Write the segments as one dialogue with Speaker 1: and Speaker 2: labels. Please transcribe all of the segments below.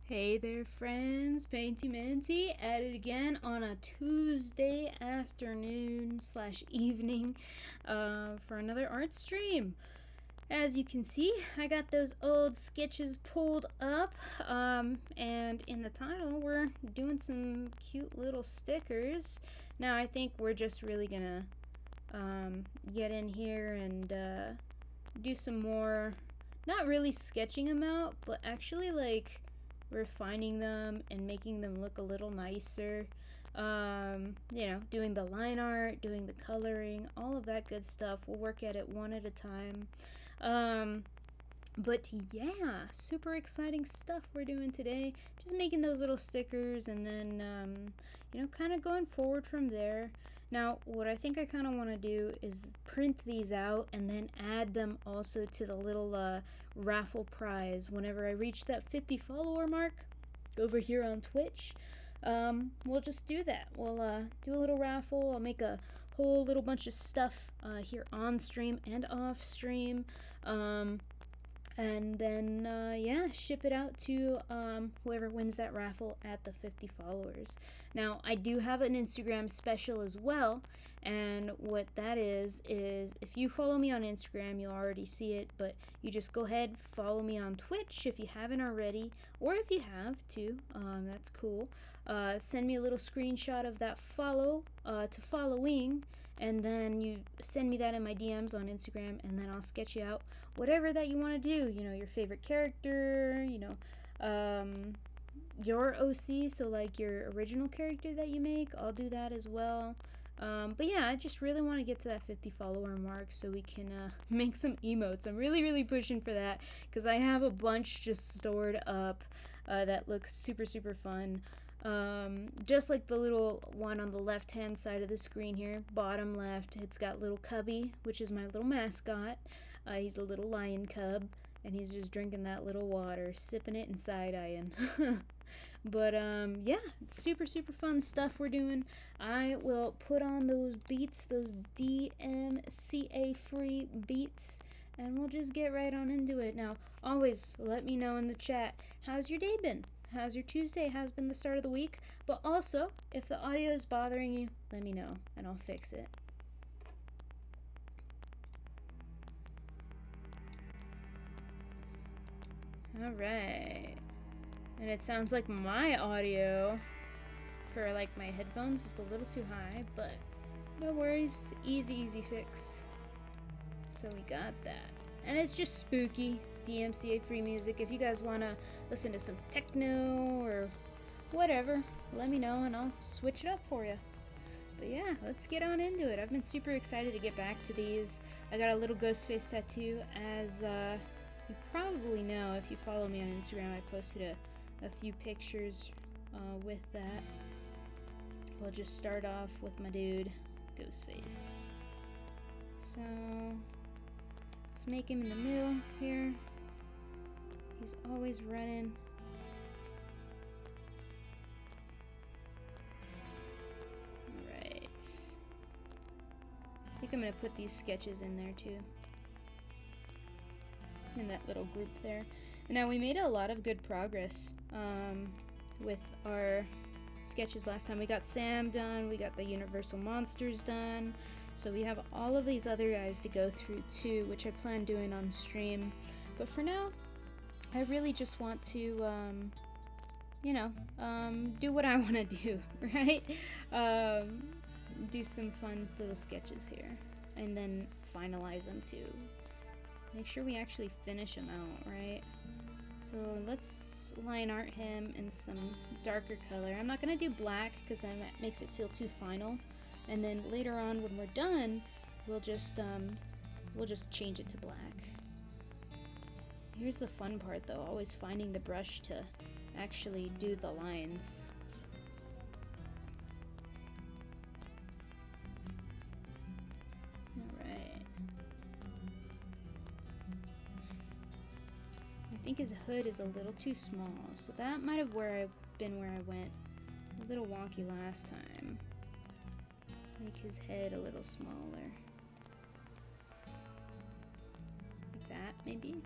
Speaker 1: Hey there, friends. Painty Manty at it again on a Tuesday afternoon / evening for another art stream. As you can see, I got those old sketches pulled up, and in the title, we're doing some cute little stickers. Now, I think we're just really gonna get in here and do some more, not really sketching them out, but actually like refining them and making them look a little nicer. Doing the line art, doing the coloring, all of that good stuff. We'll work at it one at a time. But yeah, super exciting stuff we're doing today. Just making those little stickers and then, kind of going forward from there. Now, what I think I kind of want to do is print these out and then add them also to the little raffle prize whenever I reach that 50 follower mark over here on Twitch. We'll just do that. We'll do a little raffle. I'll make a whole little bunch of stuff here on stream and off stream. And then yeah, ship it out to whoever wins that raffle at the 50 followers. Now I do have an Instagram special as well, and what that is if you follow me on Instagram you'll already see it, but you just go ahead, follow me on Twitch if you haven't already, or if you have too, that's cool. Send me a little screenshot of that follow to following, and then you send me that in my DMs on Instagram, and then I'll sketch you out whatever that you want to do. You know, your favorite character, you know, your OC, so like your original character that you make, I'll do that as well. But yeah, I just really want to get to that 50 follower mark so we can make some emotes. I'm really pushing for that because I have a bunch just stored up that looks super fun. Just like the little one on the left hand side of the screen here, bottom left, it's got little Cubby, which is my little mascot. He's a little lion cub, and he's just drinking that little water, sipping it and side-eyeing. But yeah, it's super fun stuff we're doing. I will put on those beats, those DMCA free beats, and we'll just get right on into it. Now, always let me know in the chat, how's your day been? How's your Tuesday? How's been the start of the week? But also, if the audio is bothering you, let me know and I'll fix it. Alright. And it sounds like my audio for like my headphones is a little too high, but no worries. Easy fix. So we got that. And it's just spooky DMCA free music. If you guys want to listen to some techno or whatever, let me know and I'll switch it up for you. But yeah, let's get on into it. I've been super excited to get back to these. I got a little ghost face tattoo, as you probably know if you follow me on Instagram. I posted a few pictures with that. We'll just start off with my dude, Ghostface. So let's make him in the middle here. He's always running. Alright. I think I'm gonna put these sketches in there too. In that little group there. And now we made a lot of good progress with our sketches last time. We got Sam done, we got the Universal Monsters done. So we have all of these other guys to go through too, which I plan doing on stream. But for now, I really just want to, you know, do what I want to do, right? Do some fun little sketches here, and then finalize them too. Make sure we actually finish them out, right? So let's line art him in some darker color. I'm not gonna do black because then that makes it feel too final. And then later on when we're done, we'll just change it to black. Here's the fun part though, always finding the brush to actually do the lines. Alright. I think his hood is a little too small, so that might have been where I went a little wonky last time. Make his head a little smaller. Like that, maybe?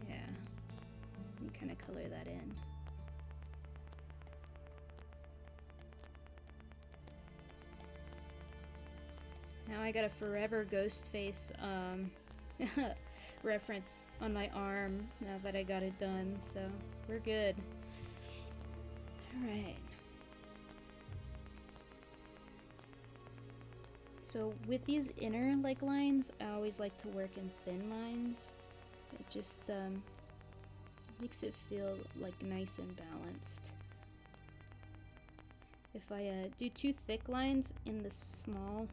Speaker 1: Yeah. You kind of color that in. Now I got a Forever Ghostface reference on my arm now that I got it done, so we're good. Alright. So with these inner like lines, I always like to work in thin lines. It just makes it feel like nice and balanced. If I do too thick lines in the small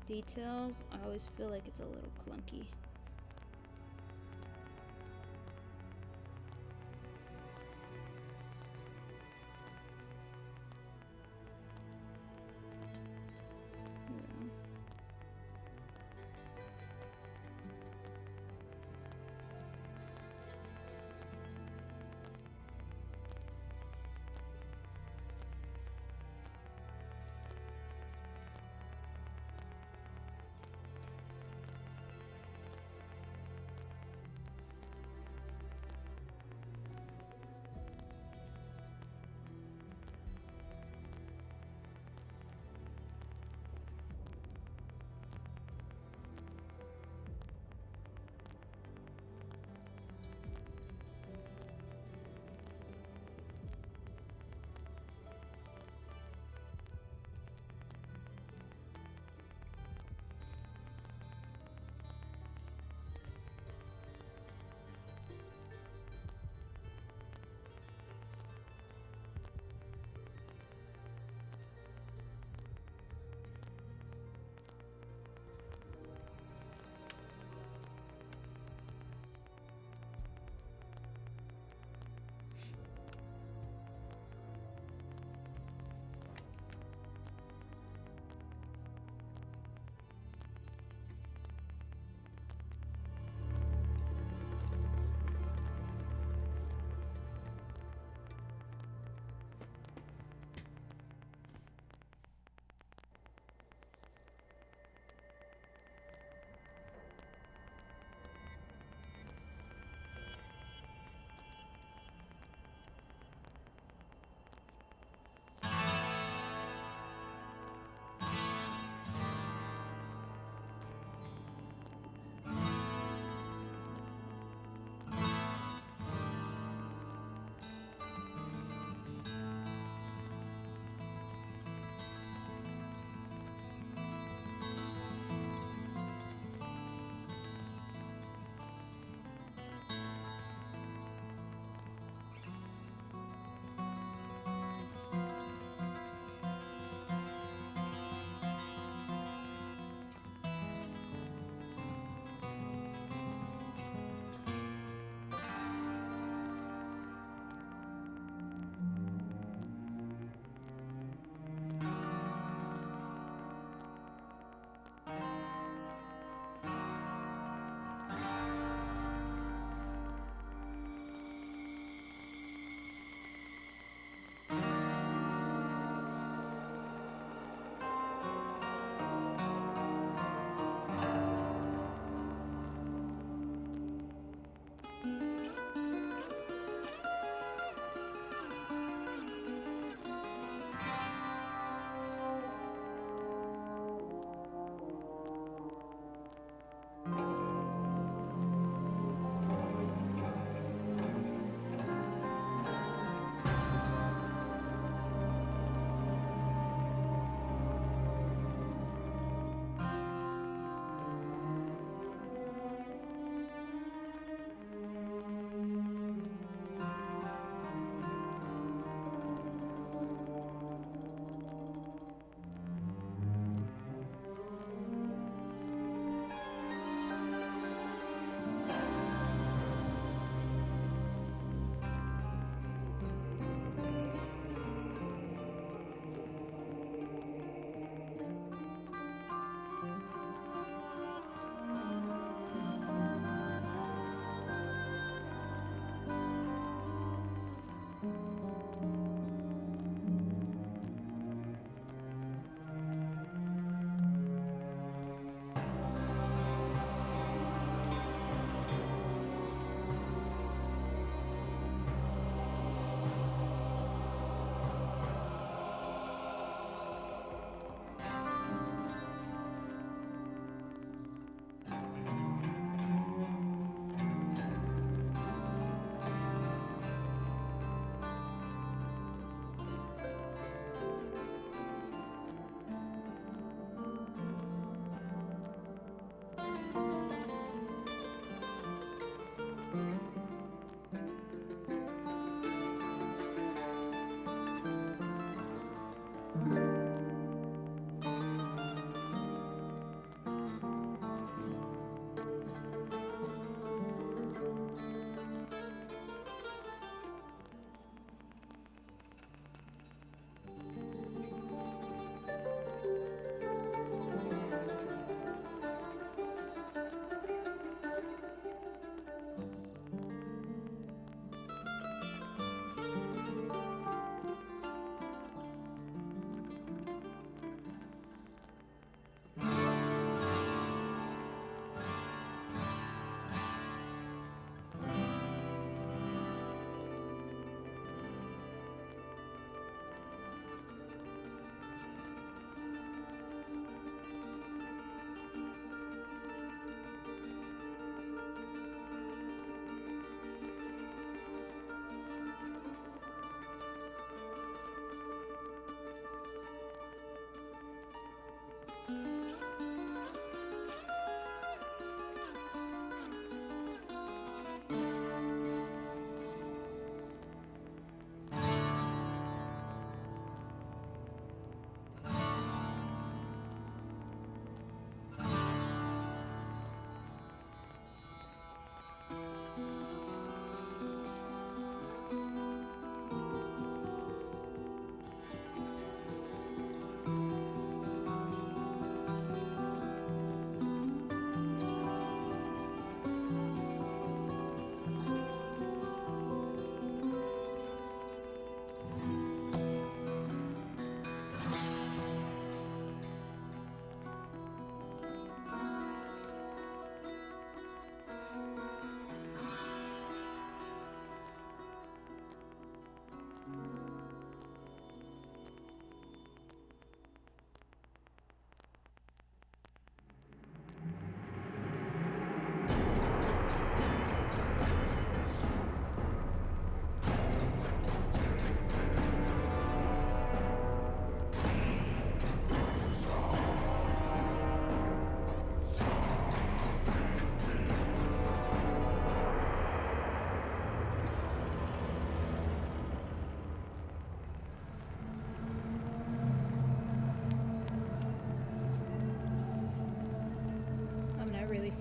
Speaker 1: details, I always feel like it's a little clunky.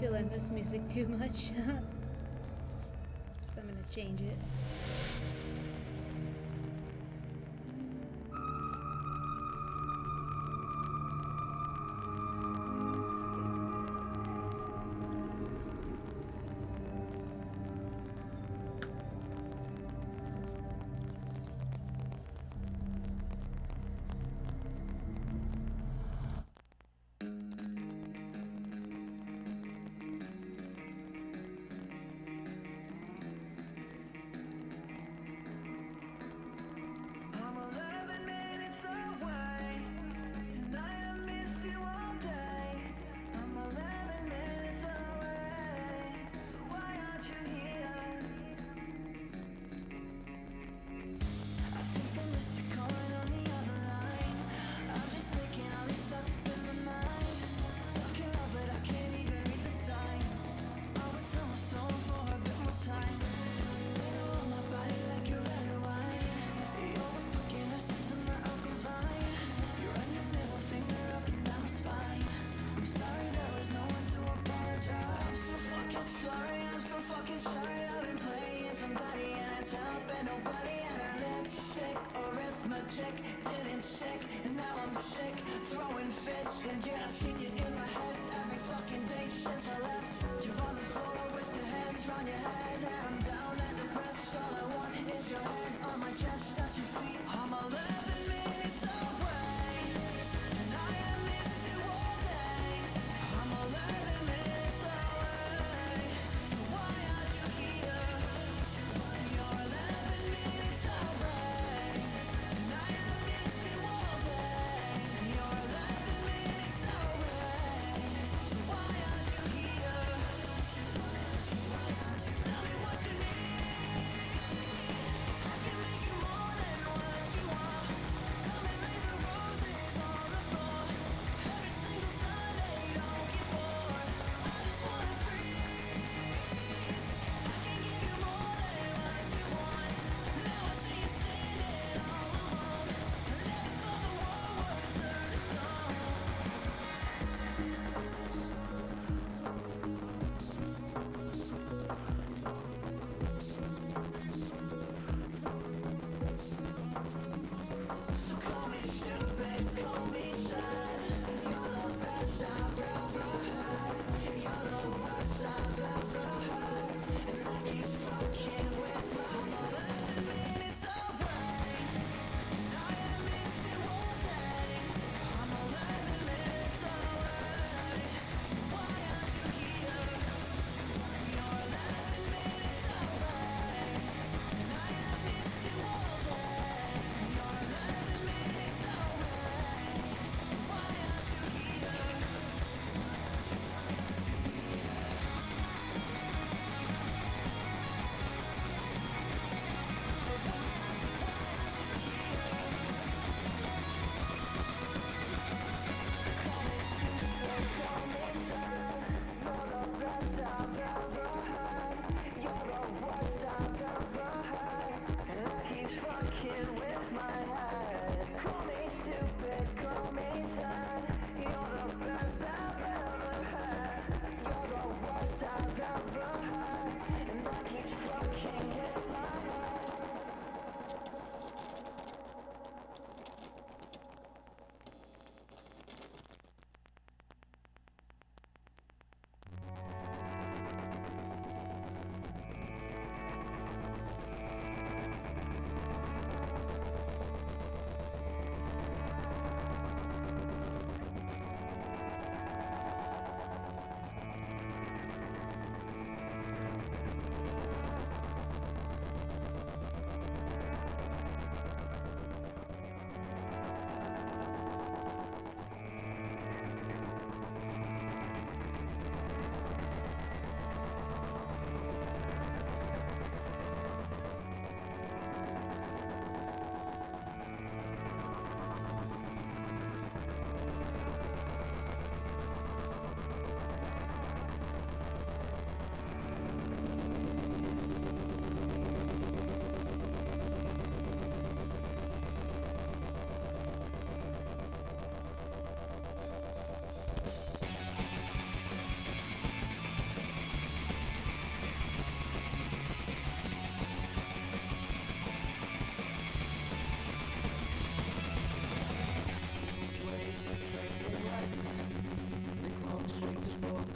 Speaker 1: feel I miss music too much. So I'm gonna change it.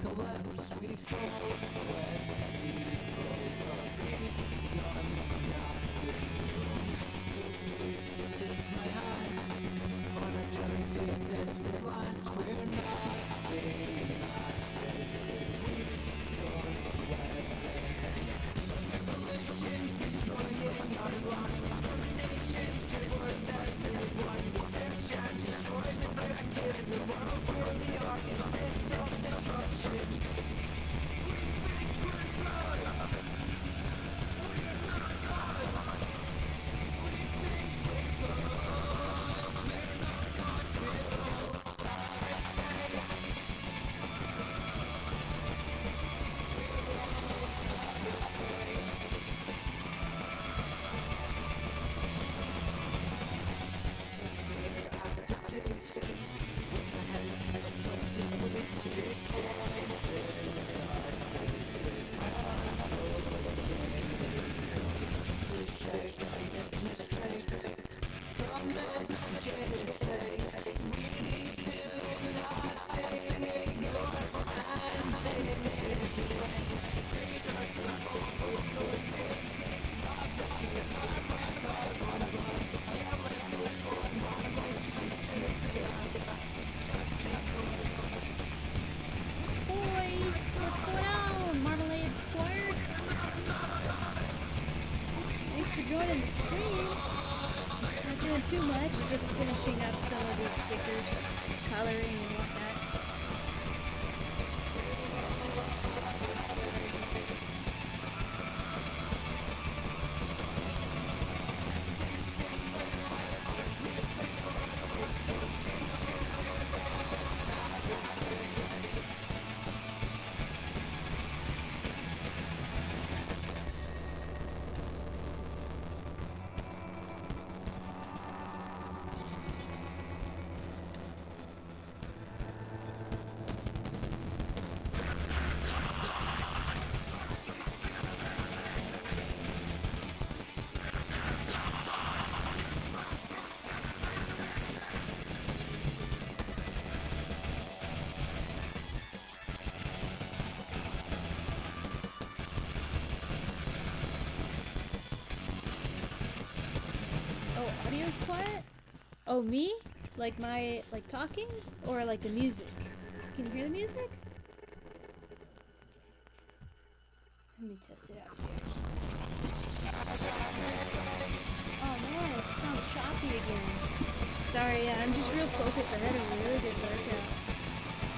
Speaker 1: Boy, what's going on, Marmalade Squire? Thanks for joining the stream. Not doing too much, just finishing up some of these stickers, coloring and whatnot. Oh, audio's quiet? Oh, me? Like like talking? Or like the music? Can you hear the music? Let me test it out here. Oh man, it sounds choppy again. Sorry, yeah, I'm just real focused. I had a really good workout.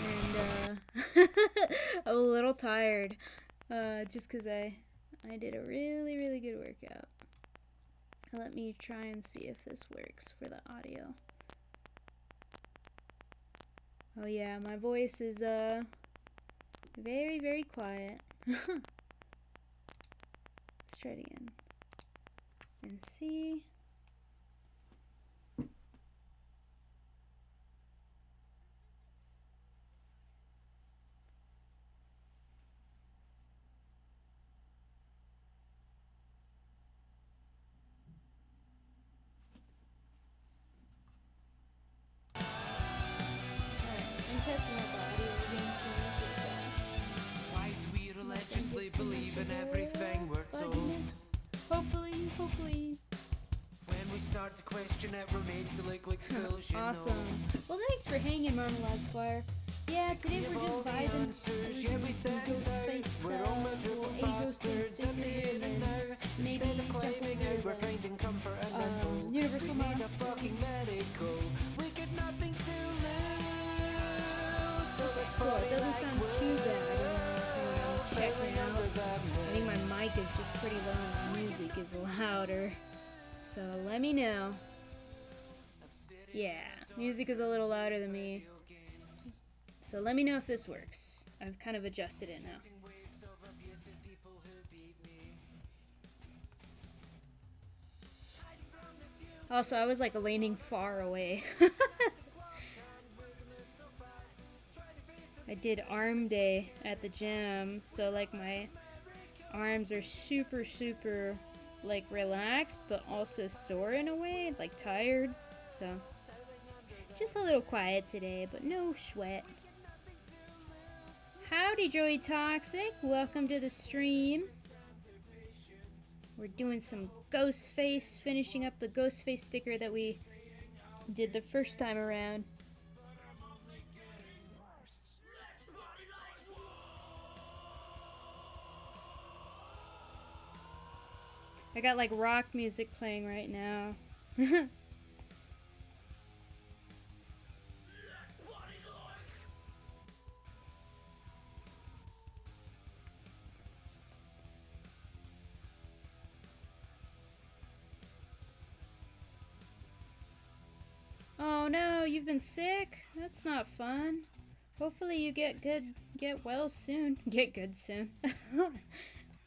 Speaker 1: And, I'm a little tired. Just because I did a really, really good workout. Let me try and see if this works for the audio. Oh yeah, my voice is very, very quiet. Let's try it again. And see. I'm testing out the audio again, seeing if it's
Speaker 2: Why do we religiously believe in everything we're told?
Speaker 1: Hopefully.
Speaker 2: When we start to question it, we're made to look like fools, you
Speaker 1: Awesome.
Speaker 2: know.
Speaker 1: Well, thanks for hanging, Marmalade Squire. Yeah, today we're just vibing.
Speaker 2: Answers, yeah, we send out.
Speaker 1: Ghostface,
Speaker 2: We're all miserable bastards at the here and now. Instead of climbing out, we're finding comfort in this hole.
Speaker 1: Universal
Speaker 2: We need a
Speaker 1: Mods.
Speaker 2: fucking medical. We got nothing to lose. So let's
Speaker 1: Cool,
Speaker 2: party
Speaker 1: it doesn't
Speaker 2: like
Speaker 1: sound too bad. I'm checking out. I think my mic is just pretty low and the music is louder. So let me know. Yeah, music is a little louder than me. So let me know if this works. I've kind of adjusted it now. Also, I was like leaning far away. I did arm day at the gym, so like my arms are super like relaxed, but also sore in a way, like tired. So just a little quiet today, but no sweat. Howdy Howdy, Joey Toxic. Welcome to the stream. We're doing some Ghostface, finishing up the Ghostface sticker that we did the first time around. I got like rock music playing right now. Oh no, you've been sick? That's not fun. Hopefully you get well soon. Get good soon.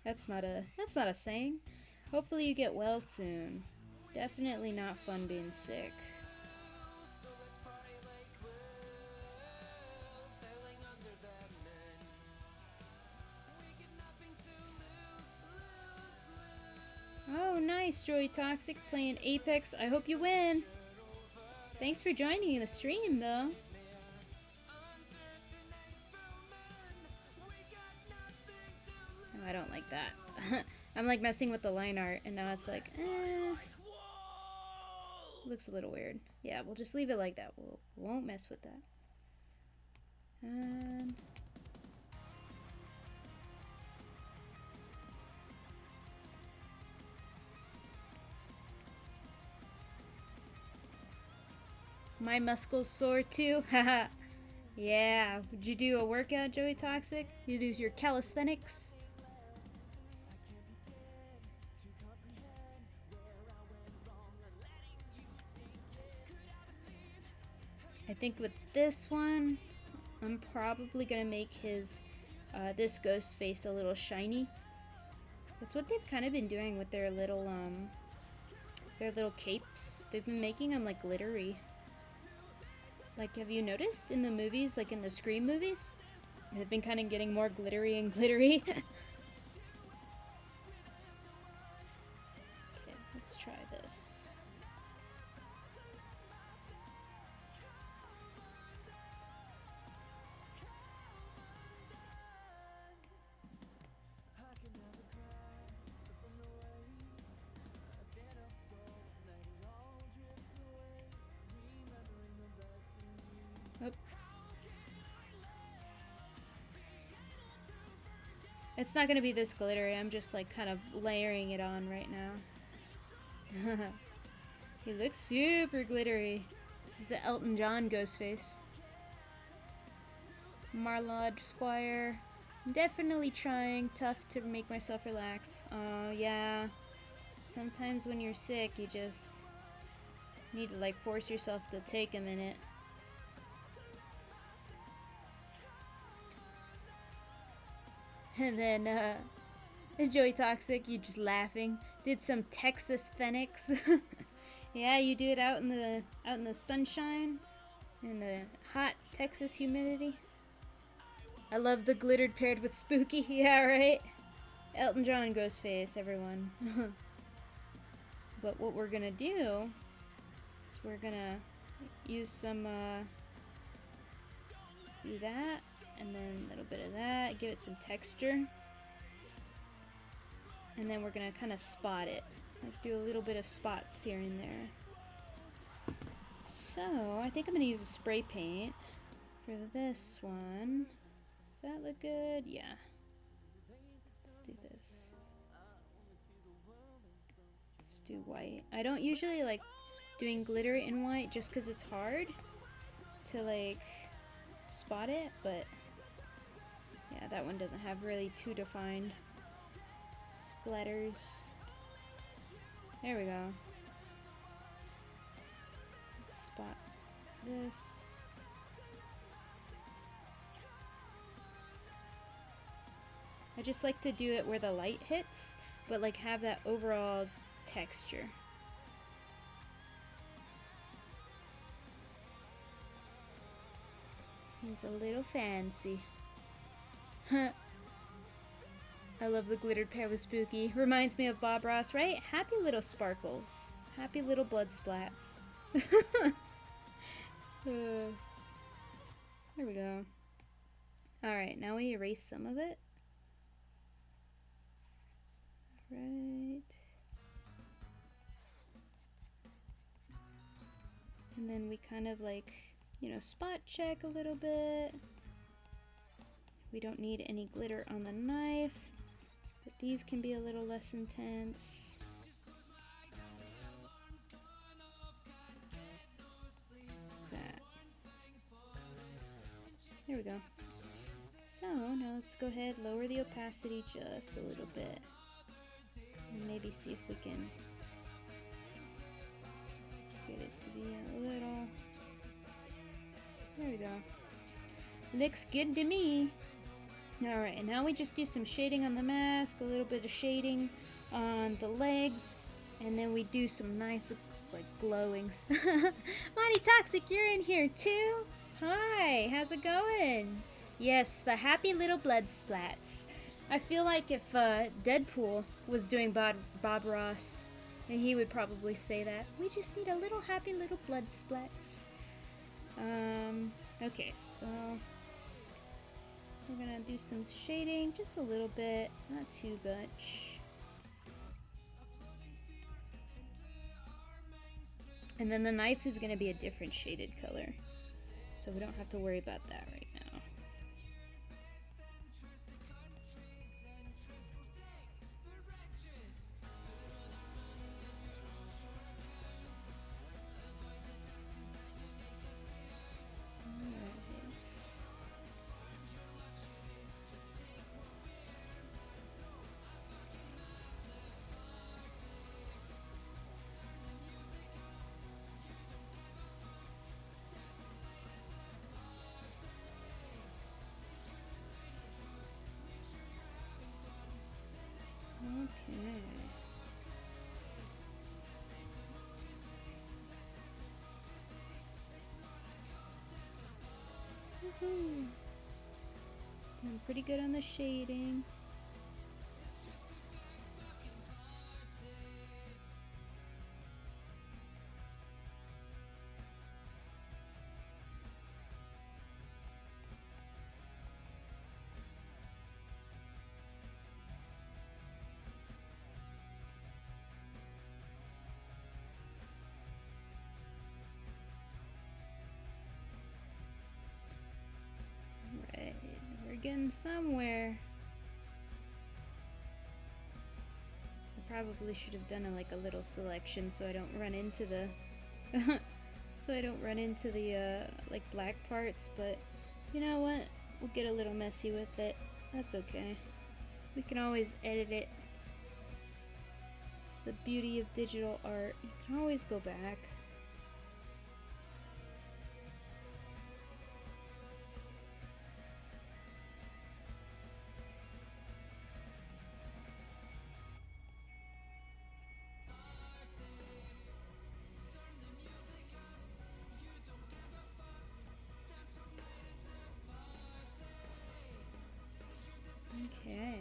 Speaker 1: That's not a saying. Hopefully you get well soon. Definitely not fun being sick. Oh, nice, Joey Toxic playing Apex. I hope you win. Thanks for joining the stream, though. Oh, I don't like that. I'm like messing with the line art, and now it's like, looks a little weird. Yeah, we'll just leave it like that. We won't mess with that. My muscles sore too. Haha. Yeah. Would you do a workout, Joey Toxic? You do your calisthenics? I think with this one, I'm probably gonna make his this ghost face a little shiny. That's what they've kind of been doing with their little capes. They've been making them like glittery. Like, have you noticed in the movies, like in the Scream movies? They've been kind of getting more glittery and glittery. Okay, let's try this. Oop. It's not gonna be this glittery, I'm just like kind of layering it on right now. He looks super glittery. This is an Elton John Ghostface. Marlod Squire. I'm definitely trying tough to make myself relax. Yeah. Sometimes when you're sick, you just need to like force yourself to take a minute. And then, Joey Toxic, you just laughing. Did some Texas Thenics. Yeah, you do it out in the sunshine, in the hot Texas humidity. I love the glittered paired with spooky. Yeah, right. Elton John Ghostface, everyone. But what we're gonna do is we're gonna use some do that. And then a little bit of that, give it some texture. And then we're gonna kind of spot it. Like do a little bit of spots here and there. So, I think I'm gonna use a spray paint for this one. Does that look good? Yeah. Let's do this. Let's do white. I don't usually like doing glitter in white just because it's hard to like spot it, but yeah, that one doesn't have really too defined splatters. There we go. Let's spot this. I just like to do it where the light hits, but like have that overall texture. He's a little fancy. I love the glittered pair with Spooky. Reminds me of Bob Ross, right? Happy little sparkles. Happy little blood splats. There we go. Alright, now we erase some of it. Right. And then we kind of like, spot check a little bit. We don't need any glitter on the knife, but these can be a little less intense. That. There we go. So now let's go ahead, lower the opacity just a little bit, and maybe see if we can get it to be a little. There we go. Looks good to me. Alright, and now we just do some shading on the mask, a little bit of shading on the legs, and then we do some nice, like, glowings. Monty Toxic, you're in here too? Hi, how's it going? Yes, the happy little blood splats. I feel like if Deadpool was doing Bob Ross, he would probably say that. We just need a little happy little blood splats. Okay, so we're gonna do some shading, just a little bit, not too much. And then the knife is gonna be a different shaded color, so we don't have to worry about that right now. Okay. Woohoo! Doing pretty good on the shading. Right, we're getting somewhere. I probably should have done a little selection so I don't run into the like black parts, but you know what? We'll get a little messy with it. That's okay. We can always edit it. It's the beauty of digital art. You can always go back. Okay.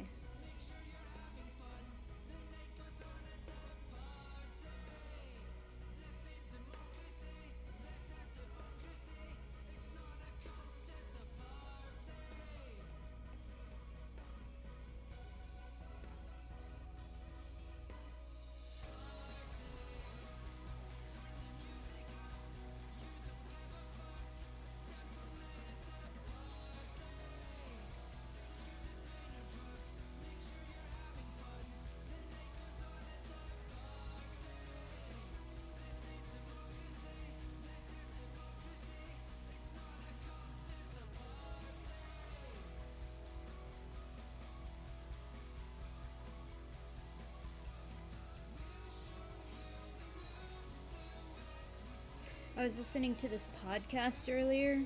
Speaker 1: I was listening to this podcast earlier.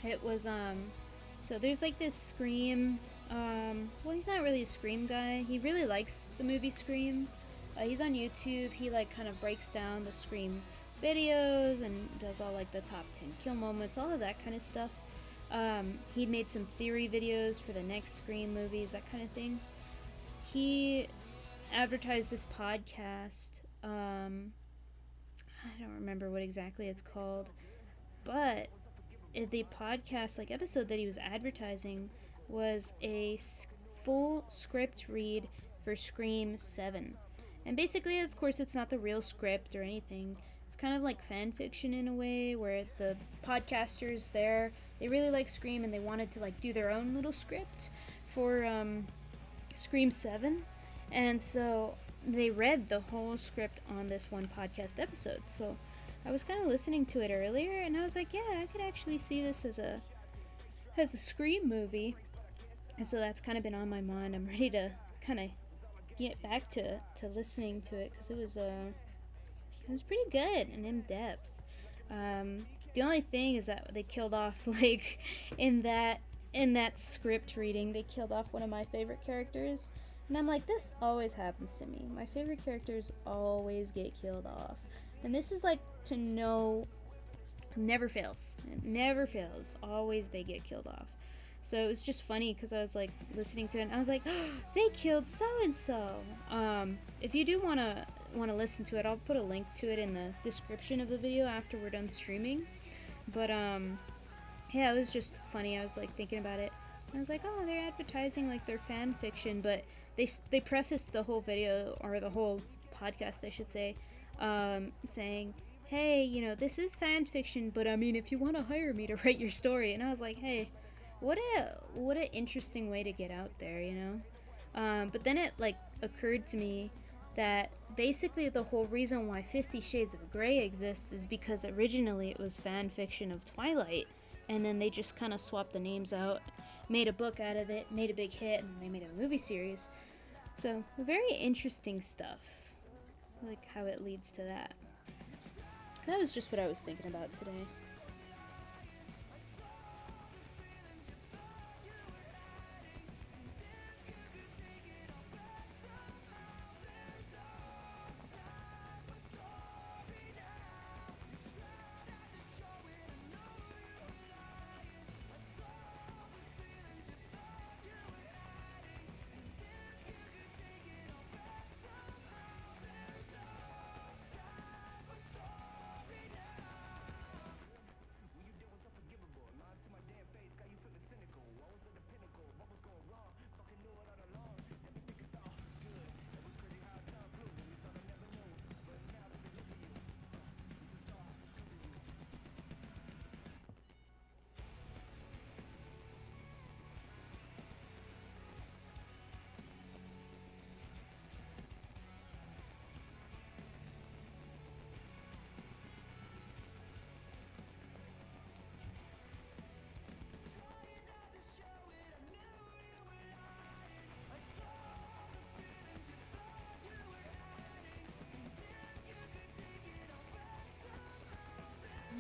Speaker 1: It was so there's like this Scream, well, he's not really a Scream guy. He really likes the movie Scream. He's on YouTube. He like kind of breaks down the Scream videos and does all like the top 10 kill moments, all of that kind of stuff. He made some theory videos for the next Scream movies, that kind of thing. He advertised this podcast. I don't remember what exactly it's called, but the podcast like episode that he was advertising was a full script read for Scream 7. And basically, of course, it's not the real script or anything. It's kind of like fan fiction in a way, where the podcasters there, they really like Scream and they wanted to like do their own little script for Scream 7. And so they read the whole script on this one podcast episode. So I was kind of listening to it earlier and I was like, yeah, I could actually see this as a Scream movie. And so that's kind of been on my mind. I'm ready to kind of get back to listening to it because it was pretty good and in depth. The only thing is that they killed off like in that script reading, they killed off one of my favorite characters. And I'm like, this always happens to me. My favorite characters always get killed off. And this is like to know, never fails. It never fails. Always they get killed off. So it was just funny because I was like listening to it and I was like, oh, they killed so and so. If you do wanna listen to it, I'll put a link to it in the description of the video after we're done streaming. But yeah, it was just funny. I was like thinking about it. I was like, oh, they're advertising like their fan fiction, but they prefaced the whole video, or the whole podcast, I should say, saying, hey, you know, this is fan fiction, but I mean, if you want to hire me to write your story. And I was like, hey, what an interesting way to get out there, you know? But then it like occurred to me that basically the whole reason why 50 Shades of Grey exists is because originally it was fan fiction of Twilight, and then they just kind of swapped the names out, made a book out of it, made a big hit, and they made a movie series. So very interesting stuff, like how it leads to that. That was just what I was thinking about today.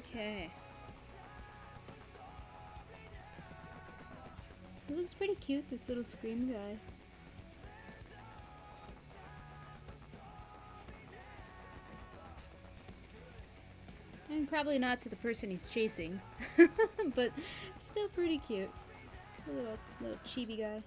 Speaker 1: Okay. He looks pretty cute, this little Scream guy. And probably not to the person he's chasing, but still pretty cute. A little chibi guy.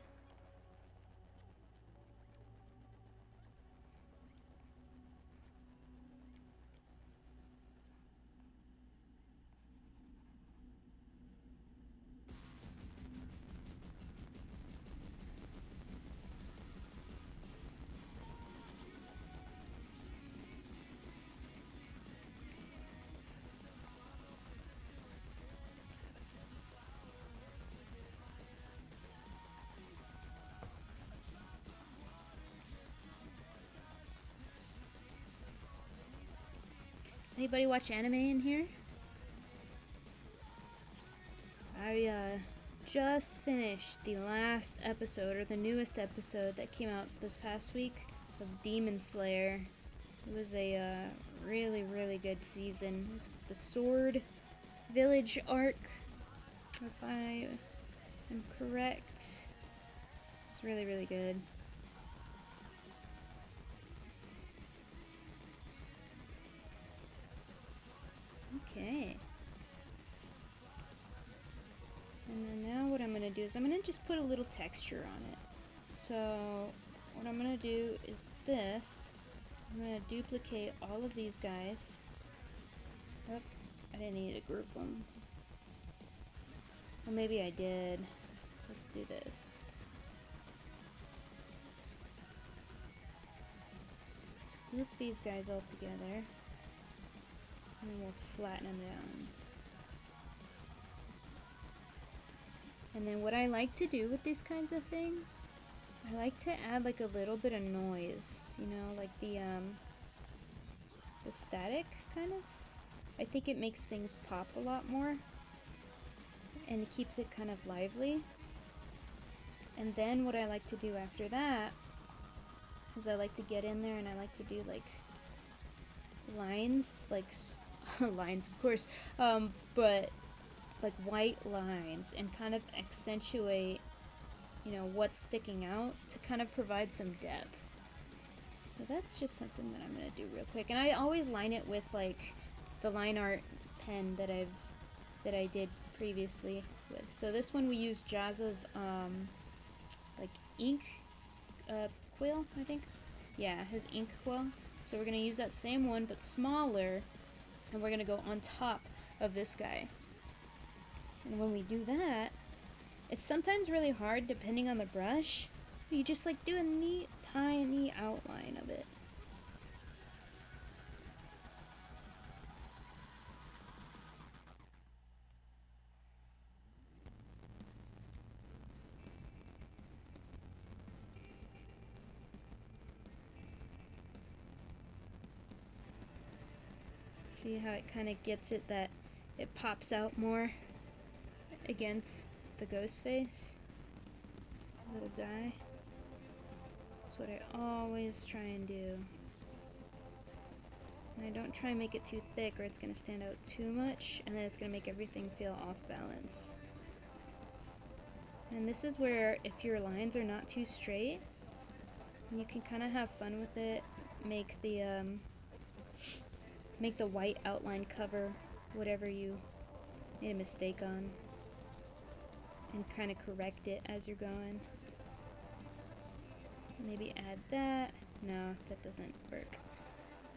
Speaker 1: Anybody watch anime in here? I just finished the last episode, or the newest episode that came out this past week, of Demon Slayer. It was a really, really good season. It was the Sword Village arc, if I am correct. It's really, really good. Okay. And then now what I'm going to do is I'm going to just put a little texture on it. So what I'm going to do is this. I'm going to duplicate all of these guys. Oh, I didn't need to group them. Well, maybe I did. Let's do this. Let's group these guys all together. And then we'll flatten them down. And then what I like to do with these kinds of things, I like to add like a little bit of noise, you know, like the static kind of. I think it makes things pop a lot more and it keeps it kind of lively. And then what I like to do after that is I like to get in there and I like to do like lines, like lines of course, but like white lines and kind of accentuate, you know, what's sticking out to kind of provide some depth. So that's just something that I'm gonna do real quick. And I always line it with like the line art pen that I did previously with. So this one we used Jazza's like ink quill, I think. Yeah, his ink quill. So we're gonna use that same one but smaller, and we're gonna go on top of this guy. And when we do that, it's sometimes really hard depending on the brush. You just like do a neat, tiny outline of it. See how it kind of gets it that it pops out more against the ghost face? Little guy. That's what I always try and do. And I don't try and make it too thick or it's going to stand out too much and then it's going to make everything feel off balance. And this is where if your lines are not too straight, you can kind of have fun with it. Make the white outline cover whatever you made a mistake on and kind of correct it as you're going. Maybe add that. No, that doesn't work.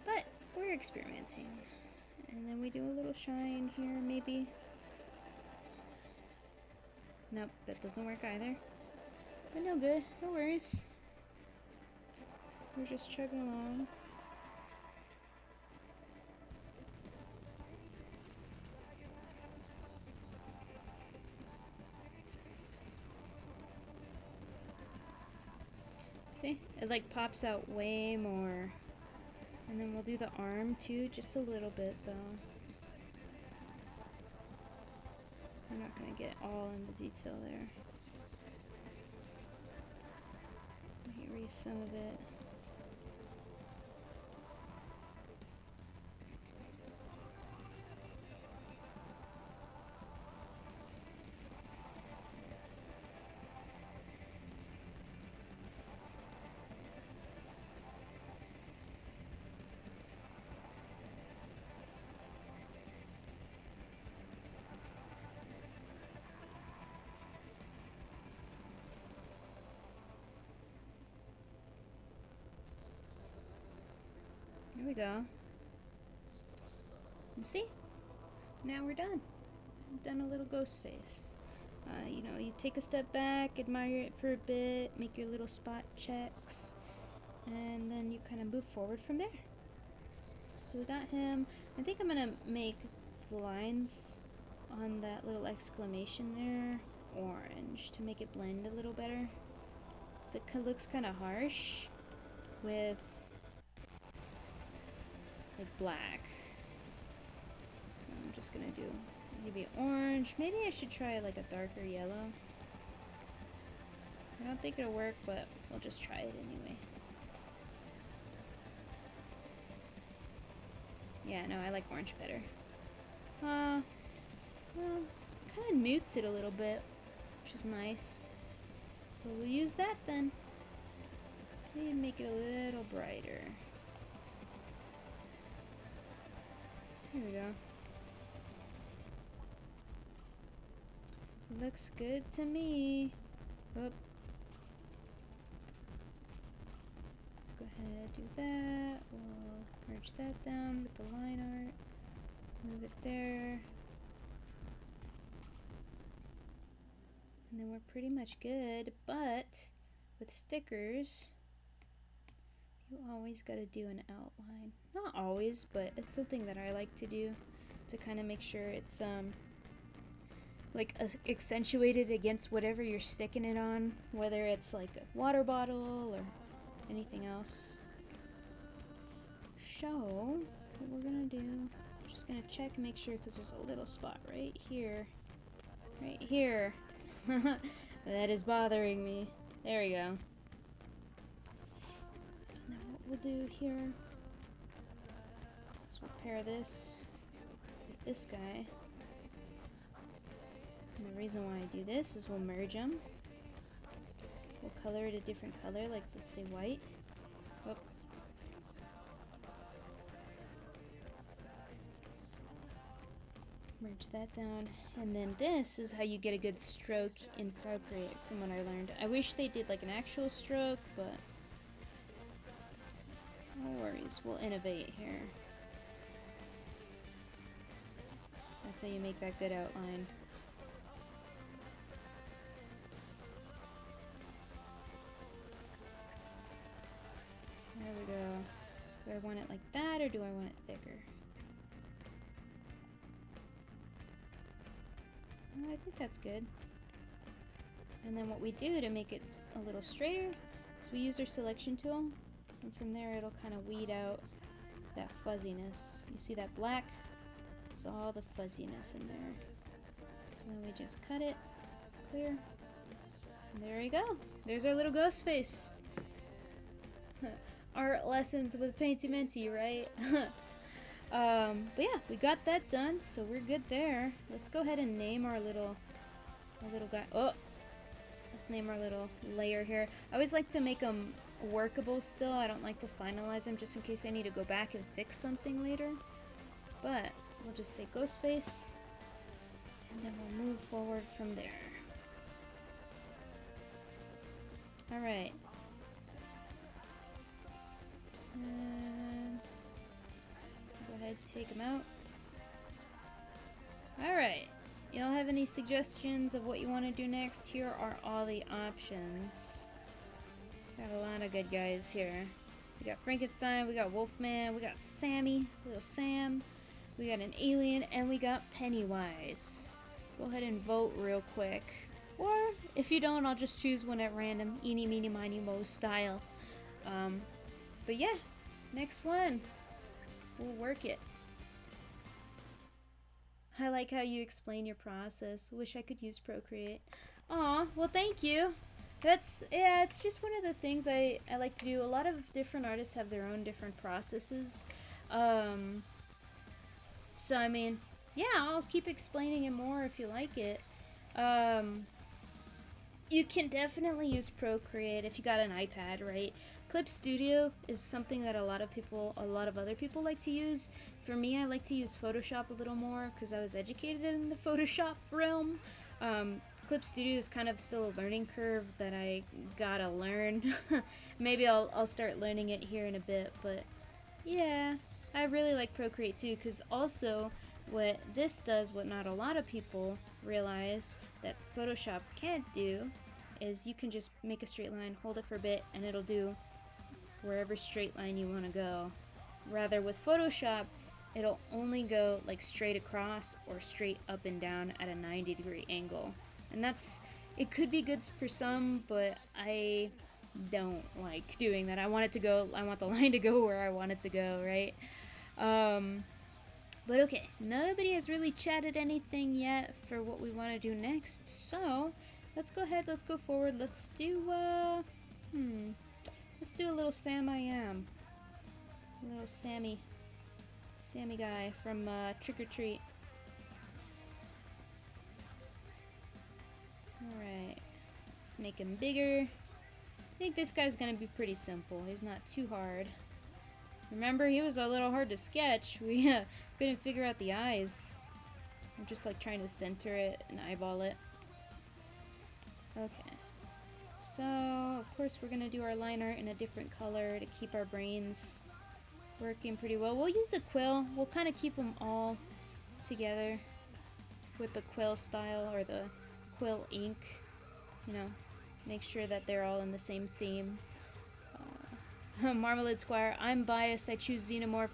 Speaker 1: But we're experimenting. And then we do a little shine here, maybe. Nope, that doesn't work either. But no good, no worries. We're just chugging along. See? It like pops out way more. And then we'll do the arm too, just a little bit though. We're not gonna get all in the detail there. Erase some of it. There we go. And see? Now we're done. We've done a little ghost face. You know, you take a step back, admire it for a bit, make your little spot checks, and then you kind of move forward from there. So we got him. I think I'm gonna make the lines on that little exclamation there orange to make it blend a little better. So it looks kind of harsh with like black. So I'm just gonna do maybe orange. Maybe I should try like a darker yellow. I don't think it'll work, but we'll just try it anyway. Yeah, no, I like orange better. Well, kind of mutes it a little bit, which is nice. So we'll use that then. Maybe make it a little brighter. Here we go. Looks good to me. Oop. Let's go ahead and do that. We'll merge that down with the line art. Move it there. And then we're pretty much good, but with stickers, you always gotta do an outline. Not always, but it's something that I like to do to kind of make sure it's like accentuated against whatever you're sticking it on, whether it's like a water bottle or anything else. So what we're gonna do, I'm just gonna check and make sure, because there's a little spot right here, that is bothering me. There we go. And then what we'll do here is we'll pair this with this guy. And the reason why I do this is we'll merge them. We'll color it a different color, like let's say white. Oh. Merge that down. And then this is how you get a good stroke in Procreate, from what I learned. I wish they did like an actual stroke, but no worries, we'll innovate here. That's how you make that good outline. There we go. Do I want it like that, or do I want it thicker? I think that's good. And then what we do to make it a little straighter is we use our selection tool, and from there it'll kind of weed out that fuzziness. You see that black? It's all the fuzziness in there. So then we just cut it, clear, and there you go. There's our little ghost face. Art lessons with Painty Minty, right? But yeah, we got that done, so we're good there. Let's go ahead and name our little guy. Oh, let's name our little layer here. I always like to make them workable still. I don't like to finalize them just in case I need to go back and fix something later. But we'll just say Ghostface, and then we'll move forward from there. Alright. And go ahead, take them out. Alright. Y'all have any suggestions of what you want to do next? Here are all the options. Got a lot of good guys here. We got Frankenstein, we got Wolfman, we got Sammy, little Sam, we got an alien, and we got Pennywise. Go ahead and vote real quick. Or, if you don't, I'll just choose one at random. Eeny, meeny, miny, moe style. But yeah, next one. We'll work it. I like how you explain your process. Wish I could use Procreate. Aw, well thank you. Yeah, it's just one of the things I like to do. A lot of different artists have their own different processes. So I mean, yeah, I'll keep explaining it more if you like it. You can definitely use Procreate if you got an iPad, right? Clip Studio is something that a lot of other people like to use. For me, I like to use Photoshop a little more because I was educated in the Photoshop realm. Clip Studio is kind of still a learning curve that I gotta learn. Maybe I'll start learning it here in a bit, but yeah, I really like Procreate too, because also what this does, what not a lot of people realize that Photoshop can't do, is you can just make a straight line, hold it for a bit, and it'll do wherever straight line you want to go. Rather with Photoshop, it'll only go like straight across or straight up and down at a 90-degree angle. And it could be good for some, but I don't like doing that. I want the line to go where I want it to go, right? But okay, nobody has really chatted anything yet for what we want to do next, so let's go ahead, let's go forward, let's do a little Sam I Am. A little Sammy guy from Trick or Treat. Alright, let's make him bigger. I think this guy's gonna be pretty simple, he's not too hard. Remember, he was a little hard to sketch. We couldn't figure out the eyes. I'm just like trying to center it and eyeball it. Okay. So, of course, we're going to do our line art in a different color to keep our brains working pretty well. We'll use the quill. We'll kind of keep them all together with the quill style or the quill ink. you know, make sure that they're all in the same theme. Marmalade Squire, I'm biased. I choose Xenomorph.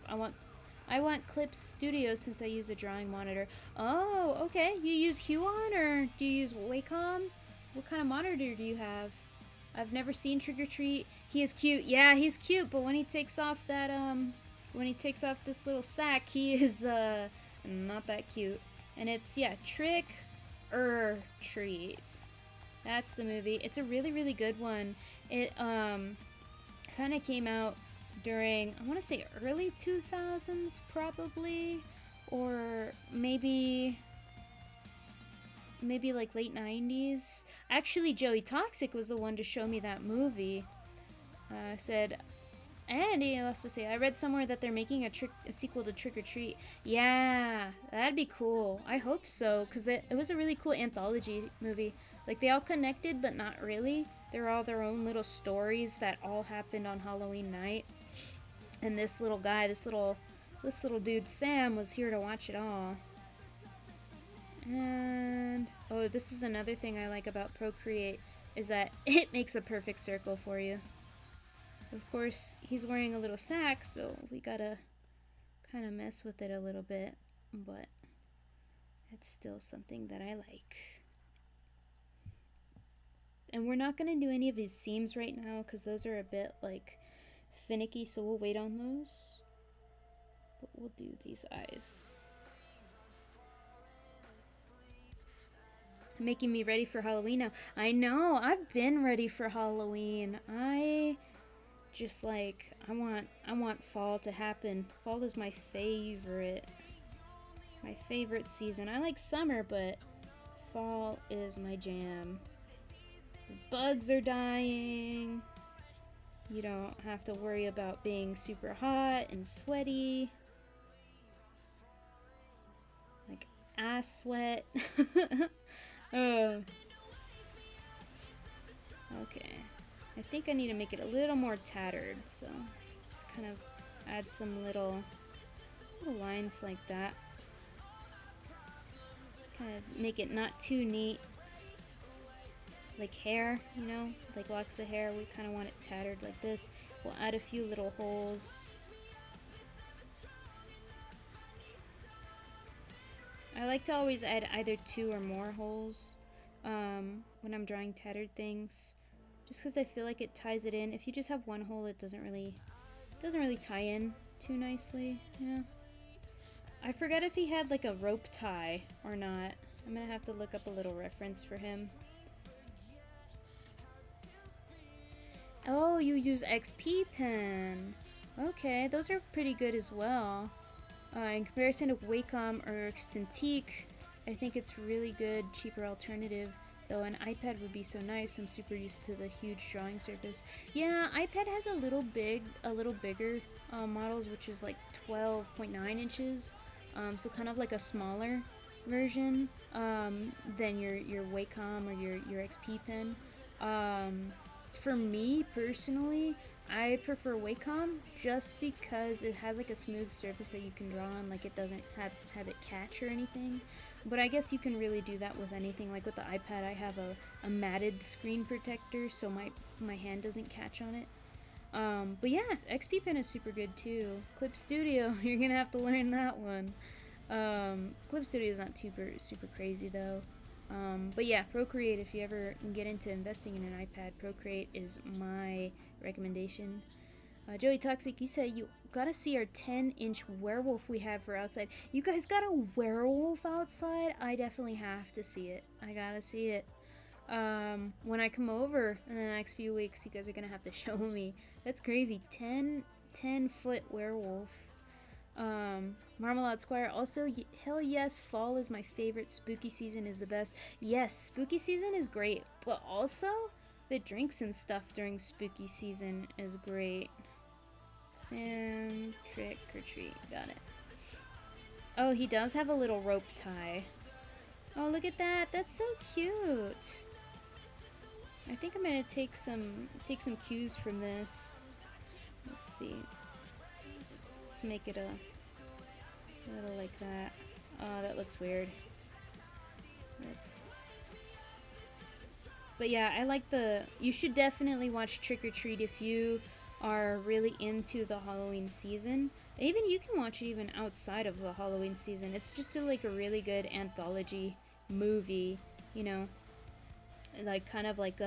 Speaker 1: I want Clips Studio since I use a drawing monitor. Oh, okay. You use Huon or do you use Wacom? What kind of monitor do you have? I've never seen Trick or Treat. He is cute. Yeah, he's cute, but when he takes off that when he takes off this little sack, he is not that cute. And it's, yeah, Trick or Treat. That's the movie. It's a really, really good one. It kind of came out during, I want to say early 2000s probably, or maybe like late 90s. Actually, Joey Toxic was the one to show me that movie. Said, and he also say, I read somewhere that they're making a sequel to Trick or Treat. Yeah, that'd be cool. I hope so, because it was a really cool anthology movie. Like, they all connected, but not really. They're all their own little stories that all happened on Halloween night. And this little guy, this little dude, Sam, was here to watch it all. And, oh, this is another thing I like about Procreate, is that it makes a perfect circle for you. Of course, he's wearing a little sack, so we gotta kind of mess with it a little bit, but it's still something that I like. And we're not gonna do any of his seams right now, because those are a bit, like, finicky, so we'll wait on those. But we'll do these eyes. Making me ready for Halloween now. I know, I've been ready for Halloween. I just like, I want fall to happen. Fall is my favorite season. I like summer, but fall is my jam. Bugs are dying. You don't have to worry about being super hot and sweaty. Like ass sweat. Oh. Okay. I think I need to make it a little more tattered, so let's kind of add some little lines like that. Kind of make it not too neat. Like hair, you know, like locks of hair, we kind of want it tattered like this. We'll add a few little holes. I like to always add either 2 or more holes when I'm drawing tattered things, just because I feel like it ties it in. If you just have one hole, it doesn't really tie in too nicely, you know. I forgot if he had like a rope tie or not. I'm gonna have to look up a little reference for him. Oh, you use XP pen. Okay, those are pretty good as well. In comparison to Wacom or Cintiq, I think it's really good, cheaper alternative. Though an iPad would be so nice. I'm super used to the huge drawing surface. Yeah, iPad has a little bigger models, which is like 12.9 inches. So kind of like a smaller version than your Wacom or your XP pen. For me personally, I prefer Wacom just because it has like a smooth surface that you can draw on, like it doesn't have it catch or anything. But I guess you can really do that with anything. Like with the iPad, I have a matted screen protector, so my hand doesn't catch on it. But yeah, XP Pen is super good too. Clip Studio, you're gonna have to learn that one. Clip Studio is not super crazy though. But yeah, Procreate, if you ever get into investing in an iPad, Procreate is my recommendation. Joey Toxic, you said you gotta see our 10-inch werewolf we have for outside. You guys got a werewolf outside? I definitely have to see it. I gotta see it. When I come over in the next few weeks, you guys are gonna have to show me. That's crazy. 10-foot werewolf. Marmalade Squire, also, hell yes, fall is my favorite. Spooky season is the best. Yes, spooky season is great, but also the drinks and stuff during spooky season is great. Sam, Trick or Treat, got it. Oh, he does have a little rope tie. Oh, look at that, that's so cute. I think I'm gonna take some cues from this. Let's see. Let's make it a little like that. Oh, that looks weird. But yeah, I like the. You should definitely watch Trick or Treat if you are really into the Halloween season. Even you can watch it even outside of the Halloween season. It's just like a really good anthology movie, you know, like kind of like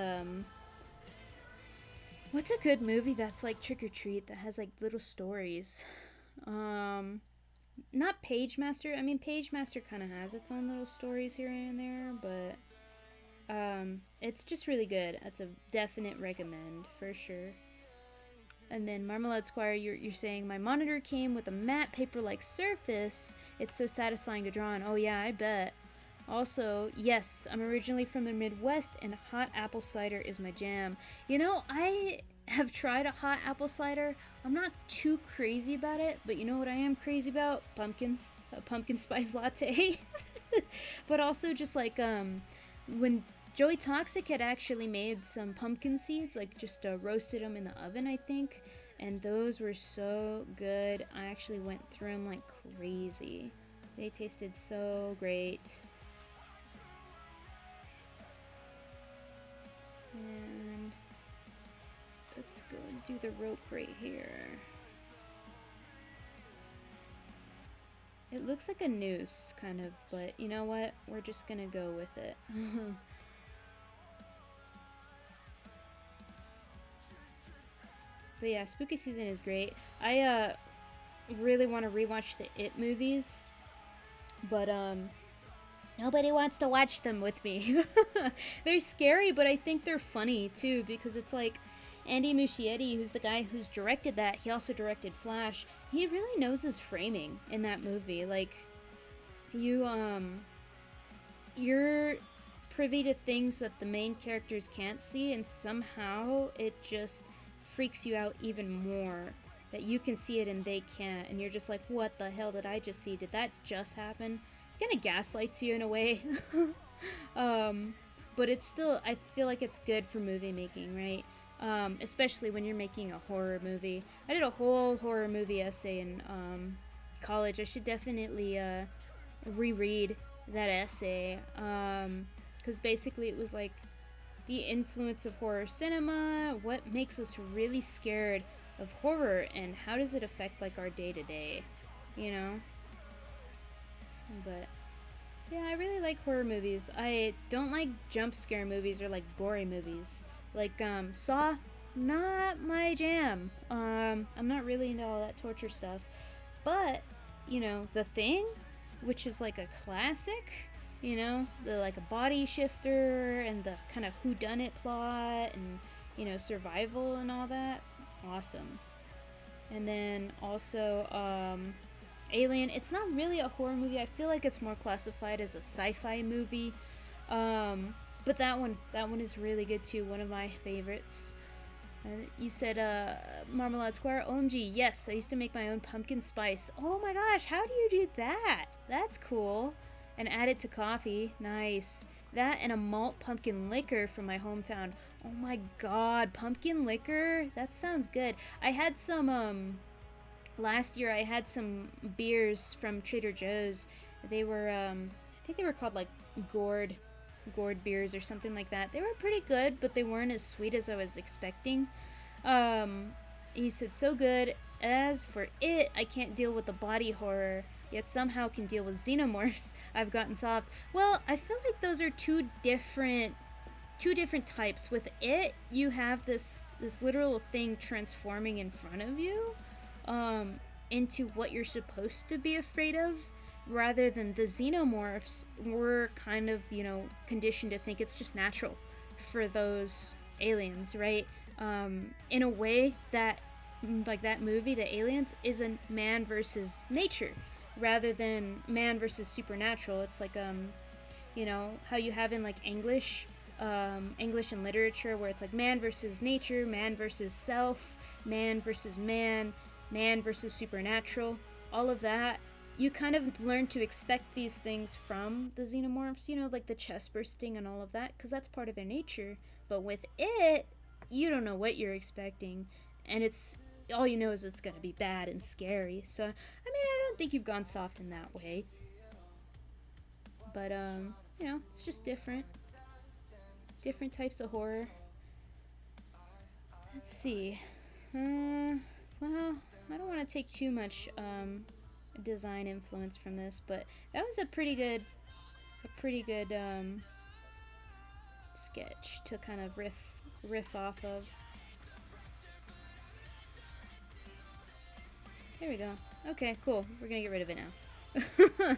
Speaker 1: what's a good movie that's like Trick or Treat that has like little stories? Um, Not Page Master. I mean, Page Master kind of has its own little stories here and there, but it's just really good. That's a definite recommend for sure. And then Marmalade Squire, you're saying my monitor came with a matte paper-like surface. It's so satisfying to draw on. Oh yeah, I bet. Also, yes, I'm originally from the Midwest, and hot apple cider is my jam. You know, I have tried a hot apple cider. I'm not too crazy about it, but you know what I am crazy about? Pumpkins. A pumpkin spice latte. But also just like when Joey Toxic had actually made some pumpkin seeds, like just roasted them in the oven, I think, and those were so good. I actually went through them like crazy. They tasted so great. And let's go and do the rope right here. It looks like a noose, kind of, but you know what? We're just gonna go with it. But yeah, spooky season is great. I really want to rewatch the It movies, but nobody wants to watch them with me. They're scary, but I think they're funny too, because it's like Andy Muschietti, who's the guy who's directed that. He also directed Flash. He really knows his framing in that movie. Like you're privy to things that the main characters can't see, and somehow it just freaks you out even more that you can see it and they can't, and you're just like, what the hell did I just see? Did that just happen? It kind of gaslights you in a way. But it's still, I feel like it's good for movie making, right? Especially when you're making a horror movie. I did a whole horror movie essay in college. I should definitely reread that essay, because basically it was like the influence of horror cinema, what makes us really scared of horror, and how does it affect like our day-to-day, you know? But yeah, I really like horror movies. I don't like jump scare movies or like gory movies. Like Saw, not my jam. I'm not really into all that torture stuff. But, you know, The Thing, which is like a classic, you know, the like a body shifter and the kind of whodunit plot and, you know, survival and all that. Awesome. And then also Alien. It's not really a horror movie. I feel like it's more classified as a sci-fi movie. But that one is really good too. One of my favorites. You said Marmalade Square. OMG, yes, I used to make my own pumpkin spice. Oh my gosh, how do you do that? That's cool. And add it to coffee. Nice. That and a malt pumpkin liquor from my hometown. Oh my god, pumpkin liquor? That sounds good. I had some last year I had some beers from Trader Joe's. They were I think they were called like gourd beers or something like that. They were pretty good, but they weren't as sweet as I was expecting. He said, so good. As for it, I can't deal with the body horror, yet somehow can deal with xenomorphs. I've gotten soft. Well, I feel like those are two different types. With it, you have this literal thing transforming in front of you into what you're supposed to be afraid of, rather than the xenomorphs. We're kind of, you know, conditioned to think it's just natural for those aliens, right? In a way that, like that movie, The Aliens, is a man versus nature rather than man versus supernatural. It's like, you know, how you have in like English and literature, where it's like man versus nature, man versus self, man versus man versus supernatural, all of that. You kind of learn to expect these things from the xenomorphs, you know, like the chest bursting and all of that, because that's part of their nature. But with it, you don't know what you're expecting, and it's all you know is it's gonna be bad and scary. So, I mean, I don't think you've gone soft in that way, but you know, it's just different. different types of horror. Let's see. Well, I don't want to take too much design influence from this, but that was a pretty good sketch to kind of riff off of. There we go. Okay, cool. We're gonna get rid of it now.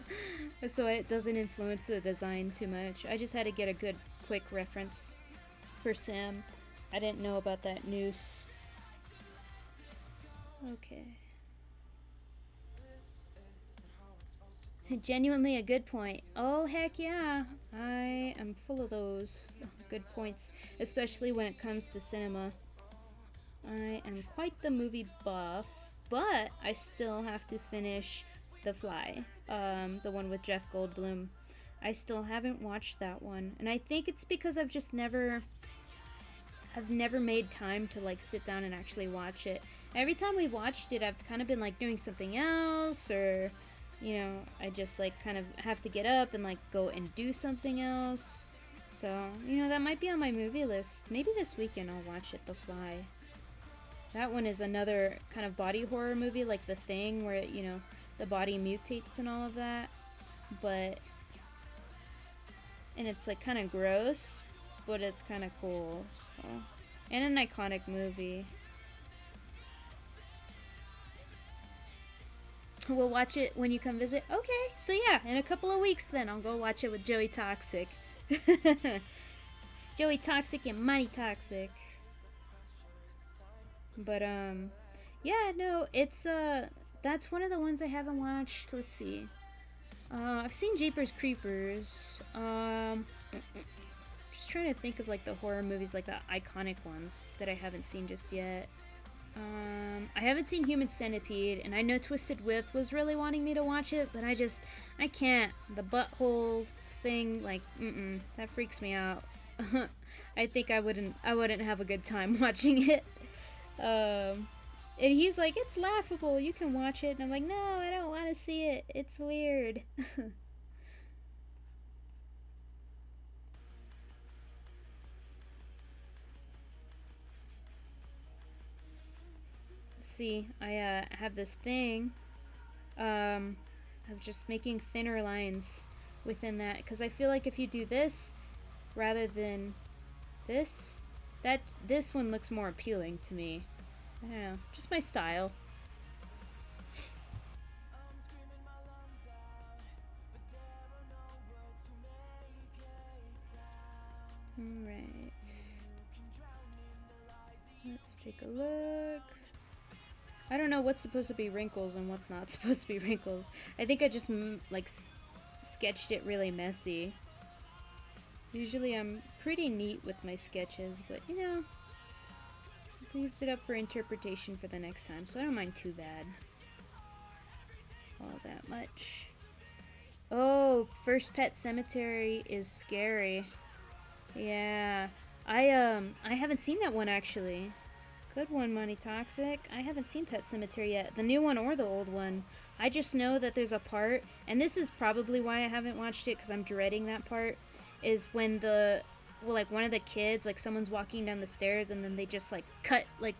Speaker 1: So it doesn't influence the design too much. I just had to get a good quick reference for Sam. I didn't know about that noose. Okay. Genuinely a good point. Oh, heck yeah. I am full of those good points, especially when it comes to cinema. I am quite the movie buff, but I still have to finish The Fly, the one with Jeff Goldblum. I still haven't watched that one, and I think it's because I've never made time to like sit down and actually watch it. Every time we watched it, I've kind of been like doing something else, or you know, I just like kind of have to get up and like go and do something else. So, you know, that might be on my movie list. Maybe this weekend I'll watch it, The Fly. That one is another kind of body horror movie, like The Thing, where, you know, the body mutates and all of that. But, and it's like kind of gross, but it's kind of cool. So, and an iconic movie. We'll watch it when you come visit. Okay, so yeah, in a couple of weeks then I'll go watch it with Joey Toxic. Joey Toxic and Mighty Toxic. But yeah, no, it's that's one of the ones I haven't watched. Let's see. I've seen Jeepers Creepers. Just trying to think of like the horror movies, like the iconic ones that I haven't seen just yet. I haven't seen Human Centipede, and I know Twisted Width was really wanting me to watch it, but I can't. The butthole thing, like, that freaks me out. I think I wouldn't have a good time watching it. And he's like, it's laughable, you can watch it, and I'm like, no, I don't want to see it. It's weird. See, I have this thing of just making thinner lines within that, because I feel like if you do this rather than this, this one looks more appealing to me. I don't know, just my style. Alright, let's take a look. I don't know what's supposed to be wrinkles and what's not supposed to be wrinkles. I think I just like sketched it really messy. Usually I'm pretty neat with my sketches, but you know, it leaves it up for interpretation for the next time, so I don't mind too bad. All that much. Oh, First Pet Cemetery is scary. Yeah, I haven't seen that one actually. Good one, Money Toxic. I haven't seen Pet Sematary yet, the new one or the old one. I just know that there's a part, and this is probably why I haven't watched it, because I'm dreading that part, is when like one of the kids, like someone's walking down the stairs and then they just like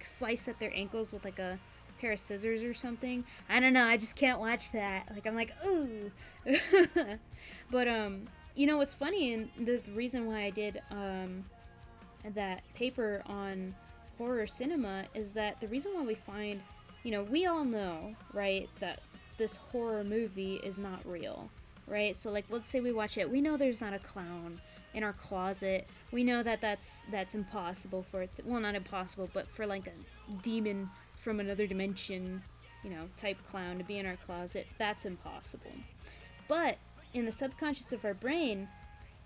Speaker 1: slice at their ankles with like a pair of scissors or something. I don't know, I just can't watch that. Like, I'm like, ooh. But, you know what's funny, and the reason why I did that paper on horror cinema is that the reason why we find, you know, we all know, right, that this horror movie is not real, right? So like, let's say we watch it, we know there's not a clown in our closet. We know that that's impossible for it to, well, not impossible, but for like a demon from another dimension, you know, type clown to be in our closet, that's impossible. But in the subconscious of our brain,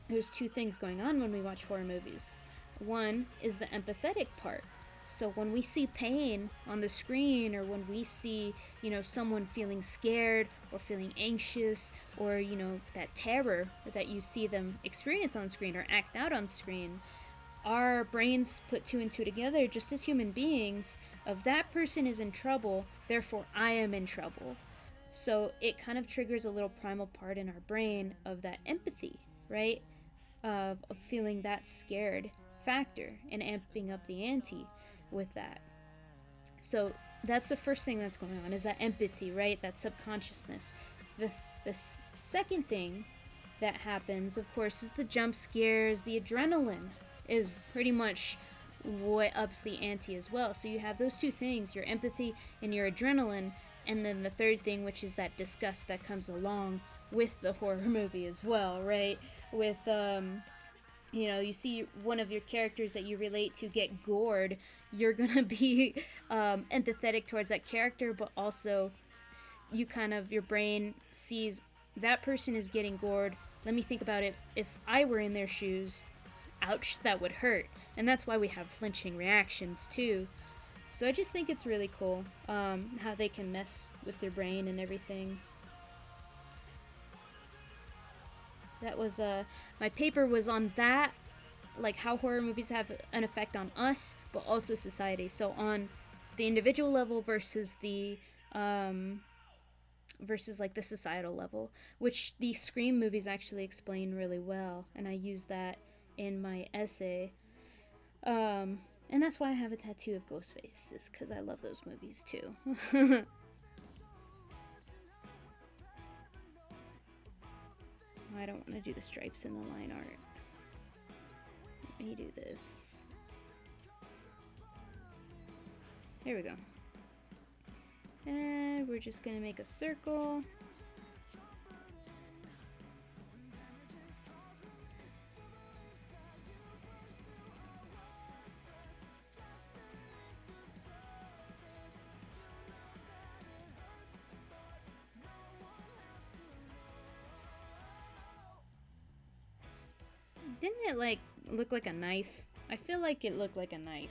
Speaker 1: there's two things going on when we watch horror movies. One is the empathetic part. So when we see pain on the screen, or when we see, you know, someone feeling scared or feeling anxious, or, you know, that terror that you see them experience on screen or act out on screen, our brains put two and two together just as human beings of that person is in trouble, therefore I am in trouble. So it kind of triggers a little primal part in our brain of that empathy, right? of feeling that scared factor and amping up the ante with that. So that's the first thing that's going on, is that empathy, right? That subconsciousness. The second thing that happens, of course, is the jump scares. The adrenaline is pretty much what ups the ante as well. So you have those two things, your empathy and your adrenaline, and then the third thing, which is that disgust that comes along with the horror movie as well, right? With you see one of your characters that you relate to get gored, you're gonna be empathetic towards that character, but also your brain sees that person is getting gored. Let me think about it. If I were in their shoes, ouch, that would hurt. And that's why we have flinching reactions too. So I just think it's really cool how they can mess with their brain and everything. That was my paper was on that, like how horror movies have an effect on us, but also society. So on the individual level versus the like the societal level, which the Scream movies actually explain really well, and I use that in my essay. And that's why I have a tattoo of Ghostface, is because I love those movies too. I don't want to do the stripes in the line art. Let me do this. There we go. And we're just gonna make a circle. Didn't it like look like a knife? I feel like it looked like a knife.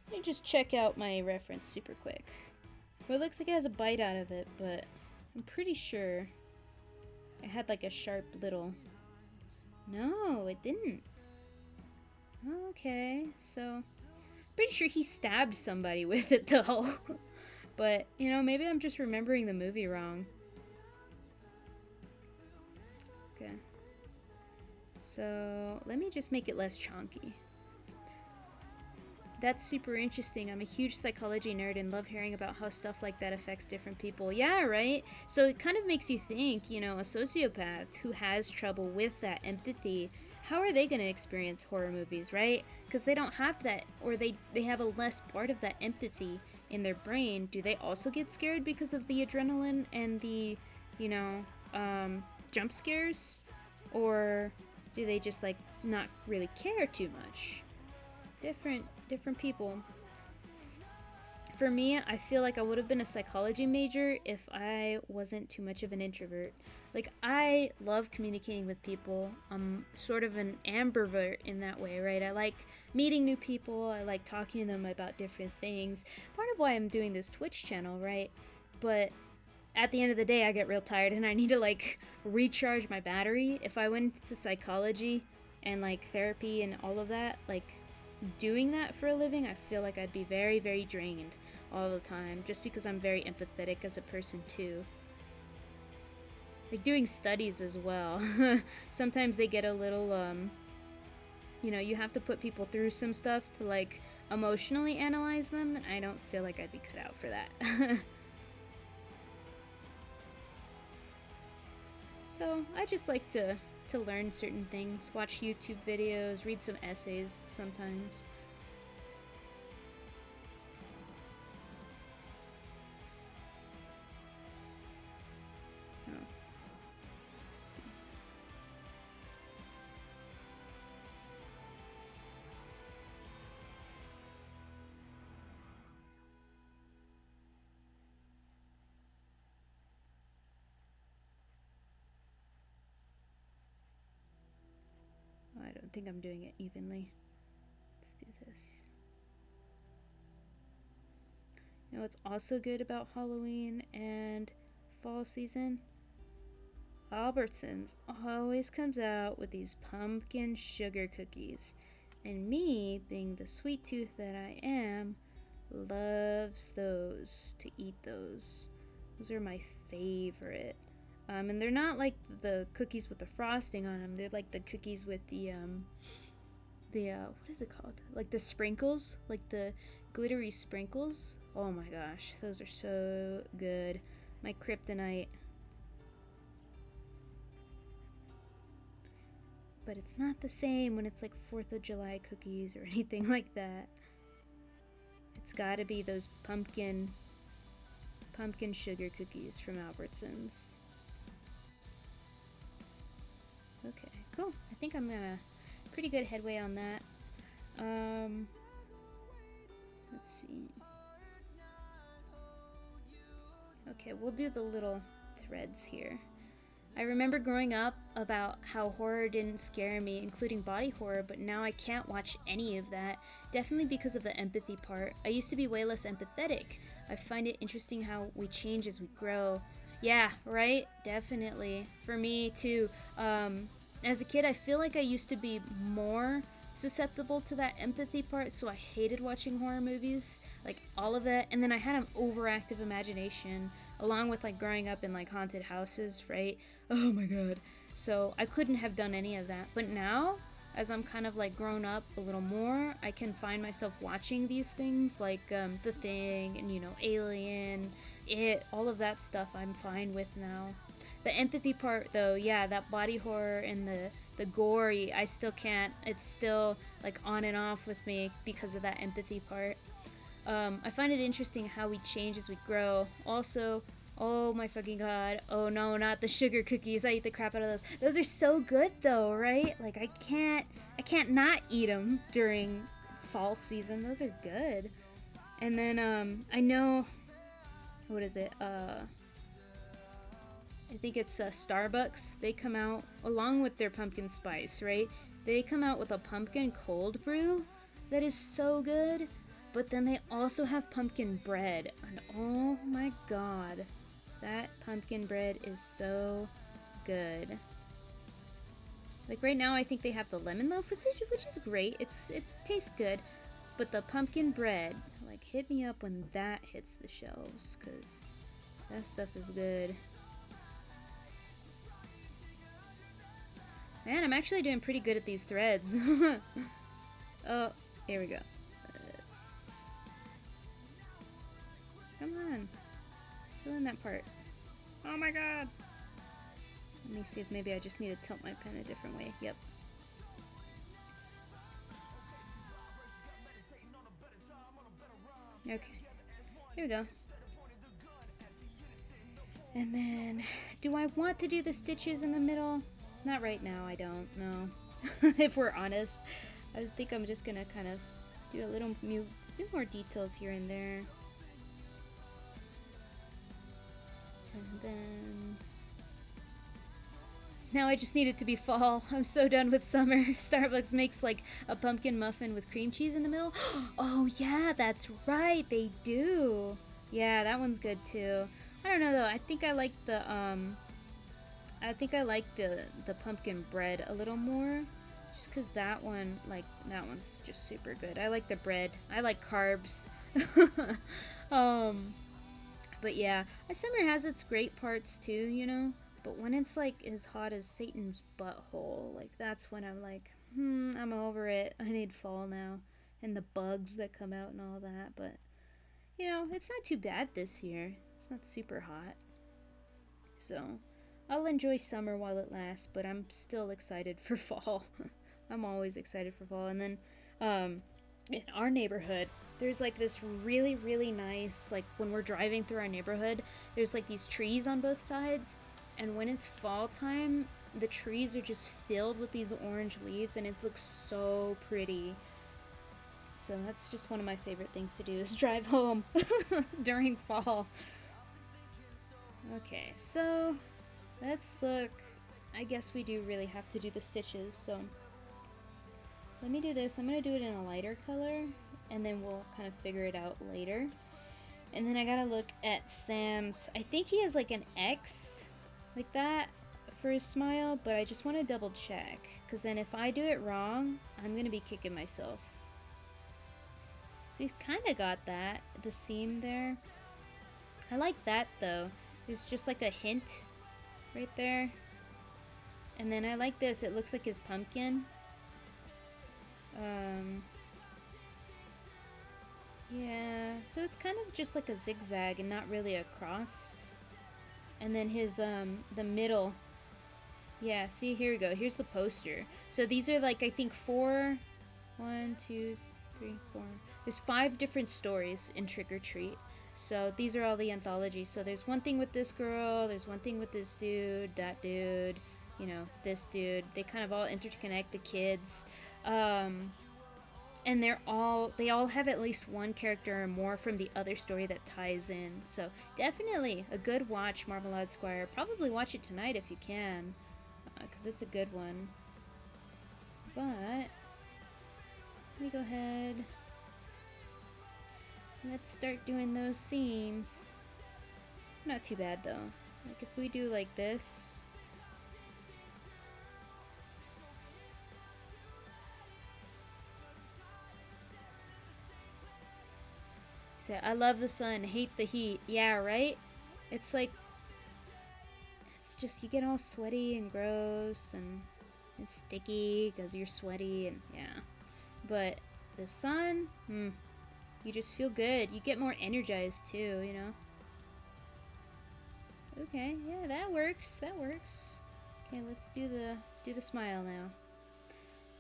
Speaker 1: Let me just check out my reference super quick. Well, it looks like it has a bite out of it, but I'm pretty sure it had like a sharp little... No, it didn't. Okay, so... Pretty sure he stabbed somebody with it though. But, maybe I'm just remembering the movie wrong. Okay. So, let me just make it less chonky. That's super interesting. I'm a huge psychology nerd and love hearing about how stuff like that affects different people. Yeah, right? So it kind of makes you think, a sociopath who has trouble with that empathy, how are they going to experience horror movies, right? Because they don't have that, or they have a less part of that empathy in their brain. Do they also get scared because of the adrenaline and the, jump scares? Or do they just, not really care too much? Different people. For me, I feel like I would have been a psychology major if I wasn't too much of an introvert. Like, I love communicating with people. I'm sort of an ambivert in that way, right? I like meeting new people. I like talking to them about different things. Part of why I'm doing this Twitch channel, right? But at the end of the day, I get real tired and I need to, recharge my battery. If I went to psychology and, therapy and all of that, doing that for a living, I feel like I'd be very, very drained all the time, just because I'm very empathetic as a person too. Doing studies as well. Sometimes they get a little, you have to put people through some stuff to, emotionally analyze them, and I don't feel like I'd be cut out for that. So, I just like to learn certain things, watch YouTube videos, read some essays sometimes. Oh. Let's see. I don't think I'm doing it evenly. Let's do this. You know what's also good about Halloween and fall season? Albertsons always comes out with these pumpkin sugar cookies. And me, being the sweet tooth that I am, loves those, to eat those. Those are my favorite. And they're not like the cookies with the frosting on them. They're like the cookies with the what is it called? Like the sprinkles, like the glittery sprinkles. Oh my gosh, those are so good. My kryptonite. But it's not the same when it's like 4th of July cookies or anything like that. It's gotta be those pumpkin sugar cookies from Albertsons. Okay, cool. I think I'm gonna pretty good headway on that. Let's see. Okay, we'll do the little threads here. I remember growing up about how horror didn't scare me, including body horror, but now I can't watch any of that. Definitely because of the empathy part. I used to be way less empathetic. I find it interesting how we change as we grow. Yeah, right? Definitely. For me, too. As a kid, I feel like I used to be more susceptible to that empathy part, so I hated watching horror movies, like all of that. And then I had an overactive imagination, along with like growing up in like haunted houses, right? Oh my god. So I couldn't have done any of that. But now, as I'm kind of like grown up a little more, I can find myself watching these things like The Thing and, you know, Alien, It, all of that stuff I'm fine with now. The empathy part though, yeah, that body horror and the gory, I still can't. It's still like on and off with me because of that empathy part. I find it interesting how we change as we grow. Also, oh my fucking god. Oh no, not the sugar cookies. I eat the crap out of those. Those are so good though, right? Like I can't not eat them during fall season. Those are good. And then I know, what is it? I think it's Starbucks. They come out along with their pumpkin spice, right? They come out with a pumpkin cold brew that is so good. But then they also have pumpkin bread. And oh my god, that pumpkin bread is so good. Like right now I think they have the lemon loaf, which is great. It tastes good. But the pumpkin bread, like hit me up when that hits the shelves, because that stuff is good. Man, I'm actually doing pretty good at these threads. Oh, here we go. Come on. Fill in that part. Oh my god. Let me see if maybe I just need to tilt my pen a different way. Yep. Okay. Here we go. And then, do I want to do the stitches in the middle? Not right now, I don't know. If we're honest. I think I'm just gonna kind of do a little more details here and there. And then now I just need it to be fall. I'm so done with summer. Starbucks makes like a pumpkin muffin with cream cheese in the middle. Oh yeah, that's right, they do. Yeah, that one's good too. I don't know though. I think I like the pumpkin bread a little more, just cause that one's just super good. I like the bread. I like carbs. But yeah, summer has its great parts too, you know? But when it's like as hot as Satan's butthole, like that's when I'm like, I'm over it. I need fall now. And the bugs that come out and all that. But, you know, it's not too bad this year. It's not super hot. So, I'll enjoy summer while it lasts, but I'm still excited for fall. I'm always excited for fall. And then, in our neighborhood, there's like this really, really nice, like when we're driving through our neighborhood, there's like these trees on both sides, and when it's fall time, the trees are just filled with these orange leaves, and it looks so pretty. So that's just one of my favorite things to do, is drive home during fall. Okay, so let's look. I guess we do really have to do the stitches, so let me do this. I'm going to do it in a lighter color, and then we'll kind of figure it out later. And then I gotta look at Sam's. I think he has like an X like that for his smile, but I just want to double check, because then if I do it wrong, I'm going to be kicking myself. So he's kind of got that, the seam there. I like that though. There's just like a hint right there. And then I like this. It looks like his pumpkin. Yeah, so it's kind of just like a zigzag and not really a cross. And then his, the middle. Yeah, see, here we go. Here's the poster. So these are like, I think 4, 1, 2, 3, 4. There's 5 different stories in Trick or Treat. So these are all the anthologies. So there's one thing with this girl, there's one thing with this dude, that dude, you know, this dude. They kind of all interconnect the kids. And they all have at least one character or more from the other story that ties in. So definitely a good watch, Marmalade Squire. Probably watch it tonight if you can, because it's a good one. But let me go ahead. Let's start doing those seams. Not too bad though. Like if we do like this. Say, I love the sun, hate the heat. Yeah, right? It's like, it's just, you get all sweaty and gross and it's sticky because you're sweaty and yeah. But the sun, you just feel good. You get more energized too, you know? Okay, yeah, that works. That works. Okay, let's do the smile now.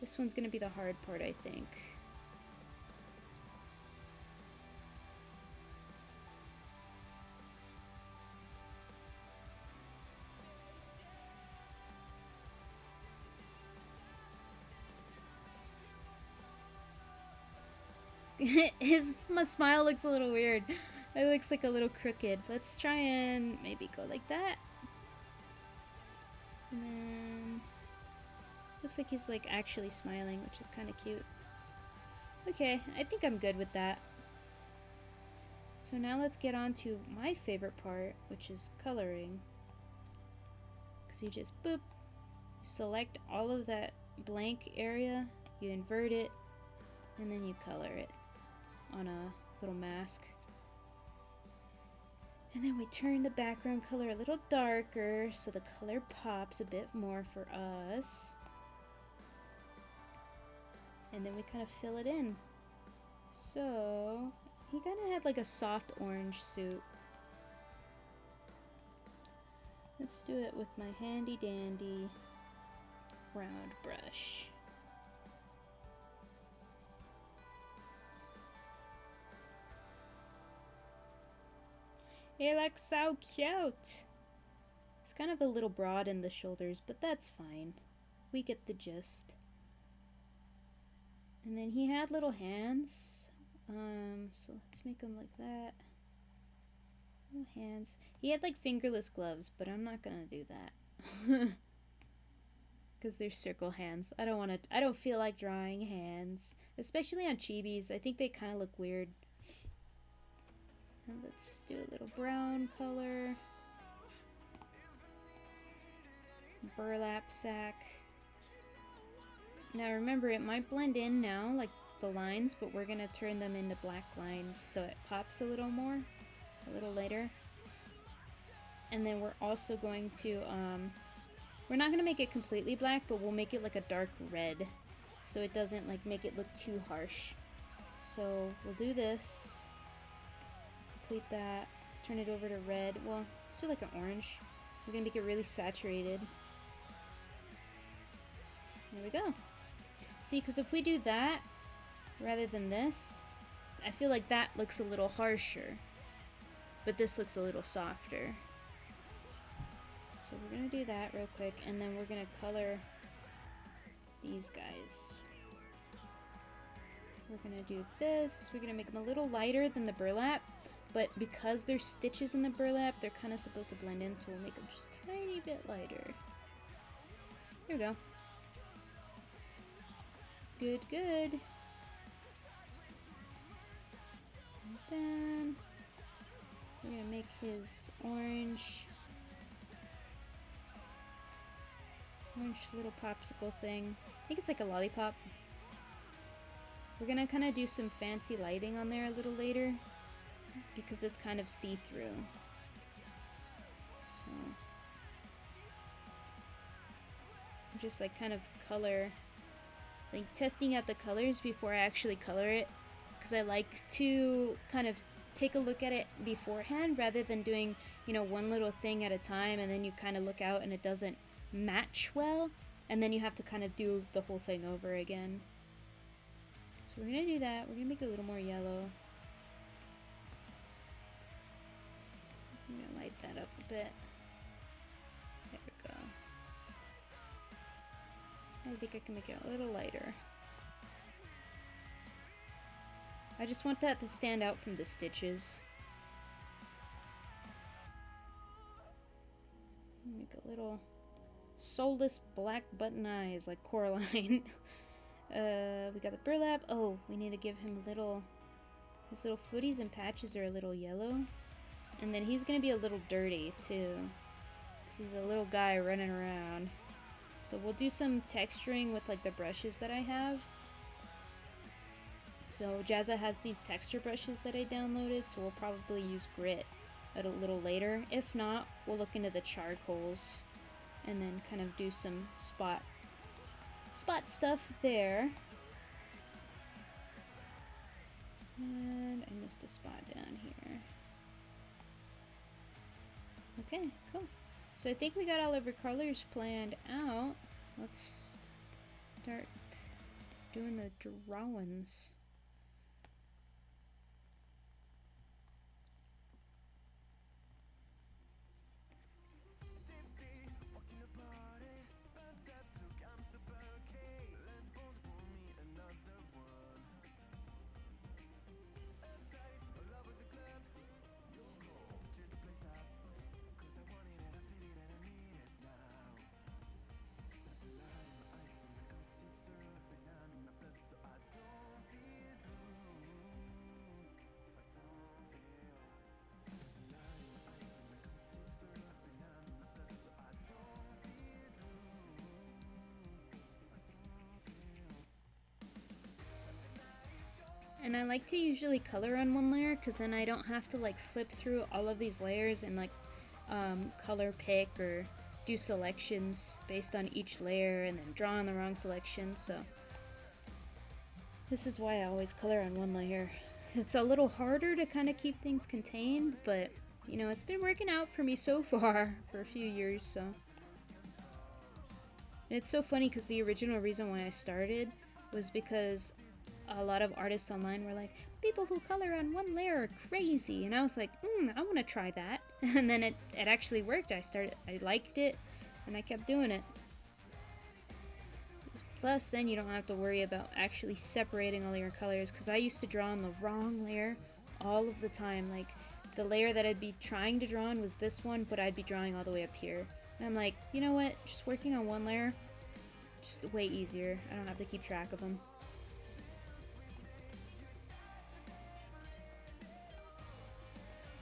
Speaker 1: This one's gonna be the hard part, I think. My smile looks a little weird. It looks like a little crooked. Let's try and maybe go like that. And then looks like he's like actually smiling, which is kind of cute. Okay, I think I'm good with that. So now let's get on to my favorite part, which is coloring. Because you just boop, you select all of that blank area, you invert it, and then you color it on a little mask. And then we turn the background color a little darker so the color pops a bit more for us. And then we kind of fill it in. So he kind of had like a soft orange suit. Let's do it with my handy dandy round brush. He looks so cute. It's kind of a little broad in the shoulders, but that's fine. We get the gist. And then he had little hands. So let's make them like that. Little hands. He had like fingerless gloves, but I'm not gonna do that. Because they're circle hands. I don't feel like drawing hands. Especially on chibis. I think they kind of look weird. And let's do a little brown color. Burlap sack. Now remember, it might blend in now, like the lines, but we're gonna turn them into black lines so it pops a little more, a little later. And then we're also going to, we're not gonna make it completely black, but we'll make it like a dark red, so it doesn't like make it look too harsh. So we'll do this. Complete that, turn it over to red. Well, let's do like an orange. We're gonna make it really saturated. There we go. See, because if we do that rather than this, I feel like that looks a little harsher, but this looks a little softer. So we're gonna do that real quick, and then we're gonna color these guys. We're gonna do this. We're gonna make them a little lighter than the burlap, but because there's stitches in the burlap, they're kind of supposed to blend in, so we'll make them just a tiny bit lighter. There we go. Good, good. And then we're gonna make his orange little popsicle thing. I think it's like a lollipop. We're gonna kind of do some fancy lighting on there a little later because it's kind of see-through. So just like kind of color, like testing out the colors before I actually color it, because I like to kind of take a look at it beforehand rather than doing, you know, one little thing at a time and then you kind of look out and it doesn't match well and then you have to kind of do the whole thing over again. So we're gonna do that. We're gonna make it a little more yellow. I'm gonna light that up a bit. There we go. I think I can make it a little lighter. I just want that to stand out from the stitches. Make a little soulless black button eyes like Coraline. We got the burlap. Oh, we need to give him his little footies and patches are a little yellow. And then he's gonna be a little dirty too, because he's a little guy running around. So we'll do some texturing with like the brushes that I have. So Jazza has these texture brushes that I downloaded, so we'll probably use grit a little later. If not, we'll look into the charcoals and then kind of do some spot stuff there. And I missed a spot down here. Okay, cool. So I think we got all of our colors planned out. Let's start doing the drawings. And I like to usually color on one layer because then I don't have to like flip through all of these layers and like color pick or do selections based on each layer and then draw on the wrong selection. So this is why I always color on one layer. It's a little harder to kind of keep things contained, but you know, it's been working out for me so far for a few years. So and it's so funny because the original reason why I started was because a lot of artists online were like, people who color on one layer are crazy, and I was like, I want to try that. And then it actually worked. I liked it and I kept doing it. Plus then you don't have to worry about actually separating all your colors, because I used to draw on the wrong layer all of the time. Like the layer that I'd be trying to draw on was this one, but I'd be drawing all the way up here, and I'm like, you know what, just working on one layer, just way easier. I don't have to keep track of them.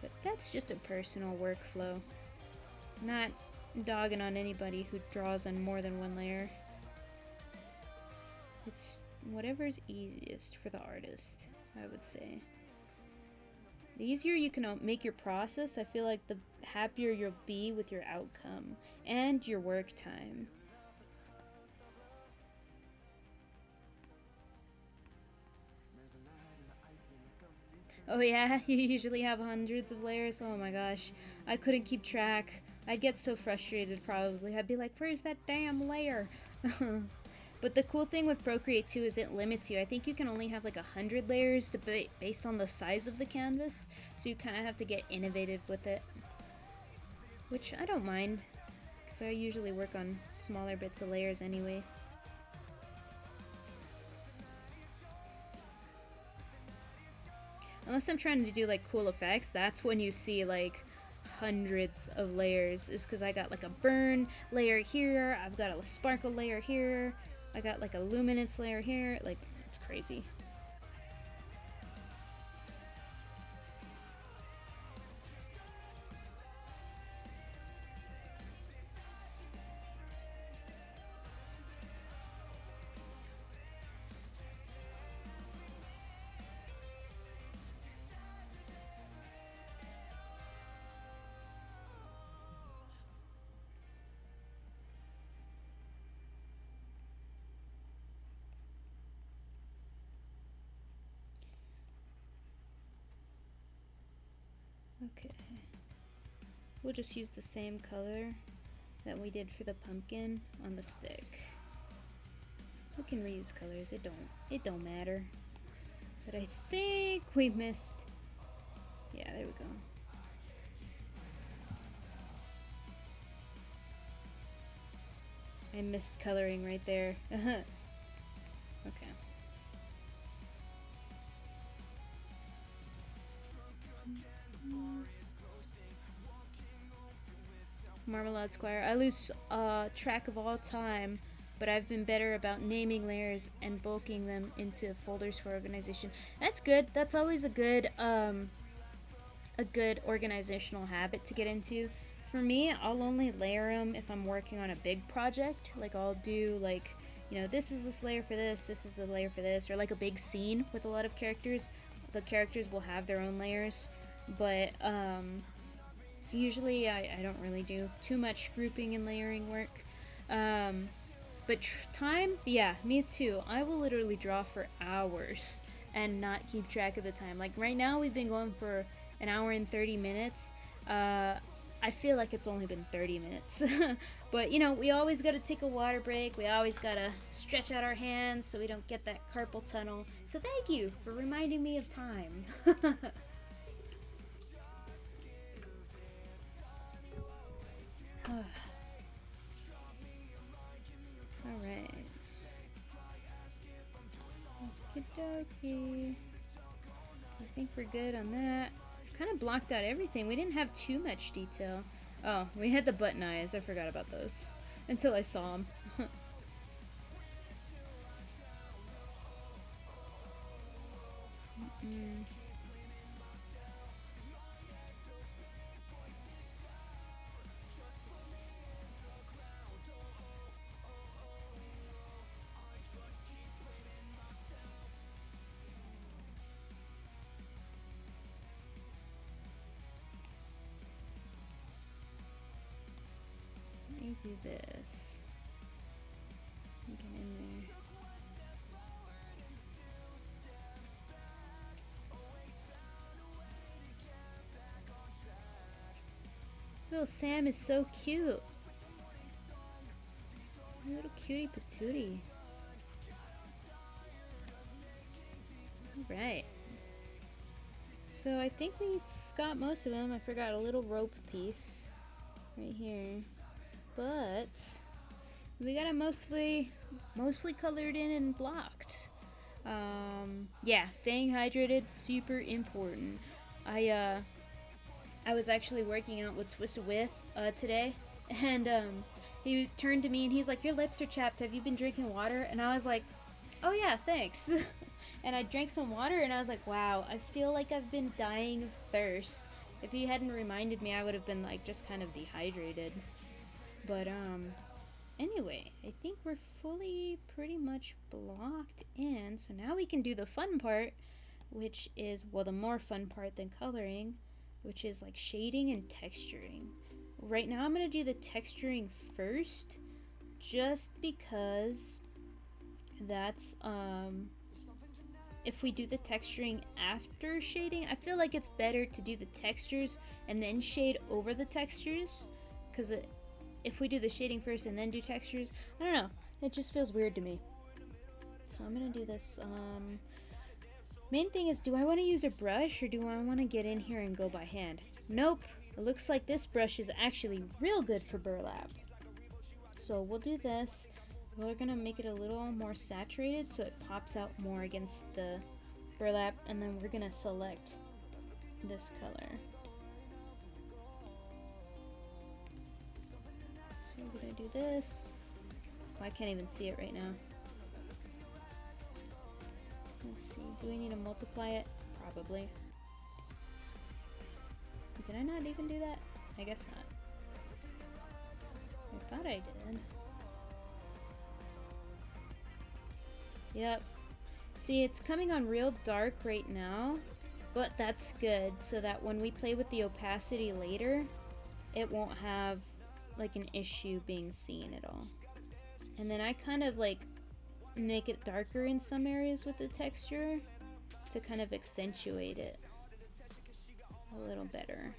Speaker 1: But that's just a personal workflow. Not dogging on anybody who draws on more than one layer. It's whatever's easiest for the artist, I would say. The easier you can make your process, I feel like the happier you'll be with your outcome and your work time. Oh yeah, you usually have hundreds of layers? Oh my gosh, I couldn't keep track. I'd get so frustrated probably. I'd be like, where's that damn layer? But the cool thing with Procreate 2 is it limits you. I think you can only have like 100 layers based on the size of the canvas, so you kind of have to get innovative with it. Which I don't mind, because I usually work on smaller bits of layers anyway. Unless I'm trying to do like cool effects, that's when you see like hundreds of layers, is because I got like a burn layer here, I've got a sparkle layer here, I got like a luminance layer here, like it's crazy. Okay. We'll just use the same color that we did for the pumpkin on the stick. We can reuse colors, it don't matter. But I think we missed. Yeah, there we go. I missed coloring right there. Okay. Marmalade Squire. I lose track of all time, but I've been better about naming layers and bulking them into folders for organization. That's good. That's always a good organizational habit to get into. For me, I'll only layer them if I'm working on a big project. Like I'll do like, you know, this is this layer for this is the layer for this, or like a big scene with a lot of characters. The characters will have their own layers, but usually I don't really do too much grouping and layering work. But time, yeah, me too. I will literally draw for hours and not keep track of the time. Like right now we've been going for an hour and 30 minutes. I feel like it's only been 30 minutes. But you know, we always gotta take a water break. We always gotta stretch out our hands so we don't get that carpal tunnel. So thank you for reminding me of time. Alright. Okie dokie. I think we're good on that. Kind of blocked out everything. We didn't have too much detail. Oh, we had the button eyes. I forgot about those. Until I saw them. Let me do this. Get in there. Little Sam is so cute. Little cutie patootie. Alright. So I think we've got most of them. I forgot a little rope piece right here. But we got it mostly colored in and blocked. Yeah, staying hydrated, super important. I was actually working out with Twisted With today, and he turned to me and he's like, "Your lips are chapped. Have you been drinking water?" And I was like, "Oh yeah, thanks." And I drank some water and I was like, "Wow, I feel like I've been dying of thirst." If he hadn't reminded me, I would have been like just kind of dehydrated. But anyway, I think we're fully pretty much blocked in. So now we can do the fun part, which is, well, the more fun part than coloring, which is like shading and texturing. Right now I'm going to do the texturing first, just because that's, if we do the texturing after shading, I feel like it's better to do the textures and then shade over the textures, because if we do the shading first and then do textures, I don't know, it just feels weird to me. So I'm going to do this, main thing is, do I want to use a brush or do I want to get in here and go by hand? Nope. It looks like this brush is actually real good for burlap. So we'll do this. We're going to make it a little more saturated so it pops out more against the burlap, and then we're going to select this color. So we're going to do this. Oh, I can't even see it right now. Let's see, do we need to multiply it? Probably. Did I not even do that? I guess not. I thought I did. Yep. See, it's coming on real dark right now, but that's good so that when we play with the opacity later, it won't have like an issue being seen at all. And then I kind of like make it darker in some areas with the texture to kind of accentuate it. a little better.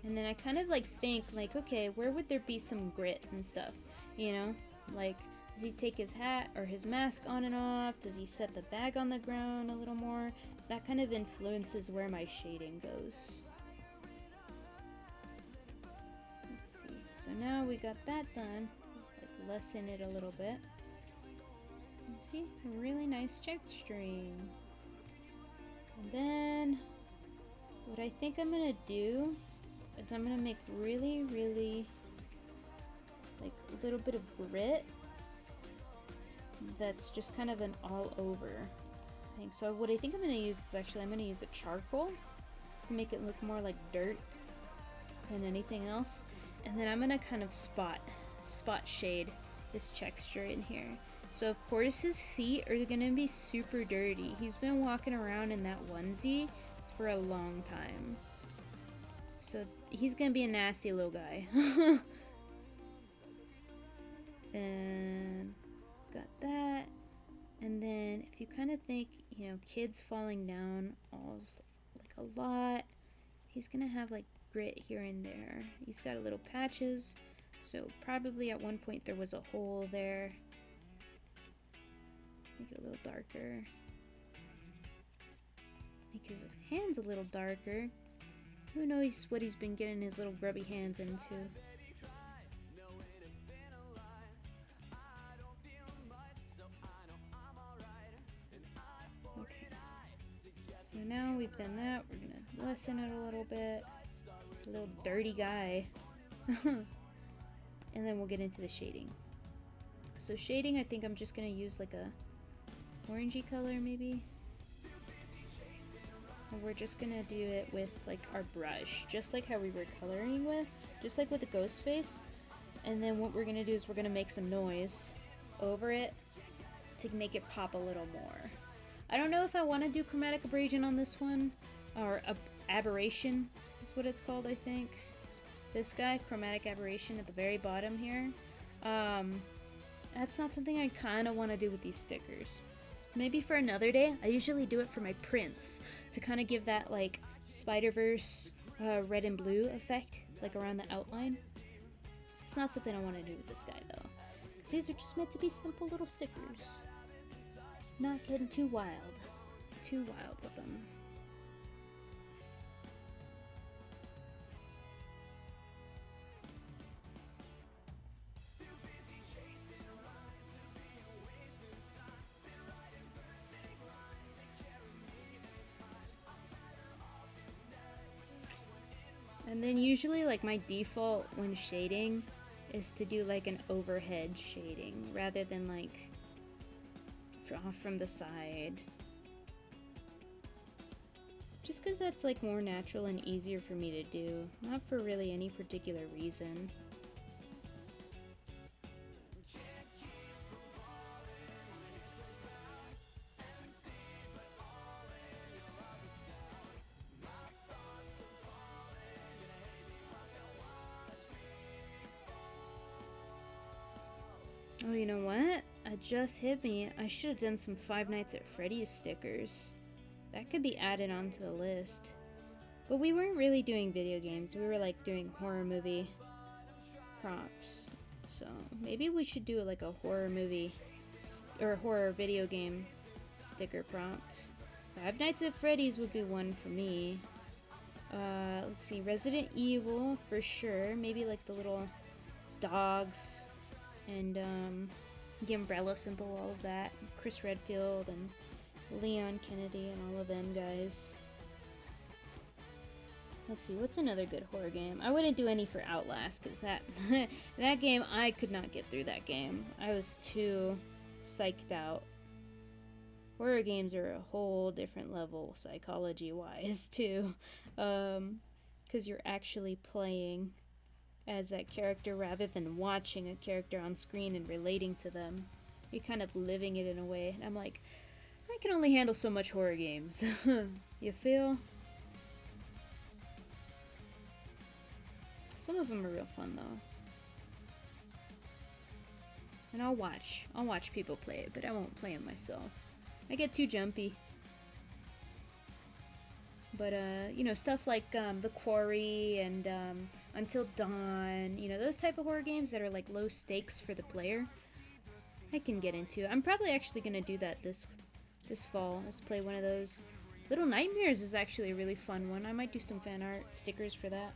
Speaker 1: And then I kind of like think like, okay, where would there be some grit and stuff, you know? Like, does he take his hat or his mask on and off? Does he set the bag on the ground a little more? That kind of influences where my shading goes. Let's see. So now we got that done. Like, lessen it a little bit. You see? A really nice texturing. And then what I think I'm gonna do is I'm gonna make really, really like a little bit of grit that's just kind of an all over thing. So what I think I'm gonna use is actually I'm gonna use a charcoal to make it look more like dirt than anything else. And then I'm gonna kind of spot shade this texture in here. So of course his feet are gonna be super dirty. He's been walking around in that onesie for a long time. So he's gonna be a nasty little guy. And got that. And then if you kind of think, you know, kids falling down like a lot, he's gonna have like grit here and there. He's got a little patches, so probably at one point there was a hole there. Make it a little darker. Make his hands a little darker. Who knows what he's been getting his little grubby hands into. Okay. So now we've done that, we're gonna lessen it a little bit. A little dirty guy. And then we'll get into the shading. So shading, I think I'm just gonna use like a orangey color maybe. And we're just gonna do it with like our brush, just like how we were coloring with, just like with the ghost face. And then what we're gonna do is we're gonna make some noise over it to make it pop a little more. I don't know if I want to do chromatic abrasion on this one, or aberration is what it's called, I think. This guy, chromatic aberration at the very bottom here. That's not something I kind of want to do with these stickers. Maybe for another day. I usually do it for my prints to kind of give that like Spider-Verse red and blue effect, like around the outline. It's not something I want to do with this guy though, because these are just meant to be simple little stickers. Not getting too wild with them. And then usually like my default when shading is to do like an overhead shading rather than like off from the side. Just because that's like more natural and easier for me to do, not for really any particular reason. Oh, you know what? It just hit me. I should have done some Five Nights at Freddy's stickers. That could be added onto the list. But we weren't really doing video games. We were like doing horror movie props. So maybe we should do like a horror movie or horror video game sticker prompt. Five Nights at Freddy's would be one for me. Let's see, Resident Evil for sure. Maybe like the little dogs and the umbrella symbol, all of that. Chris Redfield and Leon Kennedy and all of them guys. Let's see, what's another good horror game? I wouldn't do any for Outlast, because that that game, I could not get through that game. I was too psyched out. Horror games are a whole different level psychology-wise, too. Because you're actually playing as that character rather than watching a character on screen and relating to them. You're kind of living it in a way. And I'm like, I can only handle so much horror games. You feel? Some of them are real fun though. And I'll watch people play it, but I won't play it myself. I get too jumpy. But, you know, stuff like The Quarry and Until Dawn, you know, those type of horror games that are like low stakes for the player, I can get into. I'm probably actually going to do that this fall. Let's play one of those. Little Nightmares is actually a really fun one. I might do some fan art stickers for that.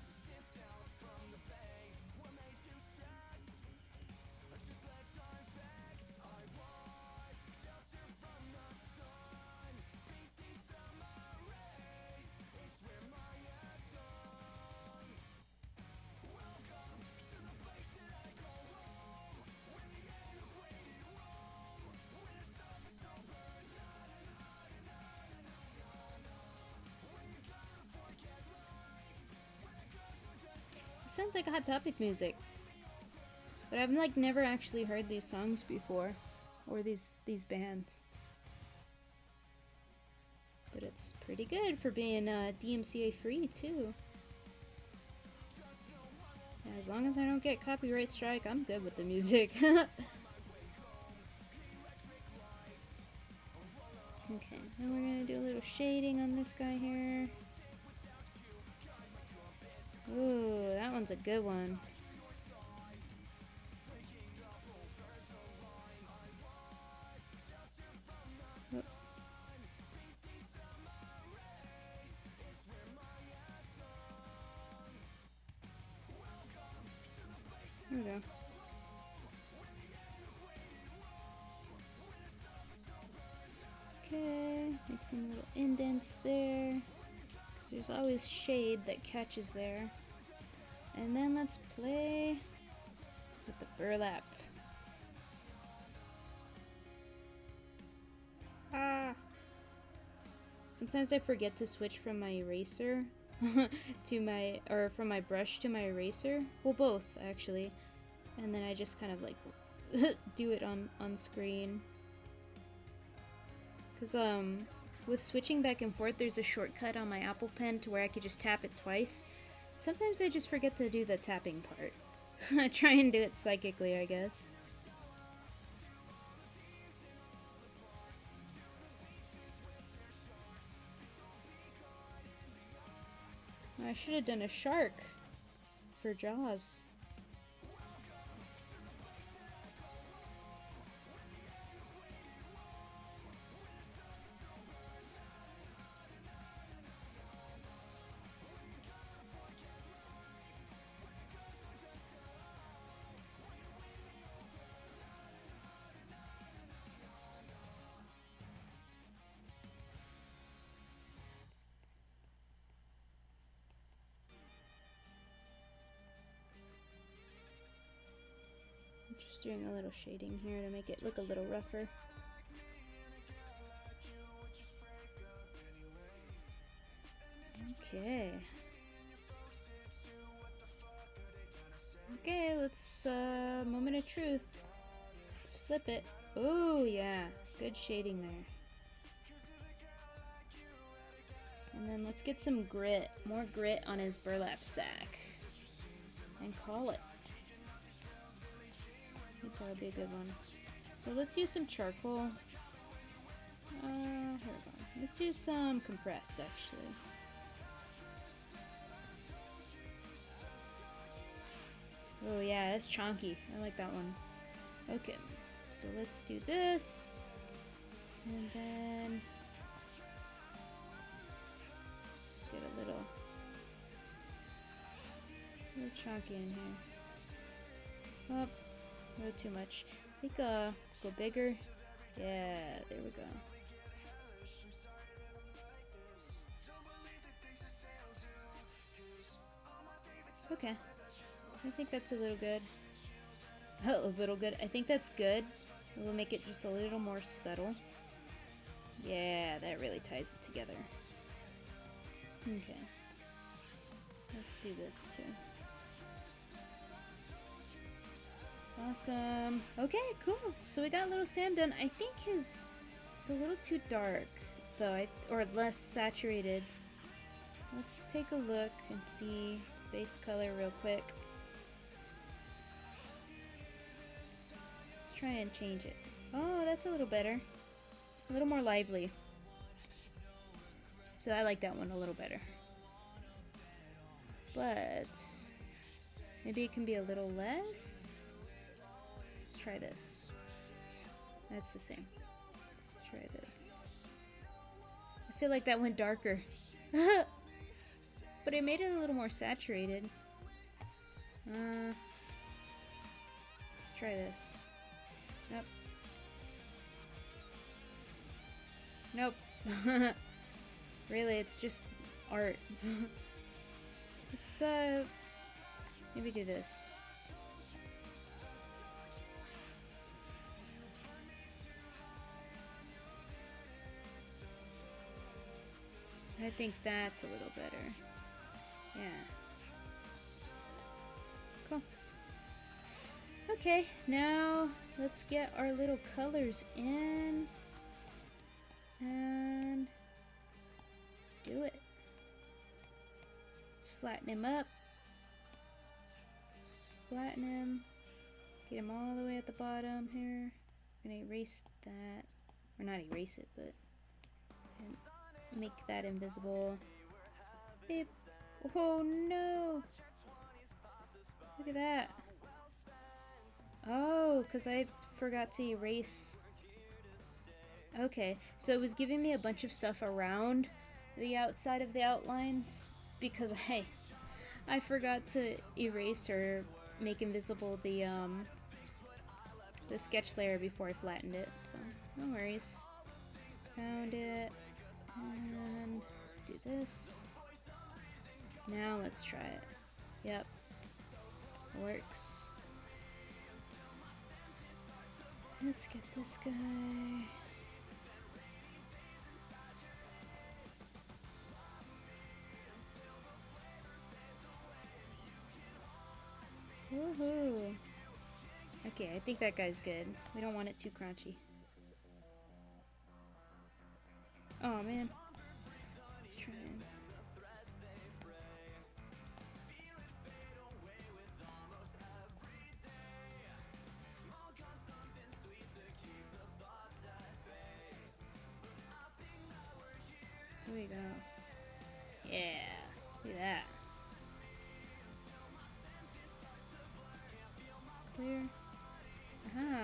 Speaker 1: Sounds like Hot Topic music, but I've like never actually heard these songs before, or these bands. But it's pretty good for being DMCA free too. As long as I don't get copyright strike, I'm good with the music. Okay, then we're gonna do a little shading on this guy here. Ooh, that one's a good one. Oh. There we go. Okay, make some little indents there. There's always shade that catches there. And then let's play with the burlap. Ah! Sometimes I forget to switch from my eraser to my, or from my brush to my eraser. Well, both actually. And then I just kind of like do it on screen. Cause with switching back and forth, there's a shortcut on my Apple Pen to where I could just tap it twice. Sometimes I just forget to do the tapping part. I try and do it psychically, I guess. I should have done a shark for Jaws. Just doing a little shading here to make it look a little rougher. Okay. Okay, let's, moment of truth. Let's flip it. Oh, yeah. Good shading there. And then let's get some grit. More grit on his burlap sack. And call it. I think that would be a good one. So let's use some charcoal. Here we go. Let's use some compressed, actually. Oh yeah, that's chunky. I like that one. Okay, so let's do this. And then let's get a little chunky in here. Oh, a little too much. I think go bigger. Yeah, there we go. Okay. I think that's a little good. A little good. I think that's good. It will make it just a little more subtle. Yeah, that really ties it together. Okay. Let's do this too. Awesome. Okay, cool. So we got little Sam done. I think it's a little too dark, though, or less saturated. Let's take a look and see base color real quick. Let's try and change it. Oh, that's a little better. A little more lively. So I like that one a little better. But maybe it can be a little less. Let's try this. That's the same. Let's try this. I feel like that went darker. But it made it a little more saturated. Let's try this. Nope. Nope. Really, it's just art. Let's maybe do this. I think that's a little better. Yeah. Cool. Okay, now let's get our little colors in and do it. Let's flatten him up. Flatten him. Get him all the way at the bottom here. I'm gonna erase that. Or not erase it, but make that invisible. Beep. Oh no! Look at that. Oh, because I forgot to erase. Okay, so it was giving me a bunch of stuff around the outside of the outlines because I forgot to erase or make invisible the sketch layer before I flattened it. So no worries. Found it. And let's do this. Now let's try it. Yep. Works. Let's get this guy. Woohoo. Okay, I think that guy's good. We don't want it too crunchy. Oh man. Let's try him. Here we go. Yeah. Look at that. Clear. Aha.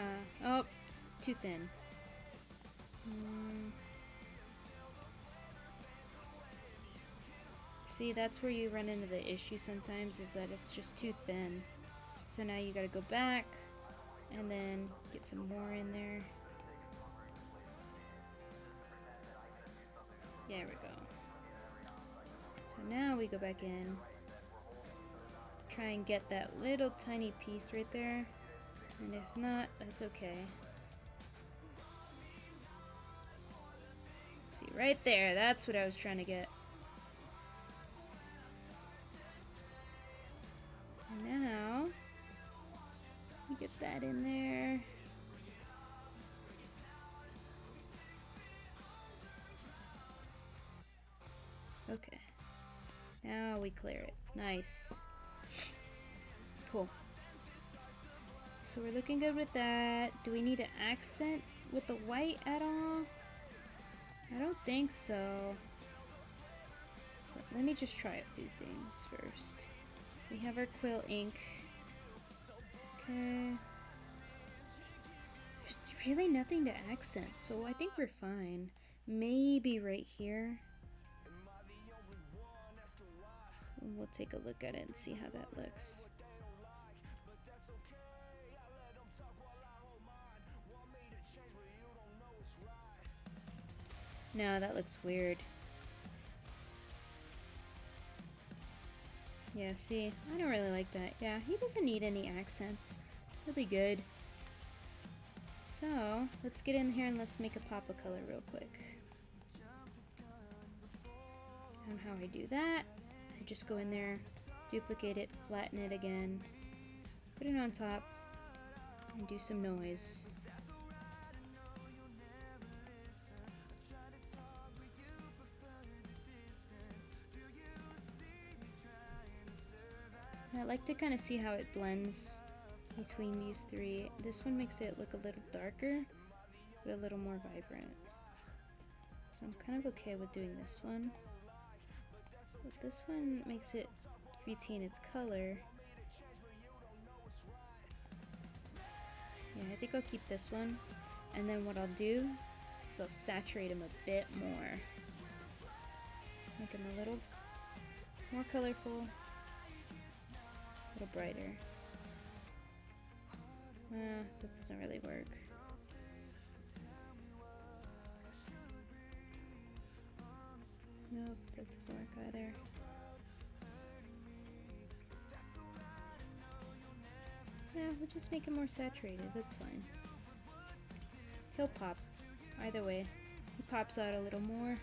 Speaker 1: Oh, it's too thin. See, that's where you run into the issue sometimes, is that it's just too thin. So now you gotta go back and then get some more in there. There we go. So now we go back in. Try and get that little tiny piece right there. And if not, that's okay. See, right there, that's what I was trying to get. And now, we get that in there. Okay. Now we clear it. Nice. Cool. So we're looking good with that. Do we need an accent with the white at all? I don't think so. But let me just try a few things first. We have our quill ink. Okay. There's really nothing to accent, so I think we're fine. Maybe right here. We'll take a look at it and see how that looks. No, that looks weird. Yeah, see, I don't really like that. Yeah, he doesn't need any accents. He'll be good. So, let's get in here and let's make a pop of color real quick. And how I do that, I just go in there, duplicate it, flatten it again, put it on top, and do some noise. I like to kind of see how it blends between these three. This one makes it look a little darker, but a little more vibrant. So I'm kind of okay with doing this one. But this one makes it retain its color. Yeah, I think I'll keep this one. And then what I'll do is I'll saturate him a bit more. Make him a little more colorful, a little brighter. That doesn't really work. Nope, that doesn't work either. Yeah, we'll just make it more saturated, that's fine. He'll pop. Either way, he pops out a little more.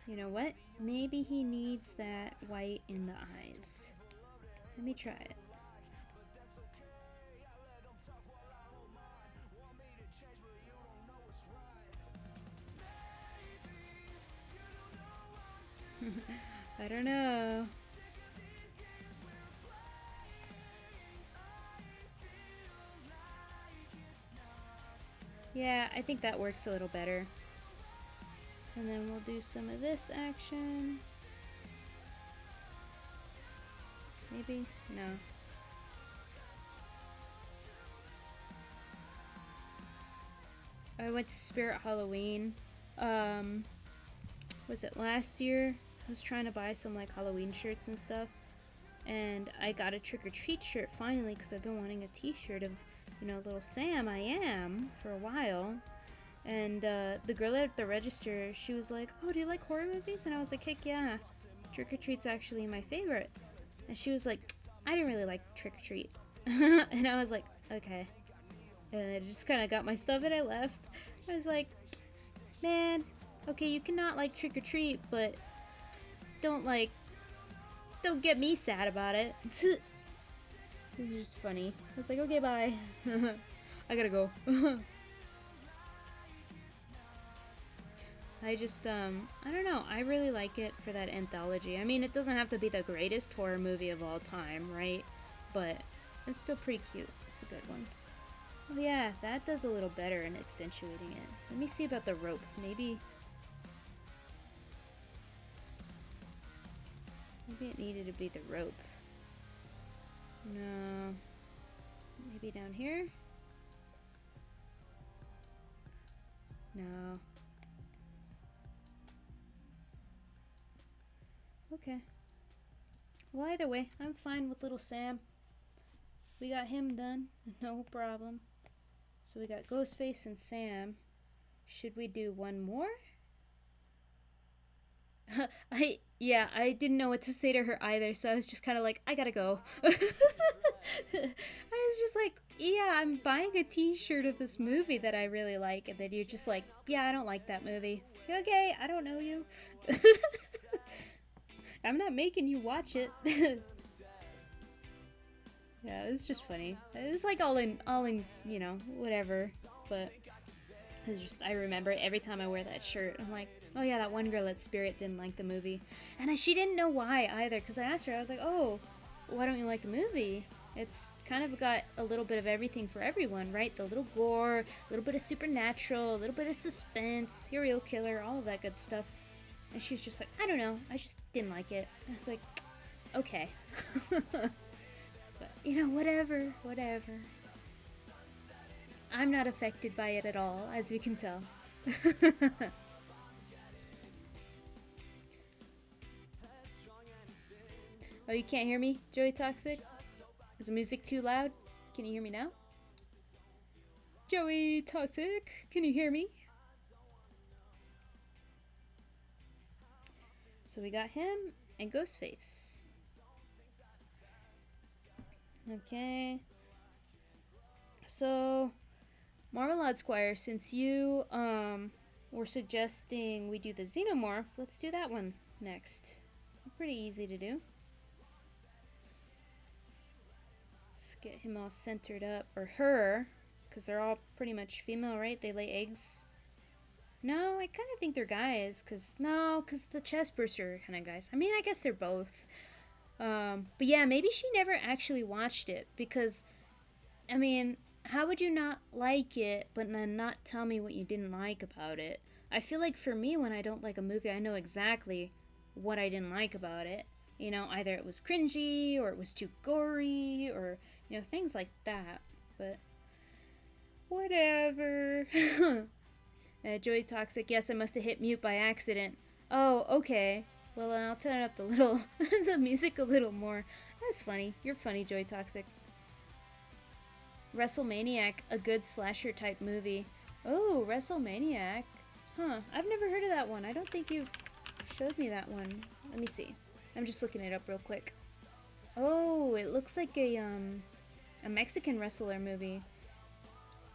Speaker 1: You know what? Maybe he needs that white in the eyes. Let me try it. I don't know. Yeah, I think that works a little better. And then we'll do some of this action. Maybe? No. I went to Spirit Halloween. Was it last year? I was trying to buy some like Halloween shirts and stuff. And I got a trick or treat shirt finally because I've been wanting a t-shirt of, you know, little Sam I am for a while. And the girl at the register, she was like, "Oh, do you like horror movies?" And I was like, "Heck yeah, Trick or Treat's actually my favorite." And she was like, "I didn't really like Trick or Treat." And I was like, "Okay." And I just kind of got my stuff and I left. I was like, "Man, okay, you cannot like Trick or Treat, but don't get me sad about it." It was just funny. I was like, "Okay, bye." I gotta go. I just, I don't know. I really like it for that anthology. I mean, it doesn't have to be the greatest horror movie of all time, right? But it's still pretty cute. It's a good one. Oh yeah, that does a little better in accentuating it. Let me see about the rope. Maybe it needed to be the rope. No. Maybe down here? No. Okay. Well, either way, I'm fine with little Sam. We got him done. No problem. So we got Ghostface and Sam. Should we do one more? I didn't know what to say to her either, so I was just kind of like, I gotta go. I was just like, yeah, I'm buying a t-shirt of this movie that I really like, and then you're just like, yeah, I don't like that movie. Okay, I don't know you. I'm not making you watch it. Yeah, it was just funny. It was like all in, you know, whatever. But it's just, I remember every time I wear that shirt, I'm like, oh yeah, that one girl at Spirit didn't like the movie. And she didn't know why either, because I asked her, I was like, oh, why don't you like the movie? It's kind of got a little bit of everything for everyone, right? The little gore, a little bit of supernatural, a little bit of suspense, serial killer, all of that good stuff. And she was just like, I don't know, I just didn't like it. And I was like, okay. But, you know, whatever. I'm not affected by it at all, as you can tell. Oh, you can't hear me, Joey Toxic? Is the music too loud? Can you hear me now? Joey Toxic, can you hear me? So we got him and Ghostface. Okay. So, Marmalade Squire, since you were suggesting we do the Xenomorph, let's do that one next. Pretty easy to do. Let's get him all centered up, or her, because they're all pretty much female, right? They lay eggs. No, I kind of think they're guys, because the chestbursts are kind of guys. I mean, I guess they're both. But yeah, maybe she never actually watched it, because, I mean, how would you not like it, but then not tell me what you didn't like about it? I feel like for me, when I don't like a movie, I know exactly what I didn't like about it. You know, either it was cringy, or it was too gory, or, you know, things like that. But, whatever. Joey Toxic, yes, I must have hit mute by accident. Oh, okay. Well, I'll turn up the music a little more. That's funny. You're funny, Joey Toxic. WrestleManiac, a good slasher type movie. Oh, WrestleManiac. Huh, I've never heard of that one. I don't think you've showed me that one. Let me see. I'm just looking it up real quick. Oh, it looks like a Mexican wrestler movie.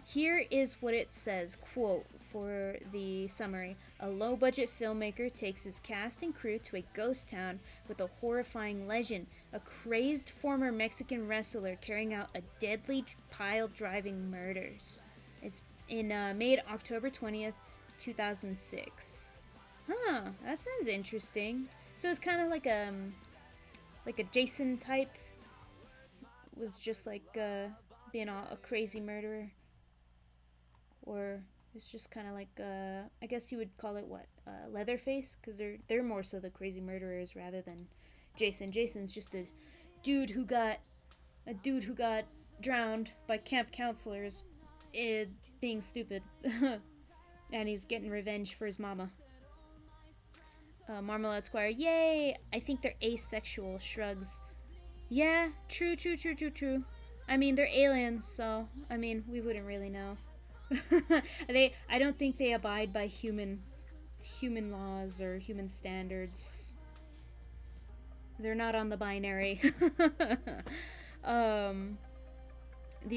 Speaker 1: Here is what it says, quote, for the summary. A low-budget filmmaker takes his cast and crew to a ghost town with a horrifying legend. A crazed former Mexican wrestler carrying out a deadly pile-driving murders. It's made October 20th, 2006. Huh, that sounds interesting. So it's kind of like a Jason type, with just like being a crazy murderer. Or it's just kind of like I guess you would call it what, Leatherface, because they're more so the crazy murderers rather than Jason. Jason's just a dude who got drowned by camp counselors, being stupid, and he's getting revenge for his mama. Marmalade Squire, yay! I think they're asexual. Shrugs. Yeah, true. I mean, they're aliens, so I mean, we wouldn't really know. I don't think they abide by human laws or human standards. They're not on the binary. The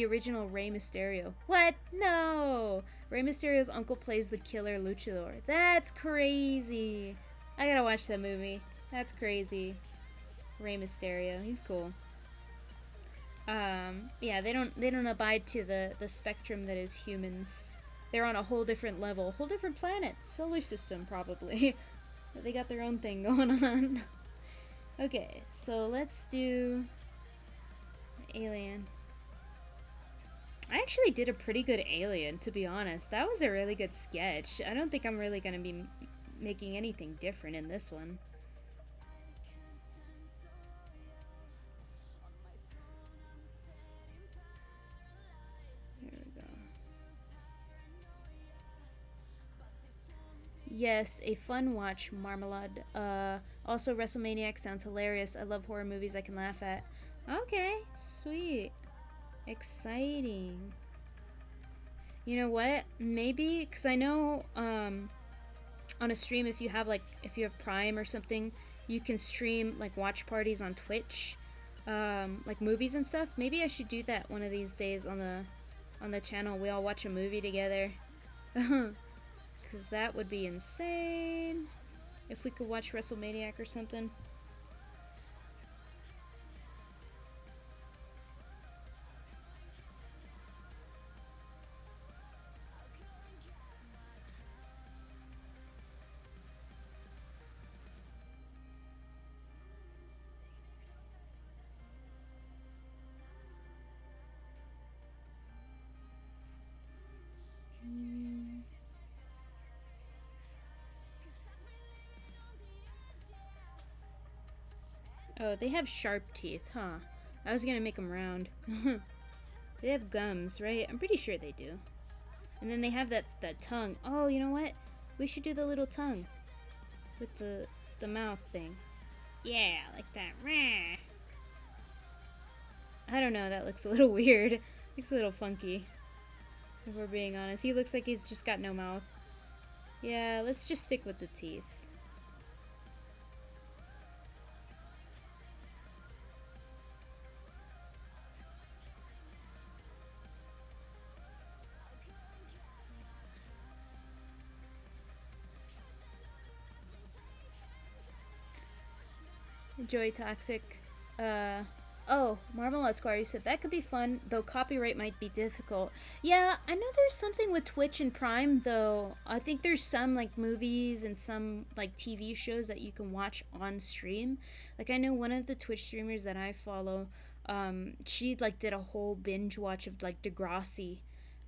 Speaker 1: original Rey Mysterio. What? No! Rey Mysterio's uncle plays the killer luchador. That's crazy. I gotta watch that movie. That's crazy. Rey Mysterio. He's cool. Yeah, they don't abide to the spectrum that is humans. They're on a whole different level, whole different planet, solar system probably. They got their own thing going on. Okay, so let's do Alien. I actually did a pretty good Alien, to be honest. That was a really good sketch. I don't think I'm really gonna be making anything different in this one. Yes, a fun watch, Marmalade. Also, WrestleManiac sounds hilarious. I love horror movies I can laugh at. Okay, sweet. Exciting. You know what? Maybe, because I know on a stream, if you have Prime or something, you can stream like watch parties on Twitch, like movies and stuff. Maybe I should do that one of these days on the channel. We all watch a movie together. Because that would be insane if we could watch WrestleManiac or something. Oh, they have sharp teeth, huh? I was gonna make them round. They have gums, right? I'm pretty sure they do. And then they have that tongue. Oh, you know what? We should do the little tongue with the mouth thing. Yeah, like that. I don't know, that looks a little weird. Looks a little funky, if we're being honest. He looks like he's just got no mouth. Yeah, let's just stick with the teeth. Joy Toxic. Oh, Marmalade Squire, you said that could be fun, though copyright might be difficult. Yeah, I know there's something with Twitch and Prime, though. I think there's some, like, movies and some, like, TV shows that you can watch on stream. Like, I know one of the Twitch streamers that I follow, She like did a whole binge watch of like Degrassi.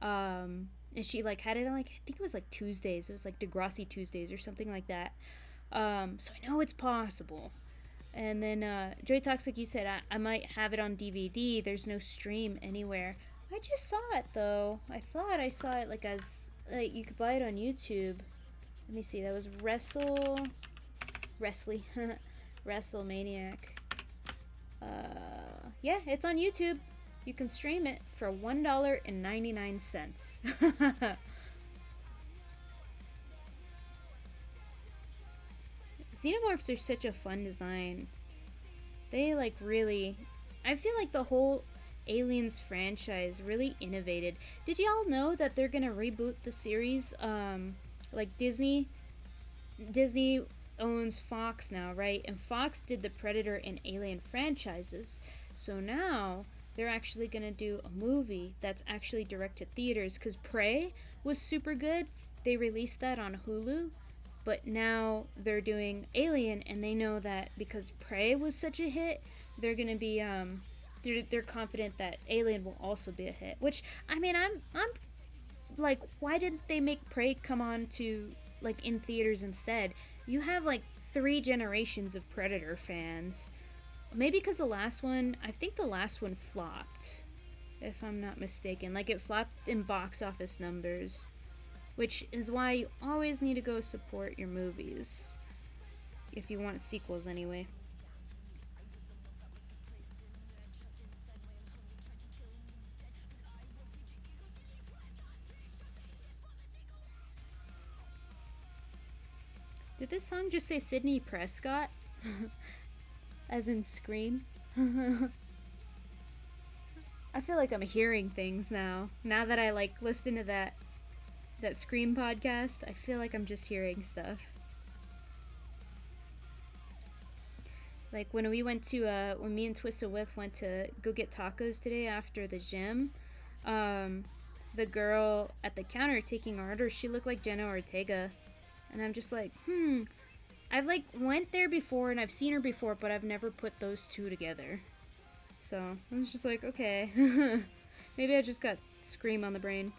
Speaker 1: And she like had it on like I think it was like Tuesdays. It was like Degrassi Tuesdays or something like that. So I know it's possible. And then Joy Talks, like you said, I might have it on DVD. There's no stream anywhere. I just saw it though. I thought I saw it like as like you could buy it on YouTube. Let me see. That was WrestleManiac. Yeah, it's on YouTube. You can stream it for $1.99. Xenomorphs are such a fun design. They like really. I feel like the whole Aliens franchise really innovated. Did y'all know that they're gonna reboot the series? Like Disney owns Fox now, right? And Fox did the Predator and Alien franchises. So now they're actually gonna do a movie that's actually direct to theaters because Prey was super good. They released that on Hulu, but now they're doing Alien, and they know that because Prey was such a hit, they're gonna be they're confident that Alien will also be a hit. Which I mean, I'm like, why didn't they make Prey come on to like in theaters instead? You have like 3 generations of Predator fans. Maybe because I think the last one flopped, if I'm not mistaken. Like it flopped in box office numbers, which is why you always need to go support your movies if you want sequels anyway. Did this song just say Sidney Prescott? As in Scream? I feel like I'm hearing things now. Now that I like listen to that Scream podcast, I feel like I'm just hearing stuff. Like when we went to when me and Twista with went to go get tacos today after the gym, the girl at the counter taking our order, she looked like Jenna Ortega. And I'm just like, I've like went there before and I've seen her before, but I've never put those two together. So I was just like, okay. Maybe I just got Scream on the brain.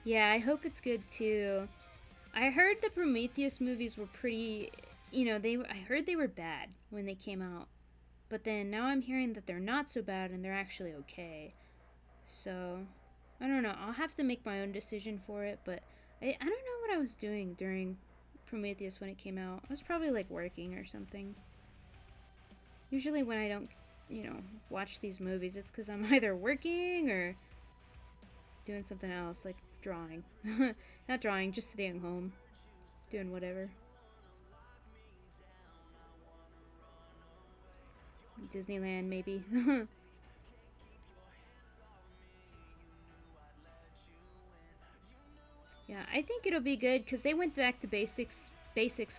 Speaker 1: Yeah, I hope it's good too. I heard the Prometheus movies were pretty, I heard they were bad when they came out. But then now I'm hearing that they're not so bad and they're actually okay. So, I don't know. I'll have to make my own decision for it, but I don't know what I was doing during Prometheus when it came out. I was probably like working or something. Usually when I don't, watch these movies, it's because I'm either working or doing something else, like drawing. Not drawing, just staying home, doing whatever. Disneyland, maybe. Yeah, I think it'll be good because they went back to basics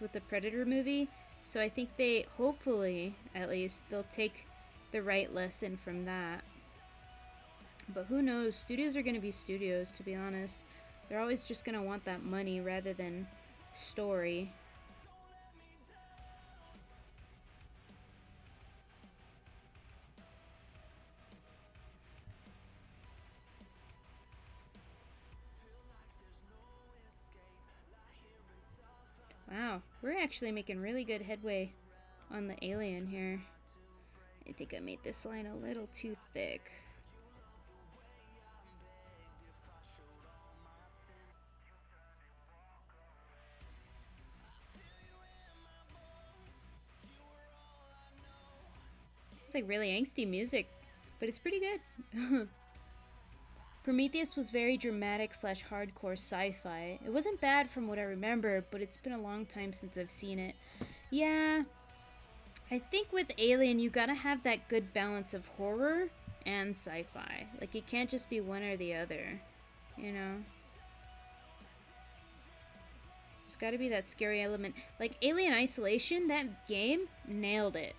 Speaker 1: with the Predator movie. So I think they, hopefully, at least, they'll take the right lesson from that. But who knows? Studios are going to be studios, to be honest. They're always just going to want that money rather than story. Wow, we're actually making really good headway on the Alien here. I think I made this line a little too thick. It's like really angsty music, but it's pretty good. Prometheus was very dramatic slash hardcore sci-fi. It wasn't bad from what I remember, but it's been a long time since I've seen it. Yeah, I think with Alien you gotta have that good balance of horror and sci-fi. Like it can't just be one or the other, you know? There's gotta be that scary element. Like Alien Isolation, that game nailed it,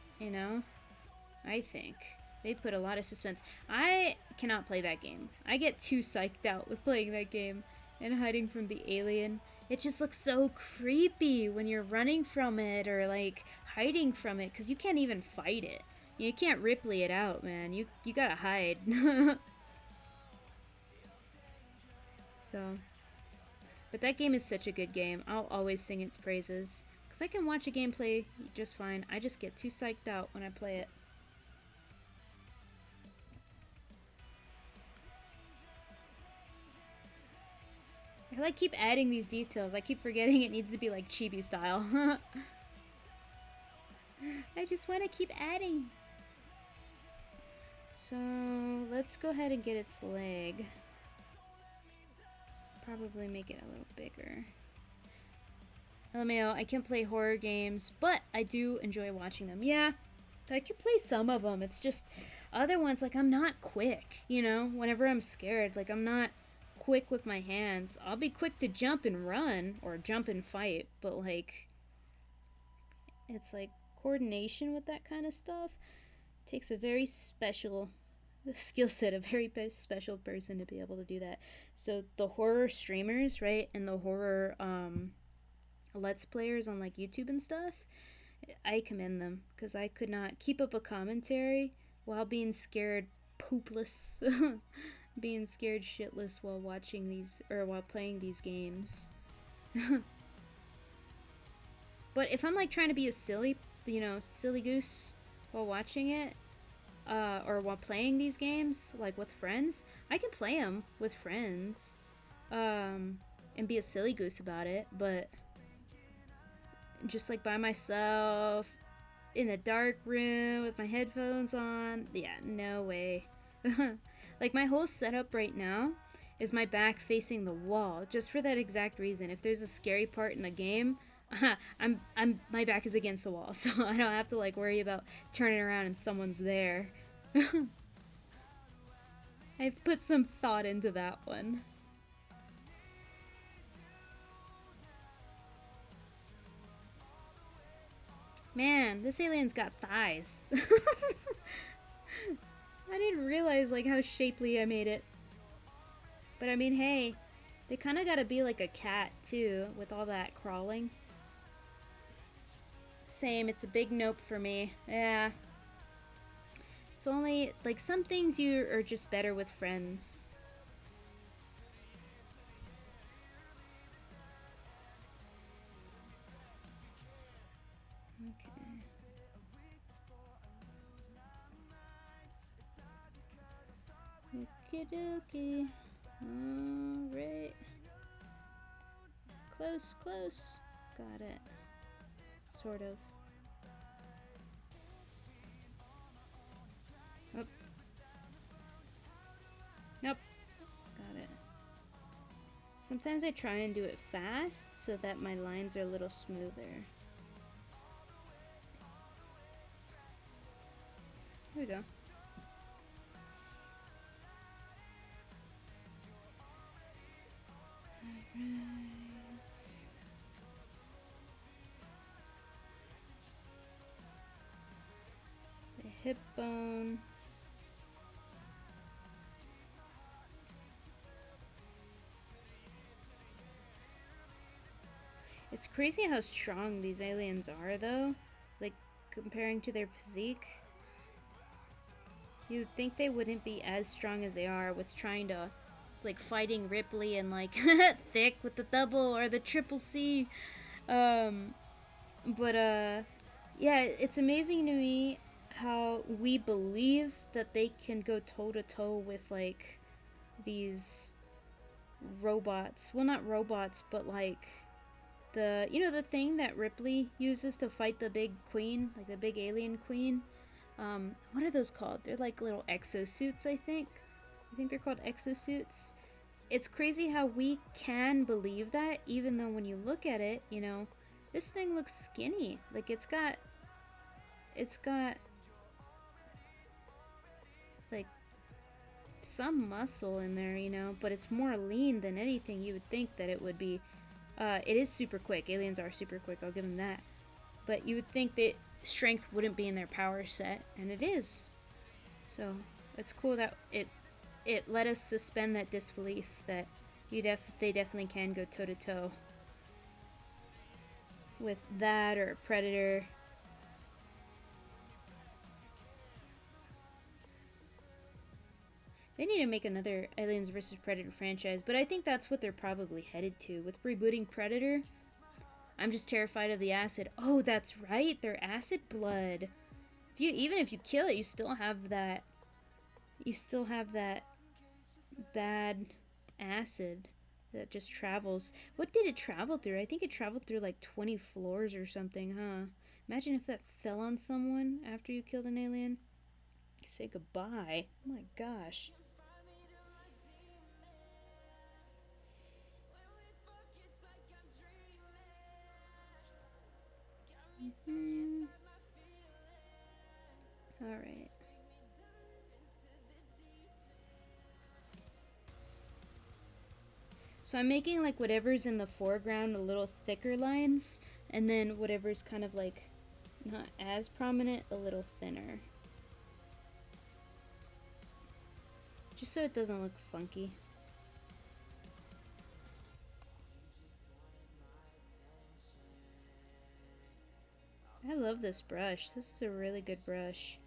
Speaker 1: I think. They put a lot of suspense. I cannot play that game. I get too psyched out with playing that game and hiding from the alien. It just looks so creepy when you're running from it or like hiding from it because you can't even fight it. You can't Ripley it out, man. You gotta hide. So, but that game is such a good game. I'll always sing its praises. Because I can watch a gameplay just fine. I just get too psyched out when I play it. I like keep adding these details. I keep forgetting it needs to be like chibi style. I just want to keep adding. So let's go ahead and get its leg. Probably make it a little bigger. LMAO, I can't play horror games, but I do enjoy watching them. Yeah, I can play some of them. It's just other ones, like, I'm not quick, you know? Whenever I'm scared, like, I'm not quick with my hands. I'll be quick to jump and run, or jump and fight, but, like, it's like coordination with that kind of stuff takes a very special skill set, a very special person to be able to do that. So the horror streamers, right, and the horror let's players on like YouTube and stuff, I commend them, because I could not keep up a commentary while being scared poopless being scared shitless while watching these, or while playing these games. But if I'm like trying to be a silly, you know, silly goose while watching it, or while playing these games, like with friends, I can play them with friends, and be a silly goose about it, but just like by myself, in a dark room with my headphones on, yeah, no way. Like my whole setup right now is my back facing the wall, just for that exact reason. If there's a scary part in the game, my back is against the wall, so I don't have to like worry about turning around and someone's there. I've put some thought into that one. Man, this alien's got thighs. I didn't realize like how shapely I made it. But I mean, hey, they kind of gotta be like a cat too, with all that crawling. Same, it's a big nope for me. Yeah. It's only, like, some things you are just better with friends. Okay. Okie dokie. Alright. Close, close. Got it. Sort of. Oh. Nope. Got it. Sometimes I try and do it fast so that my lines are a little smoother. There we go. Alright. The hip bone. It's crazy how strong these aliens are, though. Like, comparing to their physique. You'd think they wouldn't be as strong as they are with trying to, like, fighting Ripley and, like, thick with the double or the triple C. Yeah, it's amazing to me how we believe that they can go toe-to-toe with, like, these robots. Well, not robots, but, like, the thing that Ripley uses to fight the big queen, like the big alien queen. What are those called? They're like little exosuits, I think. I think they're called exosuits. It's crazy how we can believe that, even though when you look at it, you know, this thing looks skinny. Like it's got like some muscle in there, you know, but it's more lean than anything you would think that it would be. It is super quick. Aliens are super quick, I'll give them that. But you would think that strength wouldn't be in their power set, and it is. So, it's cool that it let us suspend that disbelief that they definitely can go toe-to-toe with that or a Predator. They need to make another Aliens vs. Predator franchise, but I think that's what they're probably headed to. With rebooting Predator, I'm just terrified of the acid. Oh, that's right, they're acid blood. Even if you kill it, you still have that. You still have that bad acid that just travels. What did it travel through? I think it traveled through like 20 floors or something, huh? Imagine if that fell on someone after you killed an alien. Say goodbye. Oh my gosh. Alright. So I'm making like whatever's in the foreground a little thicker lines, and then whatever's kind of like not as prominent a little thinner. Just so it doesn't look funky. I love this brush. This is a really good brush.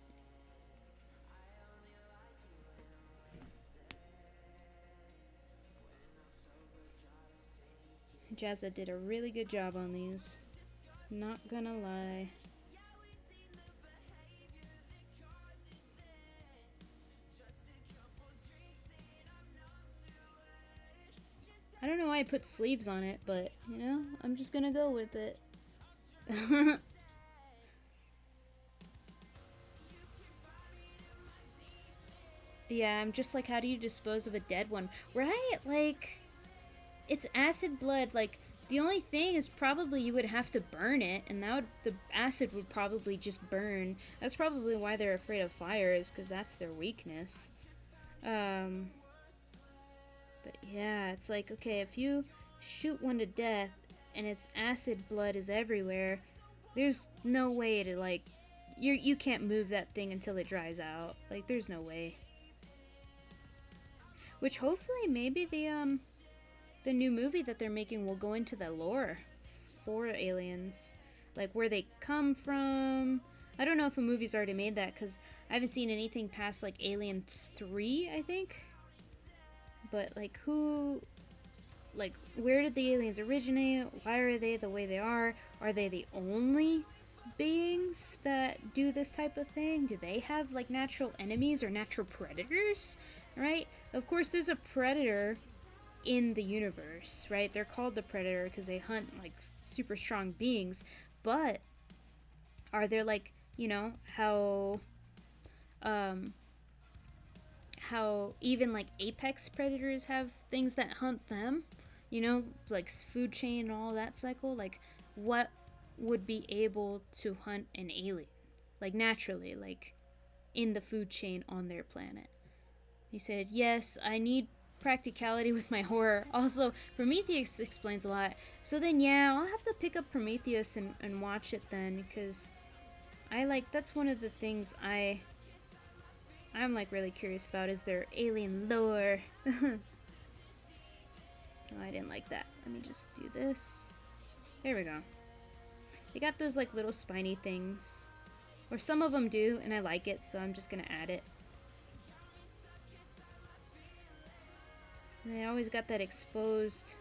Speaker 1: Jazza did a really good job on these. Not gonna lie. I don't know why I put sleeves on it, but, you know, I'm just gonna go with it. Yeah, I'm just like, how do you dispose of a dead one? Right? Like, it's acid blood. Like, the only thing is probably you would have to burn it, and that would, the acid would probably just burn. That's probably why they're afraid of fire, is because that's their weakness. But yeah, it's like, okay, if you shoot one to death and its acid blood is everywhere, there's no way to, like, you can't move that thing until it dries out. Like, there's no way. Which hopefully maybe the new movie that they're making will go into the lore for aliens, like where they come from. I don't know if a movie's already made that, because I haven't seen anything past like Alien 3, I think. But like who, like where did the aliens originate? Why are they the way they are? Are they the only beings that do this type of thing? Do they have like natural enemies or natural predators? Right? Of course there's a predator in the universe, right? They're called the Predator because they hunt like super strong beings, but are there like, you know, how even like apex predators have things that hunt them, you know, like food chain and all that cycle? Like, what would be able to hunt an alien, like naturally, like in the food chain on their planet? He said, yes, I need practicality with my horror. Also, Prometheus explains a lot. So then, yeah, I'll have to pick up Prometheus and watch it then, because I like, that's one of the things I'm like really curious about, is their alien lore. Oh, I didn't like that. Let me just do this. There we go. They got those like little spiny things, or some of them do, and I like it, so I'm just gonna add it. And they always got that exposed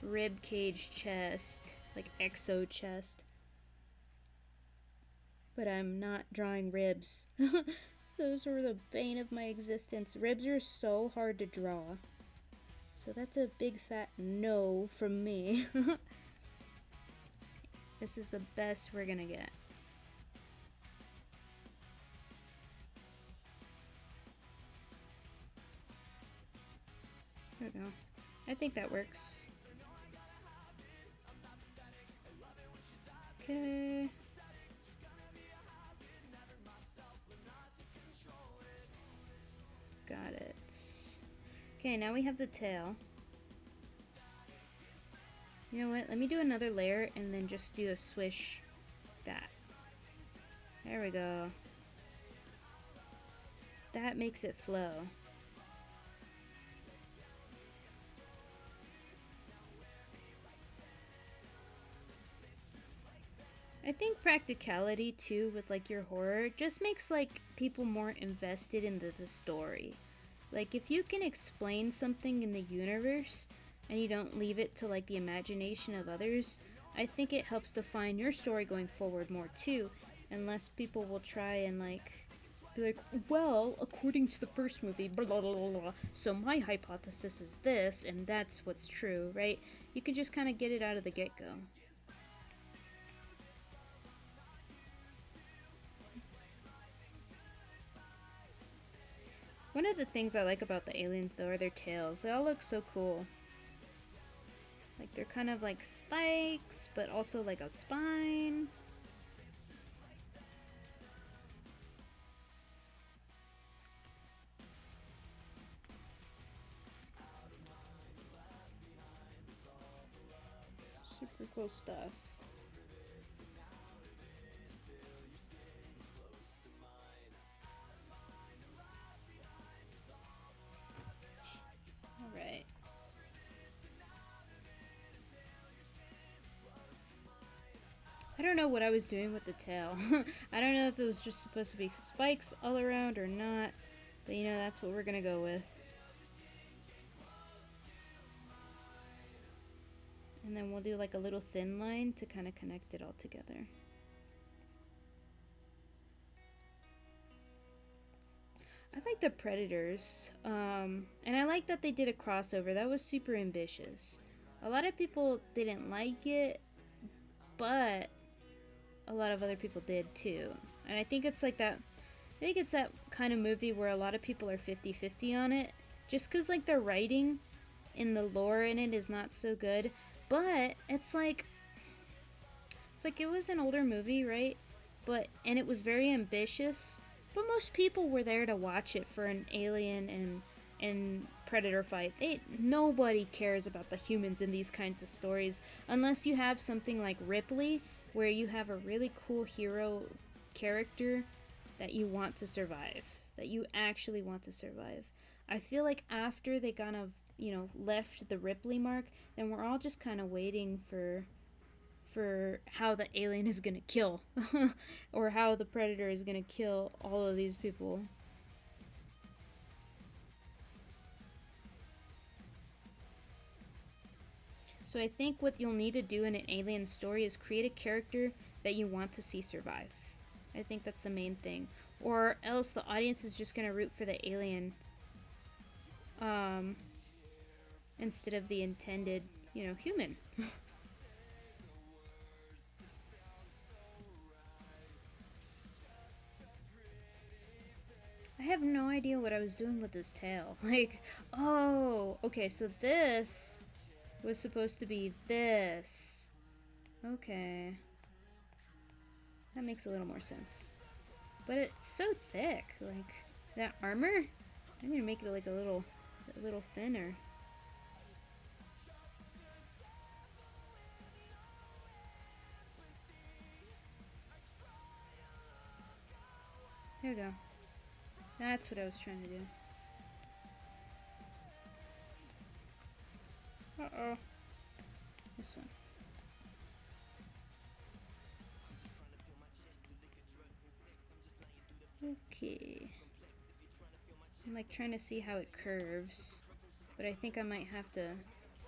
Speaker 1: rib cage chest, like exo chest. But I'm not drawing ribs. Those were the bane of my existence. Ribs are so hard to draw. So that's a big fat no from me. This is the best we're gonna get. There we go. I think that works. Okay. Got it. Okay, now we have the tail. You know what? Let me do another layer and then just do a swish that. There we go. That makes it flow. I think practicality too with like your horror just makes like people more invested in the story. Like, if you can explain something in the universe and you don't leave it to like the imagination of others, I think it helps define your story going forward more too. And less people will try and like be like, well, according to the first movie, blah blah blah blah. So my hypothesis is this, and that's what's true, right? You can just kind of get it out of the get-go. One of the things I like about the aliens, though, are their tails. They all look so cool. Like, they're kind of like spikes, but also like a spine. Super cool stuff. Alright. I don't know what I was doing with the tail. I don't know if it was just supposed to be spikes all around or not. But you know, that's what we're gonna go with. And then we'll do like a little thin line to kind of connect it all together. I like the Predators. And I like that they did a crossover. That was super ambitious. A lot of people didn't like it, but a lot of other people did too. And I think it's like that. I think it's that kind of movie where a lot of people are 50-50 on it. Just because like the writing in the lore in it is not so good. But it's like it was an older movie, right? And it was very ambitious. But most people were there to watch it for an alien and predator fight. Nobody cares about the humans in these kinds of stories unless you have something like Ripley, where you have a really cool hero character that you want to survive, that you actually want to survive. I feel like after they kind of, left the Ripley mark, then we're all just kind of waiting for how the alien is gonna kill or how the predator is gonna kill all of these people. So I think what you'll need to do in an alien story is create a character that you want to see survive. I think that's the main thing. Or else the audience is just gonna root for the alien instead of the intended, human. I have no idea what I was doing with this tail. Like, oh, okay, so this was supposed to be this. Okay. That makes a little more sense. But it's so thick. Like, that armor? I need to make it like a little thinner. There we go. That's what I was trying to do. Uh-oh. This one. Okay. I'm like trying to see how it curves. But I think I might have to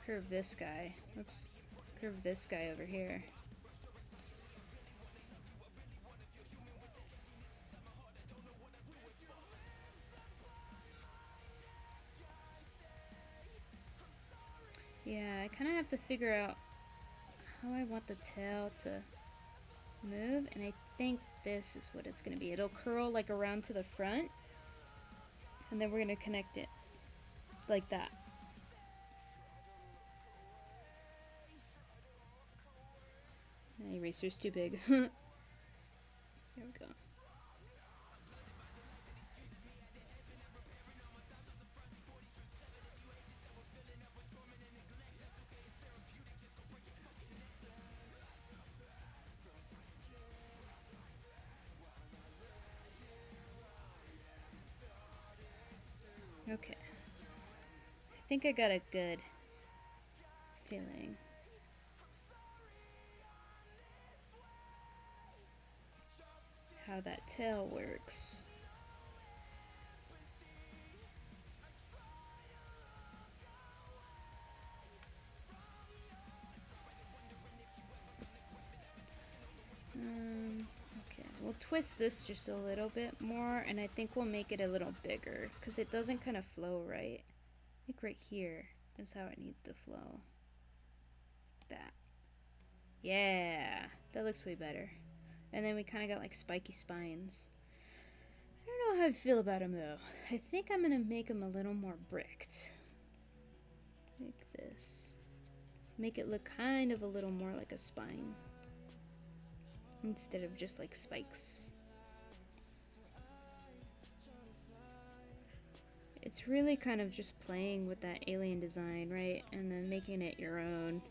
Speaker 1: curve this guy. Oops. Curve this guy over here. Yeah, I kind of have to figure out how I want the tail to move, and I think this is what it's going to be. It'll curl like around to the front, and then we're going to connect it like that. The eraser's too big. There we go. Okay. I think I got a good feeling. How that tail works. twist this just a little bit more, and I think we'll make it a little bigger, because it doesn't kind of flow right. I think right here is how it needs to flow. That. Yeah, that looks way better. And then we kind of got like spiky spines. I don't know how I feel about him though. I think I'm gonna make him a little more bricked. Like this. Make it look kind of a little more like a spine, instead of just like spikes. It's really kind of just playing with that alien design, right? And then making it your own.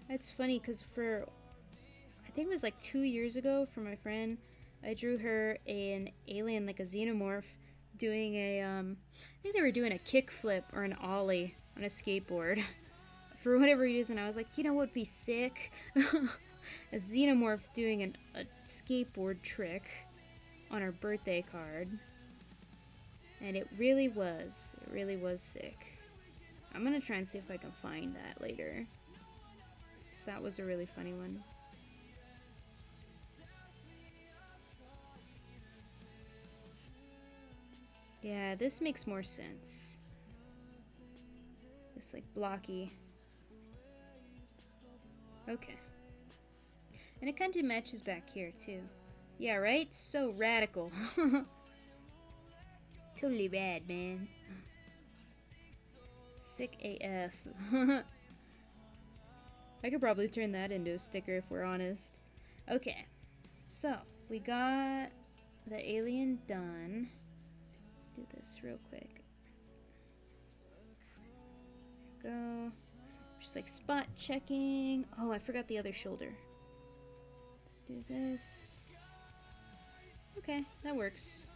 Speaker 1: It's funny because I think it was like 2 years ago for my friend, I drew her an alien, like a xenomorph, doing a, I think they were doing a kickflip or an ollie on a skateboard. For whatever reason, I was like, you know what would be sick? A xenomorph doing a skateboard trick on her birthday card. And it really was sick. I'm gonna try and see if I can find that later. Because that was a really funny one. Yeah, this makes more sense. This like blocky. Okay. And it kind of matches back here too. Yeah, right? So radical. Totally rad, man. Sick AF. I could probably turn that into a sticker if we're honest. Okay. So, we got the alien done. Let's do this real quick. There we go. Just like spot checking. Oh, I forgot the other shoulder. Let's do this. Okay, that works.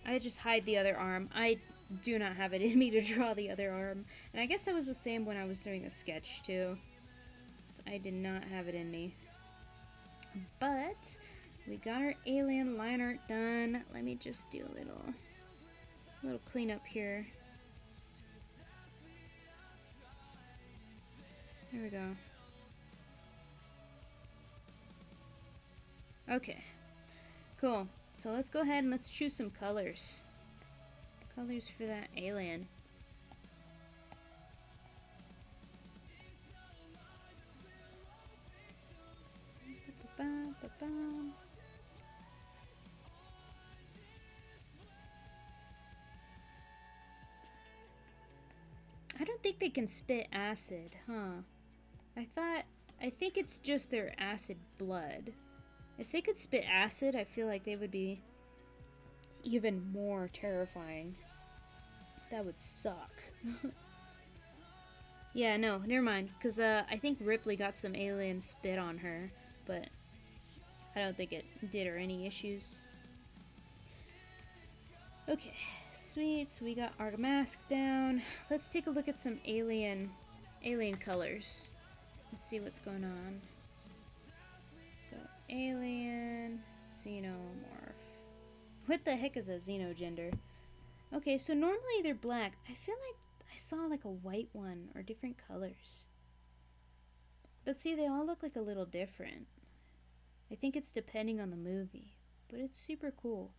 Speaker 1: I just hide the other arm. I do not have it in me to draw the other arm. And I guess that was the same when I was doing a sketch too. So I did not have it in me. But we got our alien line art done. Let me just do a little cleanup here. There we go. Okay, cool. So let's go ahead and let's choose some colors. Colors for that alien. I don't think they can spit acid, huh? I think it's just their acid blood. If they could spit acid, I feel like they would be even more terrifying. That would suck. Yeah, no, never mind. Because I think Ripley got some alien spit on her, but I don't think it did her any issues. Okay, sweet. So we got our mask down. Let's take a look at some alien colors. Let's see what's going on. So, alien, xenomorph. What the heck is a xenogender? Okay, so normally they're black. I feel like I saw like a white one or different colors. But see, they all look like a little different. I think it's depending on the movie, but it's super cool.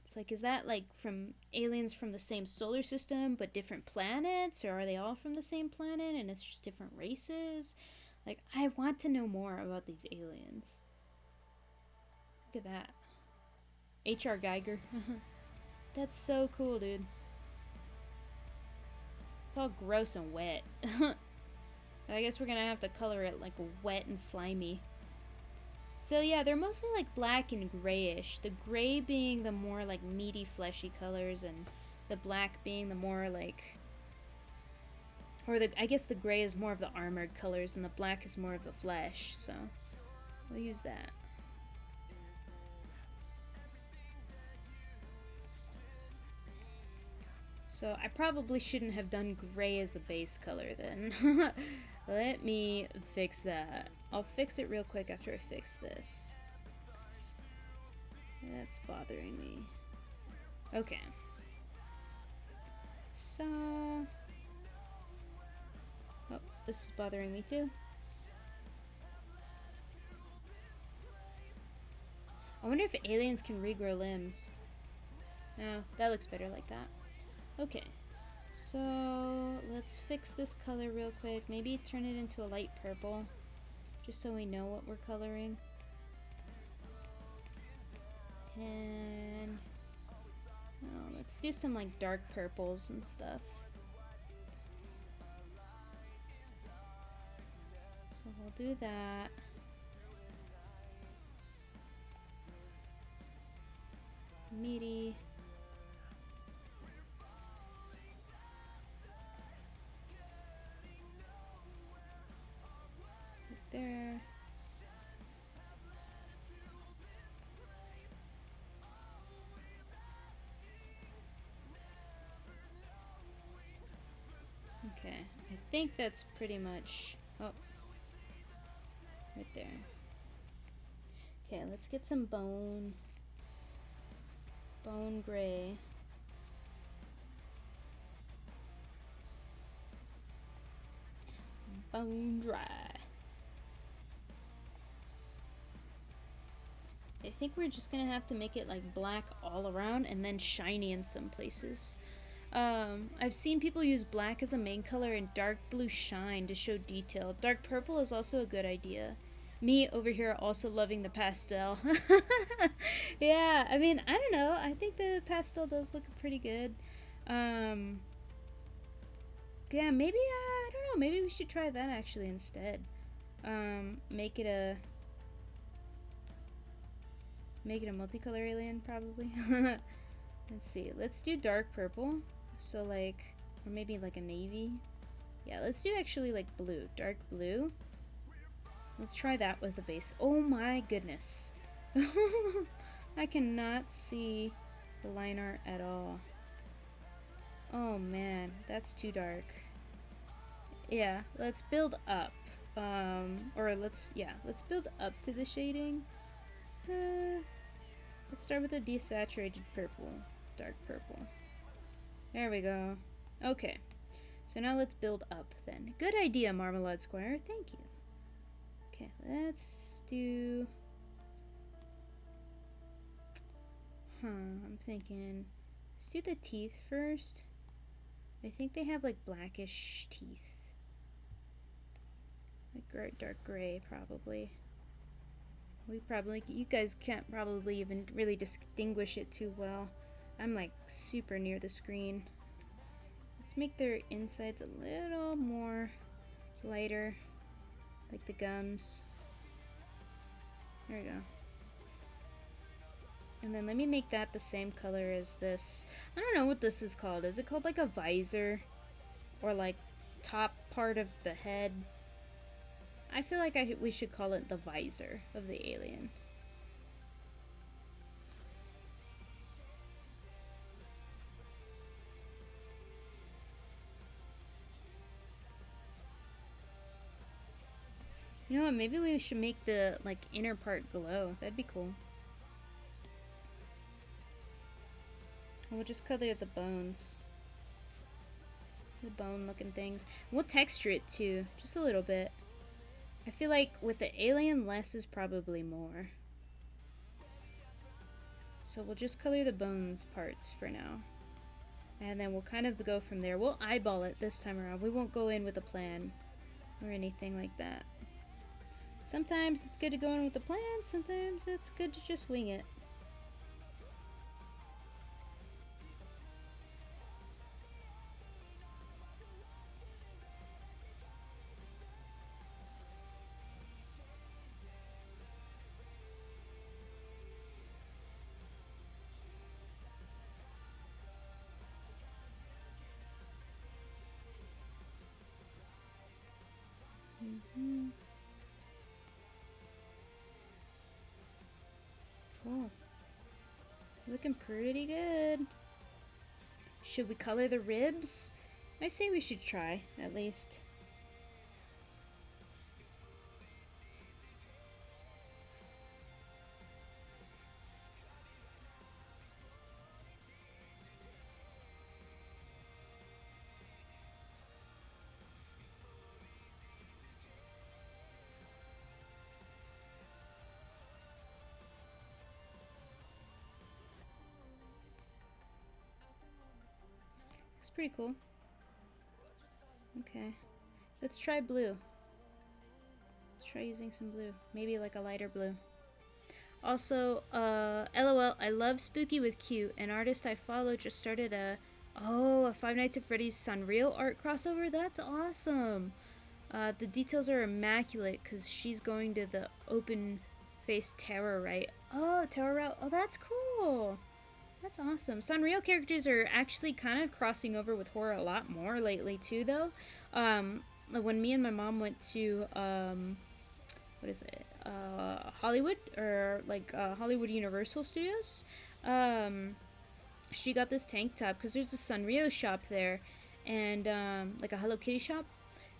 Speaker 1: It's like, is that like from aliens from the same solar system but different planets, or are they all from the same planet and it's just different races? Like, I want to know more about these aliens. Look at that. H.R. Geiger. That's so cool, dude. It's all gross and wet. I guess we're gonna have to color it like wet and slimy. So yeah, they're mostly like black and grayish. The gray being the more like meaty, fleshy colors, and the black being the more like, I guess the gray is more of the armored colors, and the black is more of the flesh. So we'll use that. So I probably shouldn't have done gray as the base color then. Let me fix that. I'll fix it real quick after I fix this. That's bothering me. Okay. So this is bothering me too. I wonder if aliens can regrow limbs. No, that looks better like that. Okay, so let's fix this color real quick. Maybe turn it into a light purple, just so we know what we're coloring. And oh, let's do some like dark purples and stuff. So we'll do that. Meaty. Right there. Okay, I think that's pretty much, oh, right there. Okay, let's get some bone gray. Bone dry. I think we're just gonna have to make it like black all around and then shiny in some places. I've seen people use black as the main color and dark blue shine to show detail. Dark purple is also a good idea. Me over here also loving the pastel. Yeah, I mean, I don't know. I think the pastel does look pretty good. Yeah, maybe, I don't know. Maybe we should try that actually instead. Make it a multicolor alien, probably. Let's see. Let's do dark purple. So like, or maybe like a navy. Yeah, let's do actually like blue. Dark blue. Let's try that with the base. Oh my goodness. I cannot see the line art at all. Oh man, that's too dark. Yeah, let's build up. Let's build up to the shading. Let's start with a desaturated purple. Dark purple. There we go. Okay. So now let's build up then. Good idea, Marmalade Squire. Thank you. Okay, let's do... I'm thinking... Let's do the teeth first. I think they have like blackish teeth. Like dark gray, probably. You guys can't probably even really distinguish it too well. I'm like super near the screen. Let's make their insides a little more lighter, like the gums. There we go. And then let me make that the same color as this. I don't know what this is called. Is it called like a visor? Or like top part of the head? I feel like we should call it the visor of the alien. You know what, maybe we should make the like inner part glow. That'd be cool. We'll just color the bones. The bone looking things. We'll texture it too, just a little bit. I feel like with the alien, less is probably more. So we'll just color the bones parts for now. And then we'll kind of go from there. We'll eyeball it this time around. We won't go in with a plan or anything like that. Sometimes it's good to go in with a plan, sometimes it's good to just wing it. Cool. Looking pretty good. Should we color the ribs? I say we should try, at least. pretty cool. Okay. Let's try blue. Let's try using some blue. Maybe like a lighter blue. Also, LOL, I love Spooky with Q. An artist I follow just started a Five Nights at Freddy's Sunreal art crossover. That's awesome. The details are immaculate because she's going to the open face terror, right? Oh, terror route. Oh, that's cool. That's awesome. Sunreal characters are actually kind of crossing over with horror a lot more lately too, though. When me and my mom went to what is it? Hollywood or like Hollywood Universal Studios. She got this tank top because there's a Sunrio shop there, and like a Hello Kitty shop,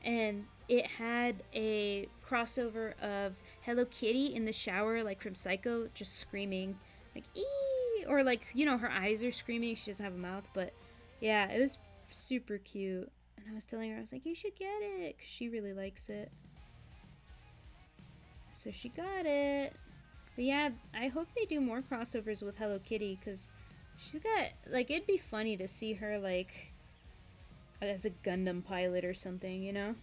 Speaker 1: and it had a crossover of Hello Kitty in the shower, like from Psycho, just screaming, like ee, or like, you know, her eyes are screaming. She doesn't have a mouth, but yeah, it was super cute. And I was telling her, I was like, you should get it, because she really likes it. So she got it. But yeah, I hope they do more crossovers with Hello Kitty, because she's got, like, it'd be funny to see her, like, as a Gundam pilot or something, you know?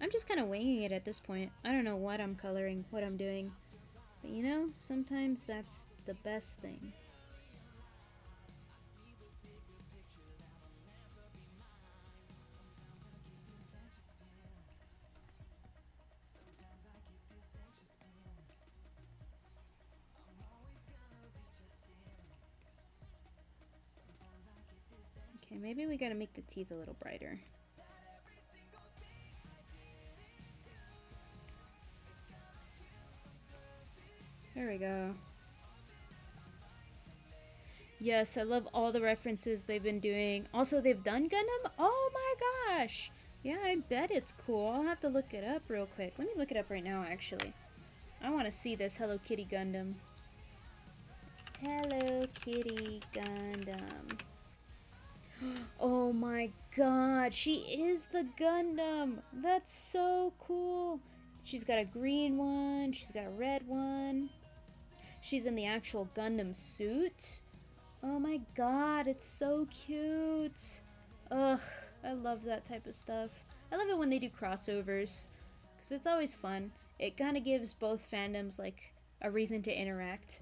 Speaker 1: I'm just kind of winging it at this point. I don't know what I'm coloring, what I'm doing. But you know, sometimes that's the best thing. Okay, maybe we gotta make the teeth a little brighter. There we go. Yes, I love all the references they've been doing. Also, they've done Gundam? Oh my gosh! Yeah, I bet it's cool. I'll have to look it up real quick. Let me look it up right now, actually. I want to see this Hello Kitty Gundam. Hello Kitty Gundam. Oh my god, she is the Gundam! That's so cool! She's got a green one, she's got a red one. She's in the actual Gundam suit. Oh my god, it's so cute. Ugh, I love that type of stuff. I love it when they do crossovers, because it's always fun. It kind of gives both fandoms, like, a reason to interact.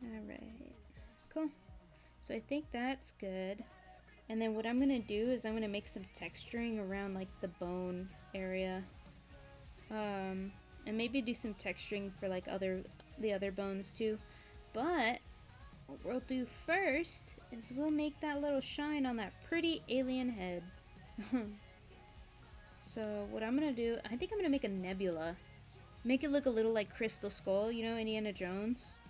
Speaker 1: Alright, cool. So I think that's good. And then what I'm gonna do is I'm gonna make some texturing around like the bone area. And maybe do some texturing for like the other bones too. But what we'll do first is we'll make that little shine on that pretty alien head. So what I'm gonna do, I think I'm gonna make a nebula. Make it look a little like Crystal Skull, you know, Indiana Jones.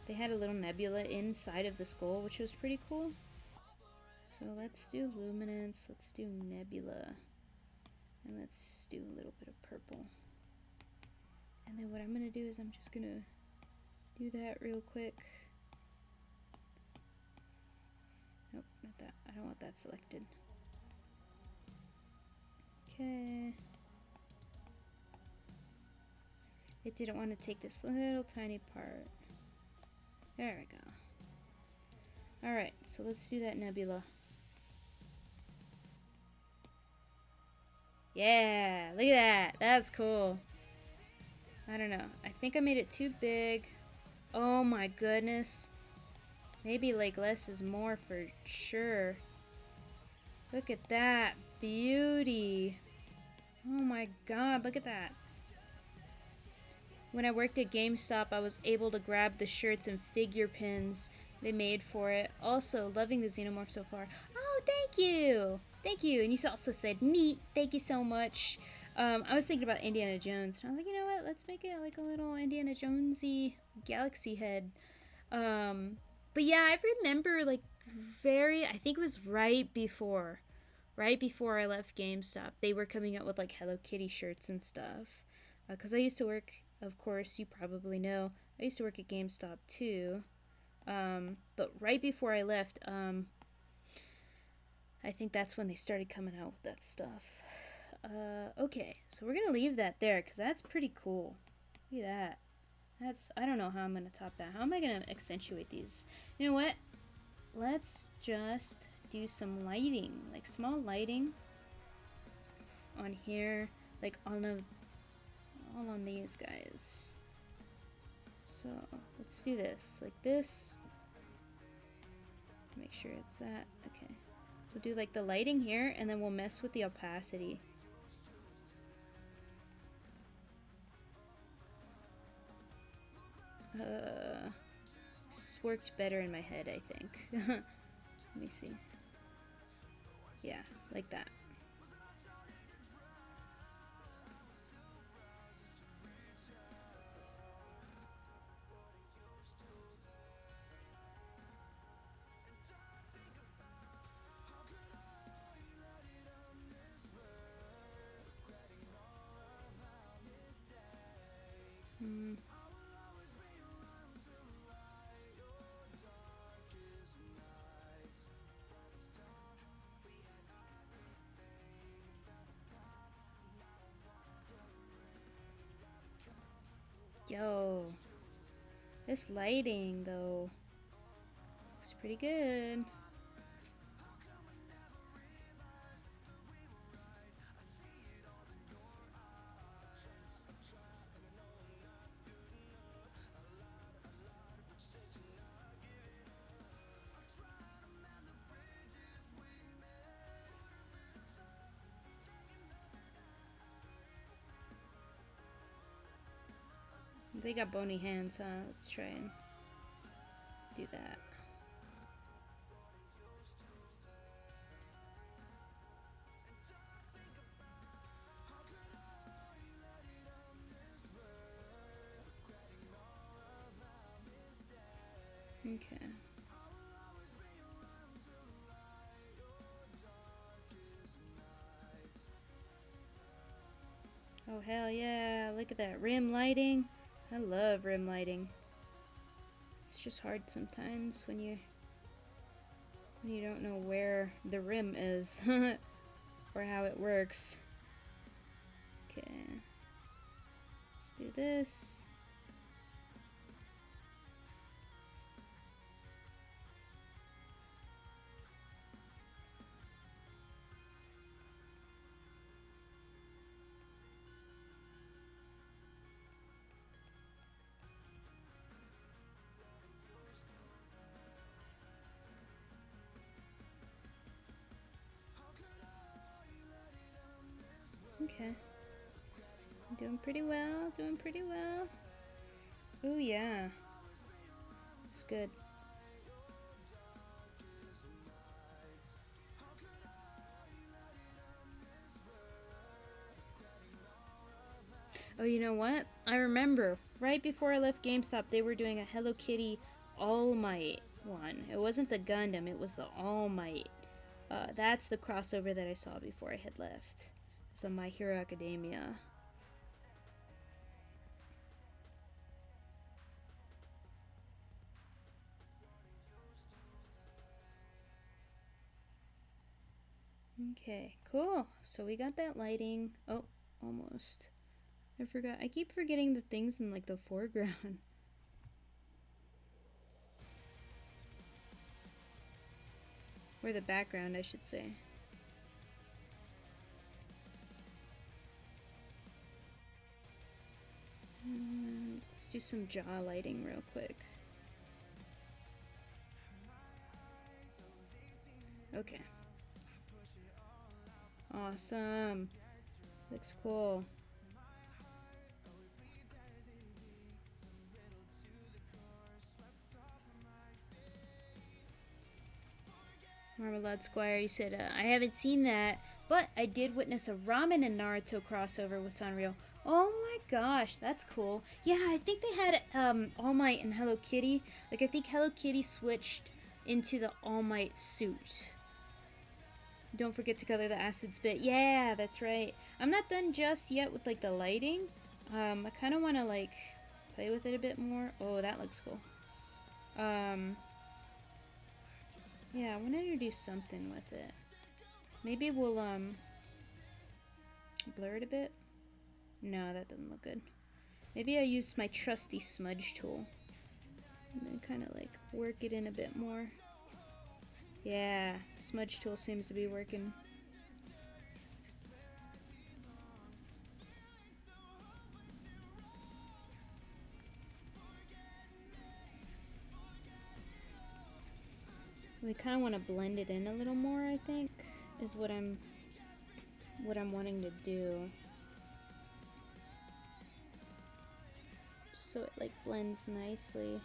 Speaker 1: They had a little nebula inside of the skull, which was pretty cool. So let's do luminance, let's do nebula, and let's do a little bit of purple. And then what I'm gonna do is I'm just gonna do that real quick. Nope, not that. I don't want that selected. Okay. It didn't want to take this little tiny part. There we go. Alright, so let's do that nebula. Yeah, look at that. That's cool. I don't know. I think I made it too big. Oh my goodness. Maybe like less is more for sure. Look at that beauty. Oh my god, look at that. When I worked at GameStop, I was able to grab the shirts and figure pins they made for it. Also, loving the Xenomorph so far. Oh, thank you! Thank you. And you also said, neat. Thank you so much. I was thinking about Indiana Jones. And I was like, you know what? Let's make it like a little Indiana Jonesy galaxy head. But yeah, I remember like I think it was right before I left GameStop, they were coming out with like Hello Kitty shirts and stuff. Because I used to work, of course, you probably know, I used to work at GameStop too. But right before I left, I think that's when they started coming out with that stuff. Okay, so we're gonna leave that there because that's pretty cool. Look at that. That's, I don't know how I'm gonna top that. How am I gonna accentuate these? You know what? Let's just do some lighting, like small lighting on here, like all on these guys. So let's do this, like this. Make sure it's that. Okay. We'll do like the lighting here, and then we'll mess with the opacity. This worked better in my head, I think. Let me see. Yeah, like that. Yo, this lighting though looks pretty good. They got bony hands, huh? Let's try and do that. Okay. Oh hell yeah, look at that rim lighting. I love rim lighting. It's just hard sometimes when you don't know where the rim is or how it works. Okay. Let's do this. Okay. Doing pretty well, doing pretty well. Oh yeah. It's good. Oh, you know what? I remember right before I left GameStop, they were doing a Hello Kitty All Might one. It wasn't the Gundam, it was the All Might. That's the crossover that I saw before I had left. It's the My Hero Academia. Okay, cool. So we got that lighting. Oh, almost. I forgot. I keep forgetting the things in like the foreground. Or the background, I should say. Let's do some jaw lighting real quick. Okay. Awesome. Looks cool. Marmalade Squire, you said, I haven't seen that, but I did witness a Ramen and Naruto crossover with Sanrio. Oh my gosh, that's cool. Yeah, I think they had All Might and Hello Kitty. Like, I think Hello Kitty switched into the All Might suit. Don't forget to color the acid spit. Yeah, that's right. I'm not done just yet with, like, the lighting. I kind of want to, like, play with it a bit more. Oh, that looks cool. Yeah, I want to do something with it. Maybe we'll, blur it a bit. No, that doesn't look good. Maybe I use my trusty smudge tool. And then kind of like work it in a bit more. Yeah, smudge tool seems to be working. We kind of want to blend it in a little more, I think, is what I'm wanting to do. Just so it like blends nicely.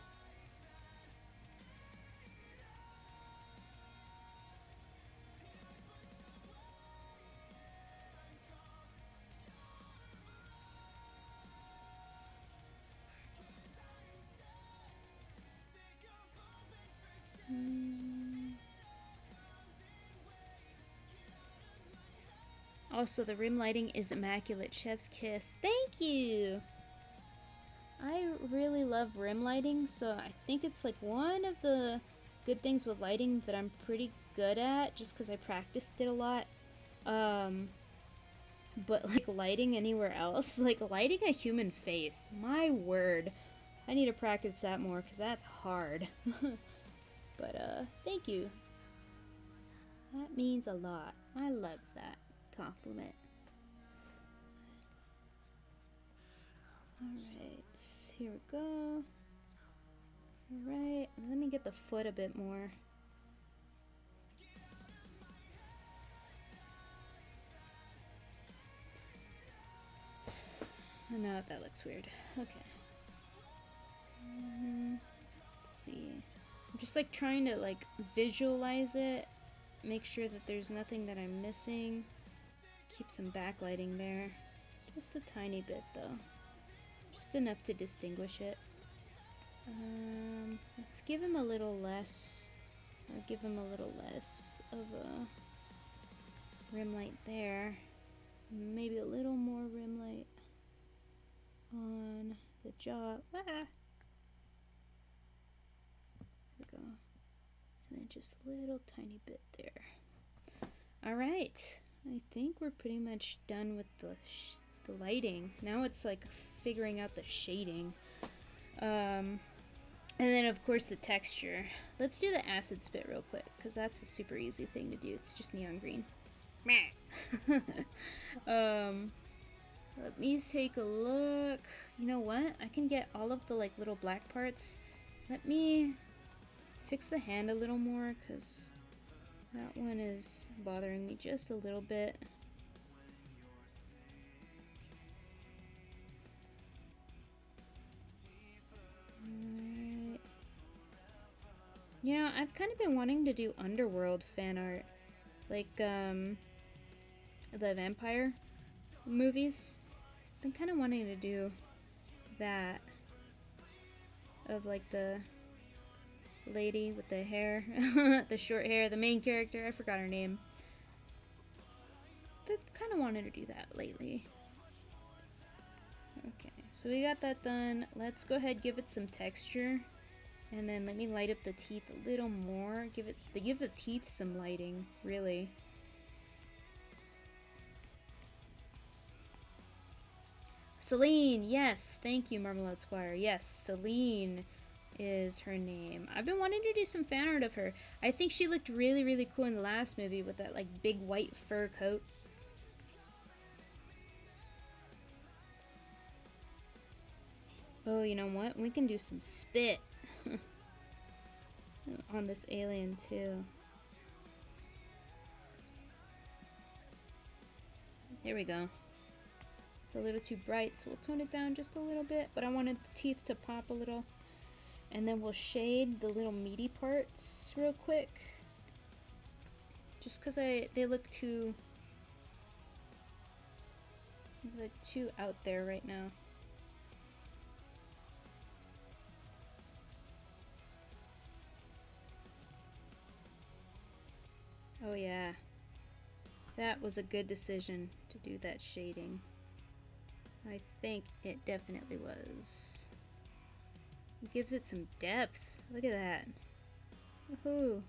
Speaker 1: Also, the rim lighting is immaculate. Chef's kiss. Thank you! I really love rim lighting, so I think it's like one of the good things with lighting that I'm pretty good at, just because I practiced it a lot. But like lighting anywhere else, like lighting a human face, my word. I need to practice that more, because that's hard. But, thank you. That means a lot. I love that compliment. Alright, here we go. Alright, let me get the foot a bit more. Oh no, that looks weird. Okay. Let's see. I'm just like trying to like visualize it, make sure that there's nothing that I'm missing. Keep some backlighting there. Just a tiny bit though. Just enough to distinguish it. Let's give him a little less. I'll give him a little less of a rim light there. Maybe a little more rim light on the jaw. Ah! There we go. And then just a little tiny bit there. Alright. I think we're pretty much done with the lighting. Now it's like figuring out the shading. And then of course the texture. Let's do the acid spit real quick, because that's a super easy thing to do. It's just neon green. Let me take a look. You know what? I can get all of the like little black parts. Let me fix the hand a little more, because that one is bothering me just a little bit. Alright. You know, I've kind of been wanting to do Underworld fan art. Like, the vampire movies. I've been kind of wanting to do that. Of like the lady with the hair, the short hair, the main character, I forgot her name. But kind of wanted to do that lately. Okay, so we got that done. Let's go ahead, give it some texture. And then let me light up the teeth a little more. Give the teeth some lighting, really. Celine, yes, thank you, Marmalade Squire. Yes, Celine is her name. I've been wanting to do some fan art of her. I think she looked really, really cool in the last movie with that like big white fur coat. Oh, you know what? We can do some spit on this alien too. Here we go. It's a little too bright, so we'll tone it down just a little bit, but I wanted the teeth to pop a little. And then we'll shade the little meaty parts real quick. Just because they look too out there right now. Oh yeah. That was a good decision to do that shading. I think it definitely was. It gives it some depth. Look at that. Woohoo.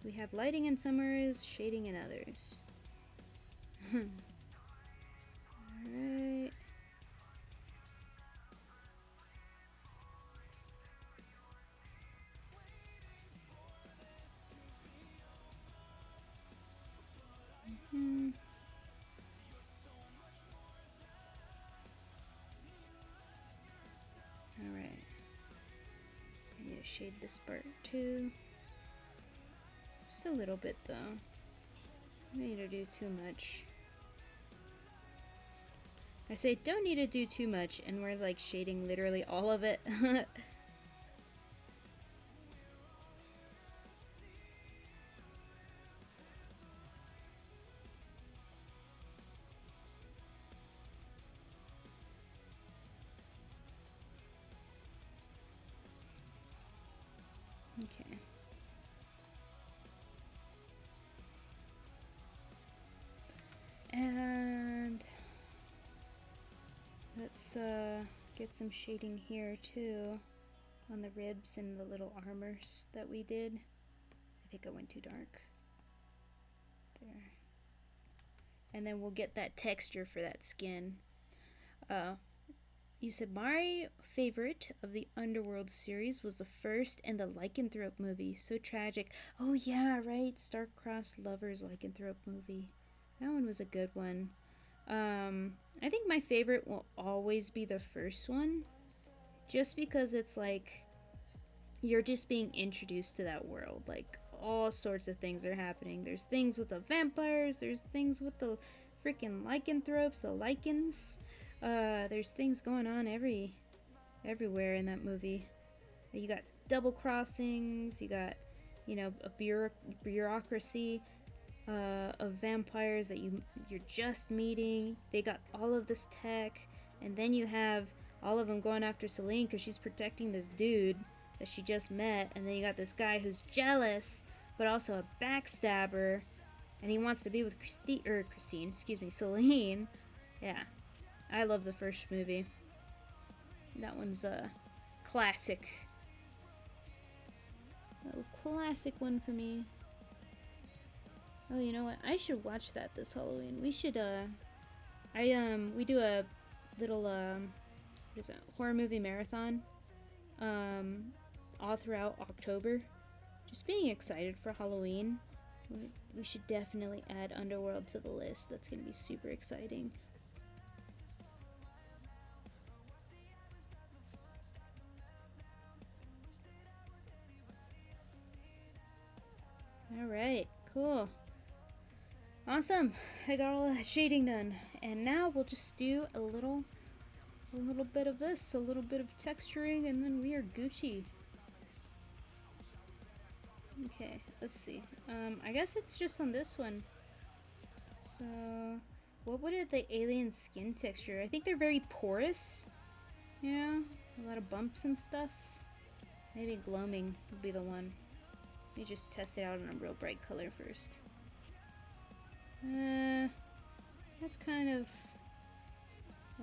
Speaker 1: We have lighting in some areas, shading in others. Alright. Alright. I need to shade this part too. Just a little bit though. I don't need to do too much. I say don't need to do too much, and we're like shading literally all of it. Okay. And let's get some shading here too on the ribs and the little armors that we did. I think I went too dark. There. And then we'll get that texture for that skin. You said my favorite of the Underworld series was the first and the Lycanthrope movie. So tragic. Oh yeah, right. Star-Crossed Lovers Lycanthrope movie. That one was a good one. I think my favorite will always be the first one. Just because it's like you're just being introduced to that world. Like all sorts of things are happening. There's things with the vampires. There's things with the freaking lycanthropes, the lycans. There's things going on everywhere in that movie. You got double crossings. You got, you know, a bureaucracy of vampires that you're just meeting. They got all of this tech, and then you have all of them going after Selene because she's protecting this dude that she just met, and then you got this guy who's jealous but also a backstabber, and he wants to be with Selene. Yeah, I love the first movie. That one's a classic. A classic one for me. Oh, you know what? I should watch that this Halloween. We should, we do a little, what is it, horror movie marathon, all throughout October. Just being excited for Halloween. We should definitely add Underworld to the list. That's gonna be super exciting. Alright, cool. Awesome. I got all that shading done. And now we'll just do a little bit of this, a little bit of texturing, and then we are Gucci. Okay, let's see. I guess it's just on this one. So, what would the alien skin texture? I think they're very porous. Yeah, a lot of bumps and stuff. Maybe gloaming would be the one. Let me just test it out on a real bright color first. That's kind of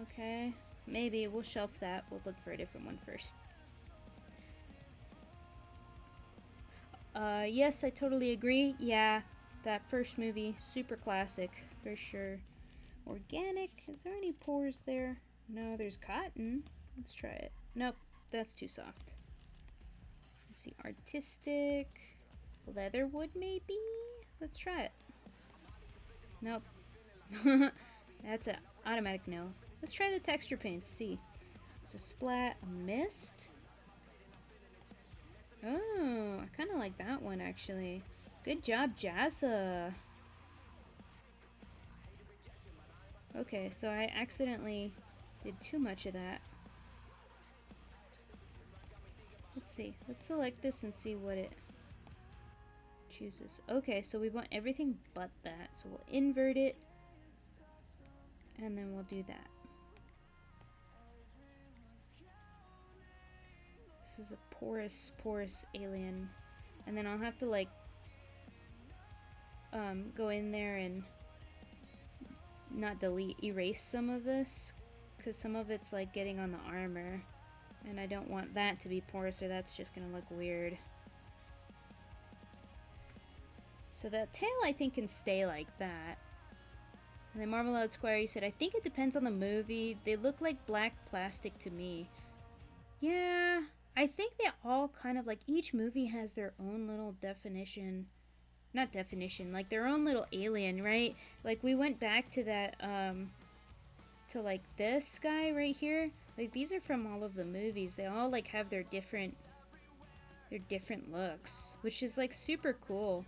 Speaker 1: okay. Maybe we'll shelf that. We'll look for a different one first. Yes, I totally agree. Yeah, that first movie, super classic, for sure. Organic, is there any pores there? No, there's cotton. Let's try it. Nope, that's too soft. Let's see, artistic, leatherwood maybe? Let's try it. Nope. That's an automatic no. Let's try the texture paints, see. It's a splat, a mist. Oh, I kind of like that one actually. Good job, Jazza. Okay, so I accidentally did too much of that. Let's see. Let's select this and see what it chooses. Okay, so we want everything but that. So we'll invert it. And then we'll do that. This is a porous alien. And then I'll have to like go in there and not delete, erase some of this, because some of it's like getting on the armor, and I don't want that to be porous or that's just gonna look weird. So that tail I think can stay like that. And then Marmalade Squire, you said, I think it depends on the movie. They look like black plastic to me. Yeah, I think they all kind of like each movie has their own little definition. Not definition, like their own little alien, right? Like we went back to that, to like this guy right here. Like these are from all of the movies. They all like have their different looks, which is like super cool.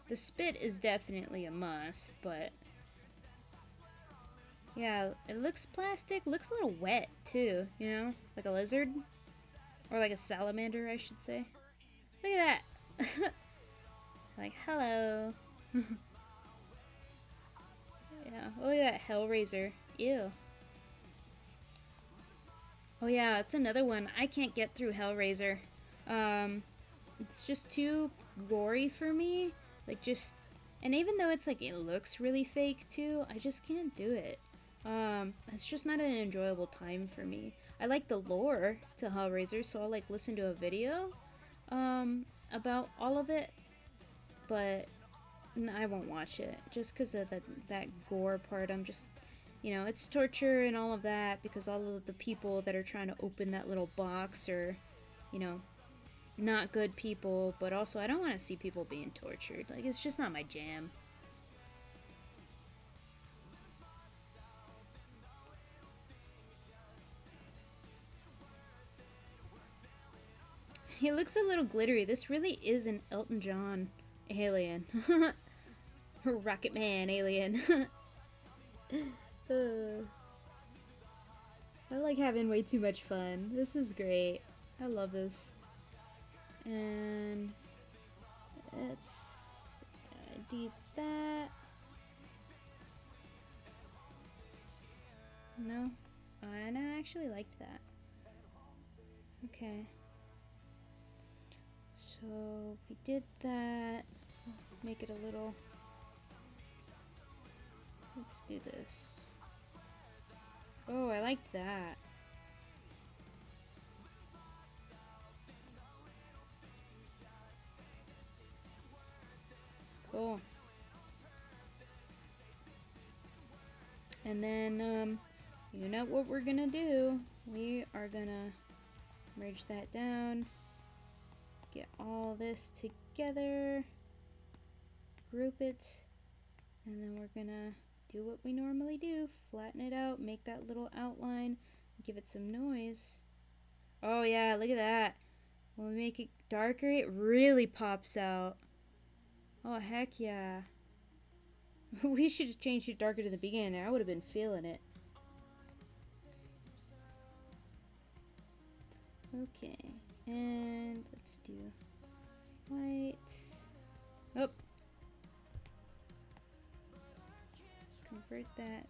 Speaker 1: The spit is definitely a must, but yeah, it looks plastic, looks a little wet too, you know? Like a lizard. Or like a salamander, I should say. Look at that! Like, hello. Yeah, well, look at that Hellraiser. Ew. Oh yeah, it's another one. I can't get through Hellraiser. It's just too gory for me. Like, just... And even though it's like, it looks really fake too, I just can't do it. It's just not an enjoyable time for me. I like the lore to Hellraiser, so I'll like listen to a video about all of it, but I won't watch it just because of that gore part. I'm just, you know, it's torture and all of that because all of the people that are trying to open that little box are, you know, not good people, but also I don't want to see people being tortured. Like, it's just not my jam. He looks a little glittery. This really is an Elton John alien. Rocket Man alien. I like having way too much fun. This is great. I love this. And let's delete that. No? And I actually liked that. Okay. So we did that. Make it a little... Let's do this. Oh, I liked that. Cool. And then, you know what we're gonna do? We are gonna merge that down. Get all this together. Group it. And then we're gonna do what we normally do. Flatten it out. Make that little outline. Give it some noise. Oh yeah, look at that. When we make it darker, it really pops out. Oh, heck yeah. We should just change it darker to the beginning. I would have been feeling it. Okay. And let's do white. Oh. Convert that.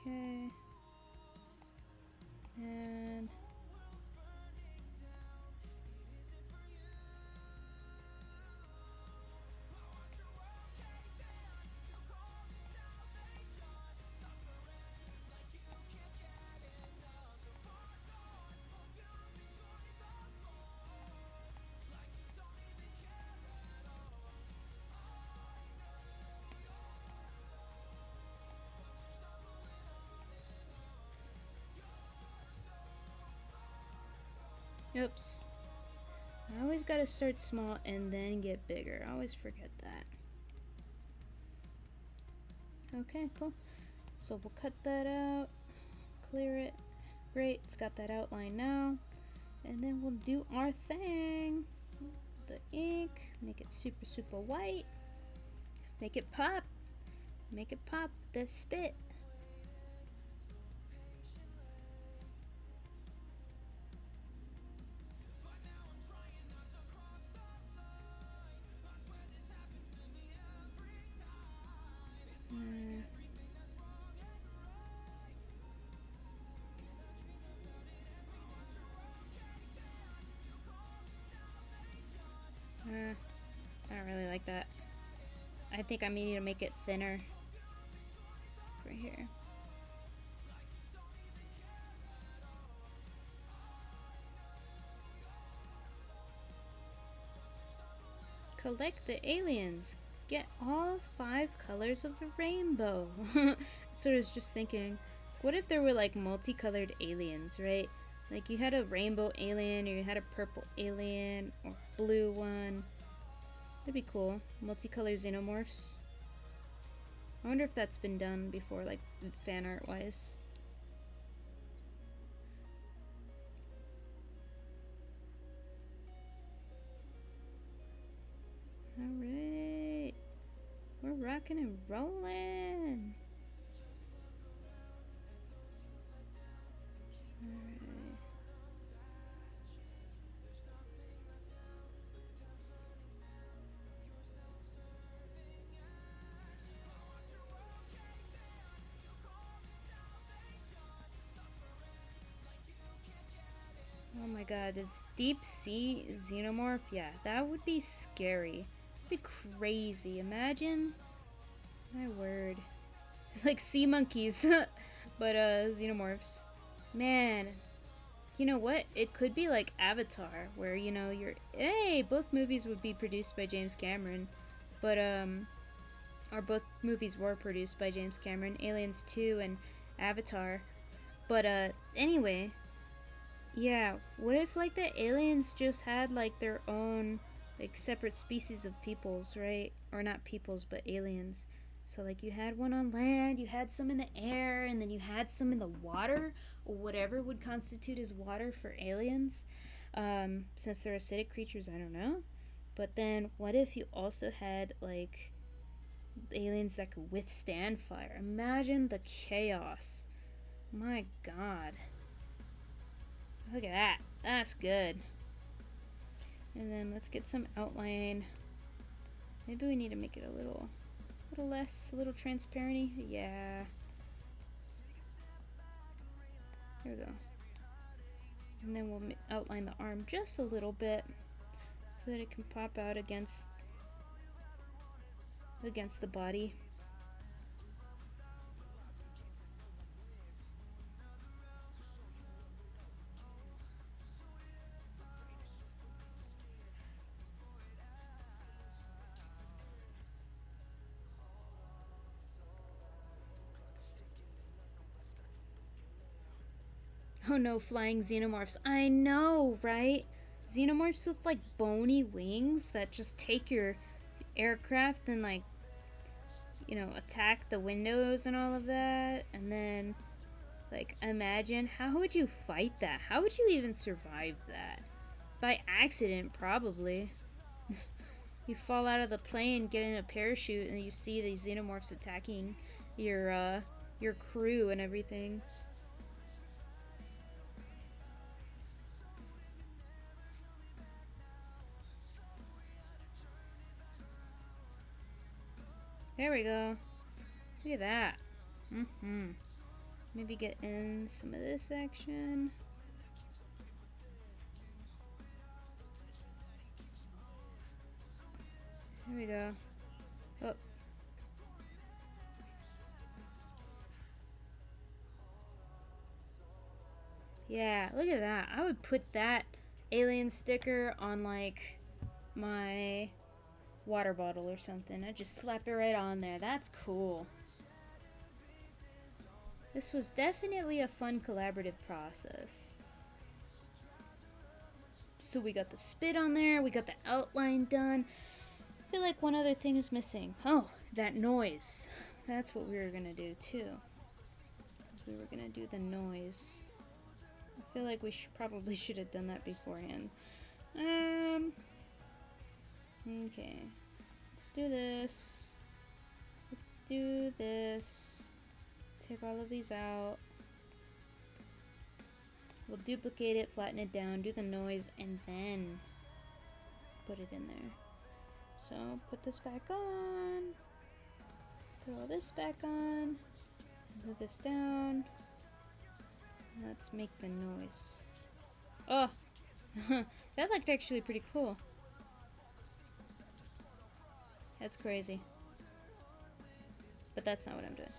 Speaker 1: Okay. And oops. I always gotta start small and then get bigger. I always forget that. Okay, cool. So we'll cut that out, clear it. Great, it's got that outline now. And then we'll do our thing. The ink, make it super, super white. Make it pop. Make it pop, the spit. I don't really like that. I think I need to make it thinner. Right here. Collect the aliens. get all 5 colors of the rainbow. That's what I was just thinking. What if there were like multicolored aliens, right? Like you had a rainbow alien, or you had a purple alien, or blue one. That'd be cool. Multicolor xenomorphs. I wonder if that's been done before, like fan art wise. Alright. We're rocking and rolling. Alright. Oh my god, it's deep sea xenomorph? Yeah, that would be scary. It'd be crazy. Imagine. My word. Like sea monkeys, but xenomorphs. Man, you know what? It could be like Avatar, where you know you're. Hey, both movies would be produced by James Cameron, but or both movies were produced by James Cameron, Aliens 2 and Avatar. But anyway, yeah. What if like the aliens just had like their own like separate species of peoples, right? Or not peoples, but aliens. So like you had one on land, you had some in the air, and then you had some in the water, or whatever would constitute as water for aliens. Since they're acidic creatures, I don't know. But then what if you also had like aliens that could withstand fire? Imagine the chaos. My god. Look at that. That's good. And then let's get some outline. Maybe we need to make it a little less, a little transparent-y. Yeah. There we go. And then we'll outline the arm just a little bit so that it can pop out against the body. Oh no, flying xenomorphs. I know, right? Xenomorphs with like bony wings that just take your aircraft and like, you know, attack the windows and all of that. And then, like, imagine how would you fight that? How would you even survive that? By accident, probably. You fall out of the plane, get in a parachute, and you see these xenomorphs attacking your crew and everything. There we go. Look at that. Maybe get in some of this action. There we go. Oh. Yeah, look at that. I would put that alien sticker on like my water bottle or something. I'd just slap it right on there. That's cool. This was definitely a fun collaborative process. So we got the spit on there, we got the outline done. I feel like one other thing is missing. Oh, that noise. That's what we were gonna do too. We were gonna do the noise. I feel like we probably should have done that beforehand. Okay. Let's do this. Let's do this. Take all of these out. We'll duplicate it, flatten it down, do the noise, and then put it in there. So put this back on. Put all this back on. Move this down. Let's make the noise. Oh! That looked actually pretty cool. That's crazy. But that's not what I'm doing.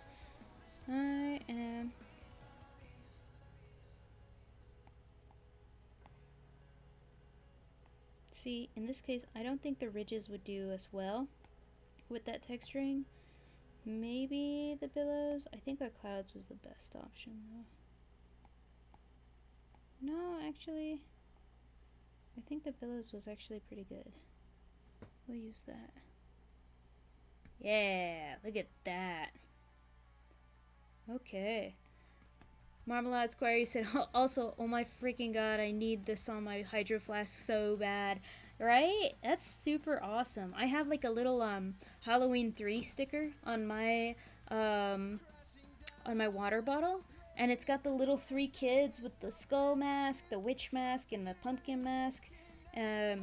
Speaker 1: I am... See, in this case, I don't think the ridges would do as well. with that texturing. Maybe the billows. I think the clouds was the best option though. No, actually, I think the billows was actually pretty good. We'll use that. Yeah, look at that. Okay. Marmalade Squire, you said, also, oh my freaking god, I need this on my Hydro Flask so bad. Right? That's super awesome. I have like a little Halloween 3 sticker on my water bottle, and it's got the little 3 kids with the skull mask, the witch mask, and the pumpkin mask. I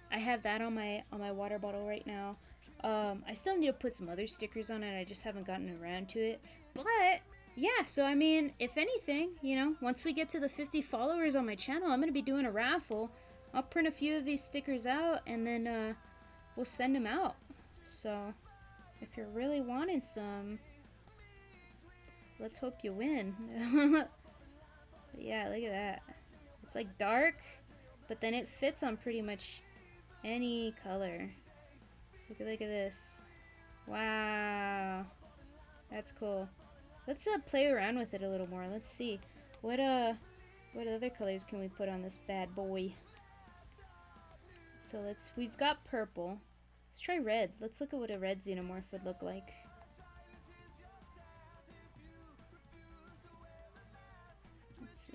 Speaker 1: have that on my water bottle right now. I still need to put some other stickers on it. I just haven't gotten around to it. But yeah, so I mean, if anything, you know, once we get to the 50 followers on my channel, I'm gonna be doing a raffle. I'll print a few of these stickers out, and then we'll send them out. So if you're really wanting some, let's hope you win. But yeah, look at that. It's like dark, but then it fits on pretty much any color. Look at this. Wow, that's cool. Let's play around with it a little more. Let's see what other colors can we put on this bad boy. So we've got purple. Let's try red. Let's look at what a red xenomorph would look like. Let's see.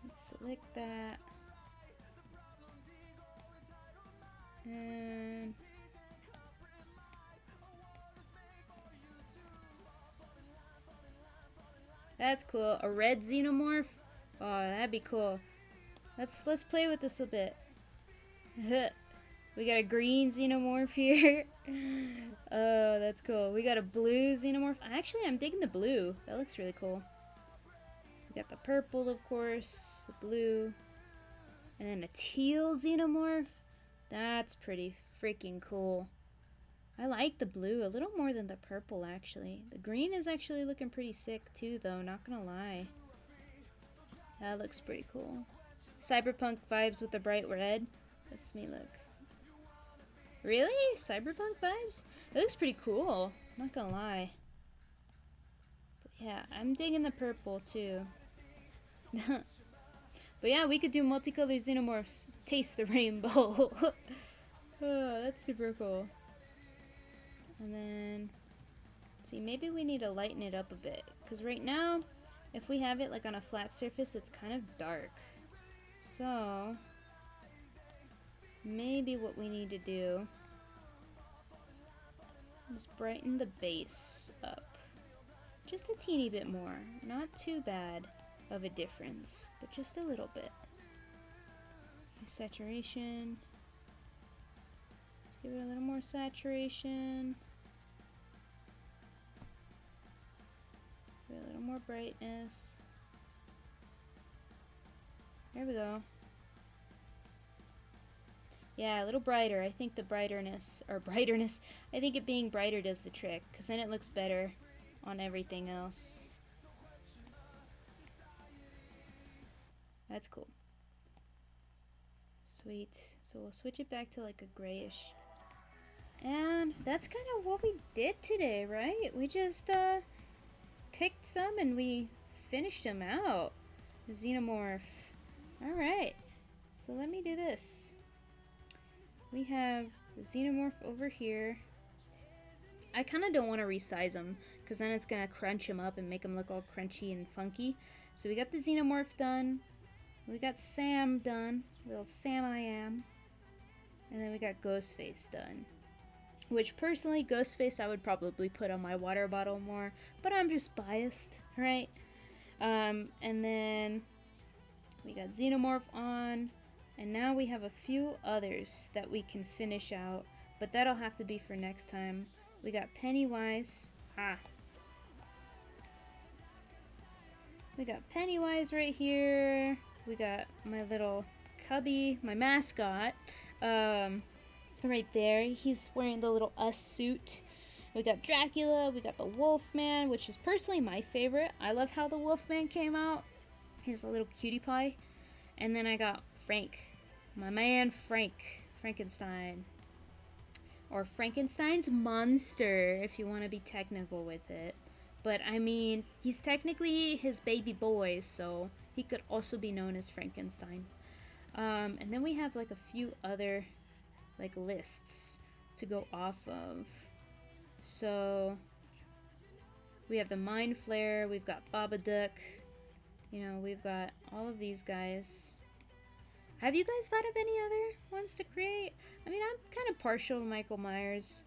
Speaker 1: Let's select that. And that's cool. A red xenomorph? Oh, that'd be cool. Let's play with this a bit. We got a green xenomorph here. Oh, that's cool. We got a blue xenomorph. Actually, I'm digging the blue. That looks really cool. We got the purple, of course, the blue, and then a teal xenomorph. That's pretty freaking cool. I like the blue a little more than the purple, actually. The green is actually looking pretty sick too, though, not gonna lie. That looks pretty cool. Cyberpunk vibes with the bright red. Let's me look. Really? Cyberpunk vibes? It looks pretty cool, not gonna lie. But yeah, I'm digging the purple too. But yeah, we could do multicolored xenomorphs. Taste the rainbow. Oh, that's super cool. And then, let's see, maybe we need to lighten it up a bit. Because right now, if we have it like on a flat surface, it's kind of dark. So, maybe what we need to do is brighten the base up. Just a teeny bit more. Not too bad of a difference, but just a little bit. Saturation. Let's give it a little more saturation. Give it a little more brightness. There we go. Yeah, a little brighter. I think the brighterness, I think it being brighter does the trick, because then it looks better on everything else. That's cool. Sweet. So we'll switch it back to like a grayish. And that's kind of what we did today, right? We just picked some and we finished them out. Xenomorph. Alright. So let me do this. We have the Xenomorph over here. I kind of don't want to resize them, because then it's going to crunch them up and make them look all crunchy and funky. So we got the Xenomorph done. We got Sam done, little Sam I Am, and then we got Ghostface done. Which personally, Ghostface I would probably put on my water bottle more, but I'm just biased, right? And then we got Xenomorph on, and now we have a few others that we can finish out, but that'll have to be for next time. We got Pennywise. We got Pennywise right here. We got my little cubby, my mascot, right there. He's wearing the little us suit. We got Dracula, we got the Wolfman, which is personally my favorite. I love how the Wolfman came out. He's a little cutie pie. And then I got Frank, my man Frankenstein. Or Frankenstein's monster, if you want to be technical with it. But I mean, he's technically his baby boy, so he could also be known as Frankenstein. And then we have like a few other like lists to go off of. So we have the Mind Flayer, we've got Babadook, you know, we've got all of these guys. Have you guys thought of any other ones to create? I mean, I'm kind of partial to Michael Myers.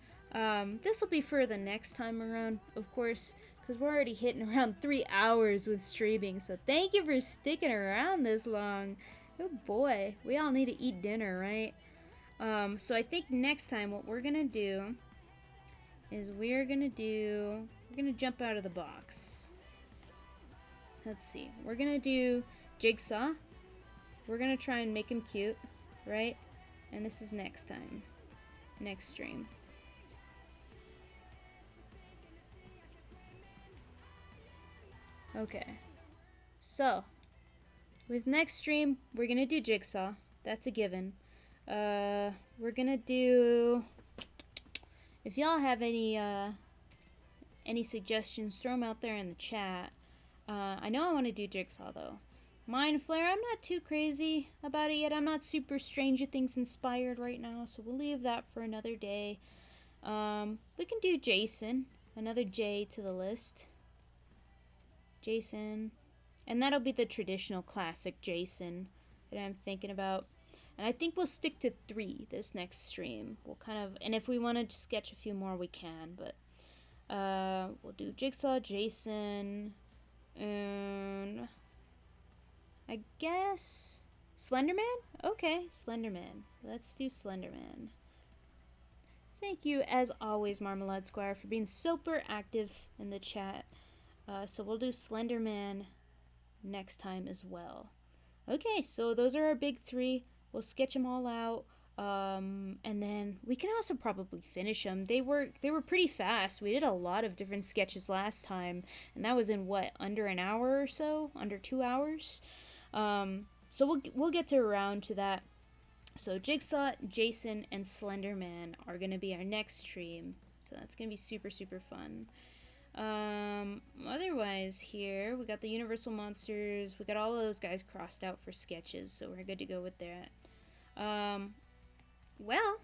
Speaker 1: This will be for the next time around, of course, because we're already hitting around 3 hours with streaming. So thank you for sticking around this long. Oh boy, we all need to eat dinner, right? So I think next time what we're gonna do is we're gonna jump out of the box. Let's see. We're gonna do Jigsaw. We're gonna try and make him cute, right? And this is next time. Next stream. Okay. So, with next stream, we're gonna do Jigsaw. That's a given. We're gonna do... If y'all have any suggestions, throw them out there in the chat. I know I want to do Jigsaw, though. Mind Flayer, I'm not too crazy about it yet. I'm not super Stranger Things inspired right now, so we'll leave that for another day. We can do Jason. Another J to the list. Jason. And that'll be the traditional classic Jason that I'm thinking about. And I think we'll stick to 3 this next stream. We'll kind of... And if we want to sketch a few more, we can. But we'll do Jigsaw, Jason, and... I guess Slenderman? Okay, Slenderman. Let's do Slenderman. Thank you, as always, Marmalade Squire, for being super active in the chat. So we'll do Slenderman next time as well. Okay, so those are our big 3. We'll sketch them all out. And then we can also probably finish them. They were pretty fast. We did a lot of different sketches last time. And that was in, what, under an hour or so? Under 2 hours? So we'll get around to that. So Jigsaw, Jason, and Slenderman are gonna be our next stream. So that's gonna be super, super fun. Otherwise here, we got the Universal Monsters. We got all of those guys crossed out for sketches, so we're good to go with that. Well,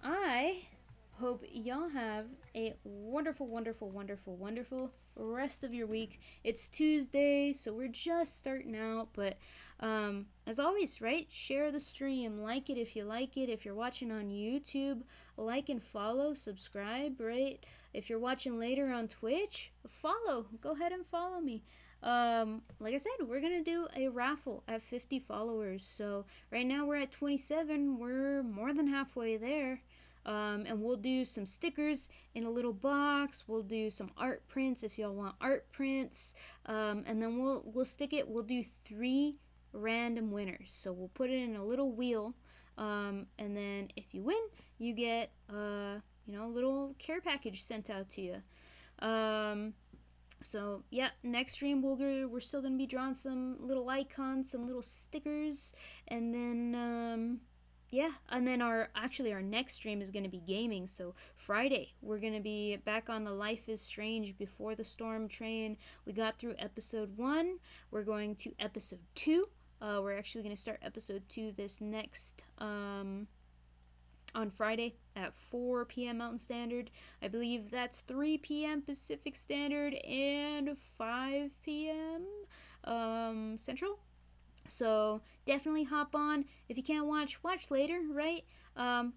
Speaker 1: I hope y'all have a wonderful, wonderful, wonderful, wonderful rest of your week. It's Tuesday, so we're just starting out, but as always, right, share the stream, like it if you like it. If you're watching on YouTube, like and follow, subscribe, right? If you're watching later on Twitch, follow, go ahead and follow me. Like I said, we're gonna do a raffle at 50 followers. So right now we're at 27. We're more than halfway there. And we'll do some stickers in a little box. We'll do some art prints if y'all want art prints. And then we'll stick it. We'll do 3 random winners. So we'll put it in a little wheel. And then if you win, you get a little care package sent out to you. So yeah, next stream we're still gonna be drawing some little icons, some little stickers, and then yeah, and then our next stream is going to be gaming. So Friday, we're going to be back on the Life is Strange Before the Storm train. We got through episode 1. We're going to episode 2. We're actually going to start episode 2 this next, on Friday at 4 p.m. Mountain Standard. I believe that's 3 p.m. Pacific Standard and 5 p.m. Central. So definitely hop on. If you can't watch later, right?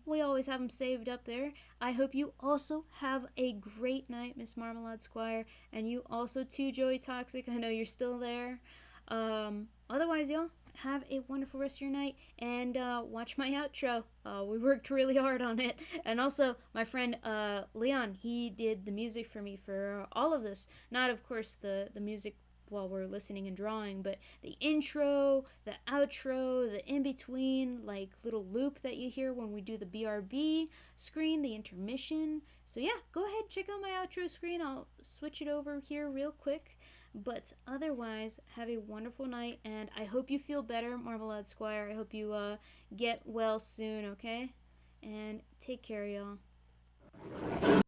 Speaker 1: We always have them saved up there. I hope you also have a great night, Miss Marmalade Squire, and you also too, Joey Toxic. I know you're still there. Otherwise, y'all, have a wonderful rest of your night, and watch my outro. We worked really hard on it. And also, my friend Leon, he did the music for me for all of this. Not, of course, the music while we're listening and drawing, but the intro, the outro, the in-between, like, little loop that you hear when we do the BRB screen, the intermission. So yeah, go ahead, check out my outro screen. I'll switch it over here real quick. But otherwise, have a wonderful night, and I hope you feel better, Marmalade Squire. I hope you get well soon, okay? And take care, y'all.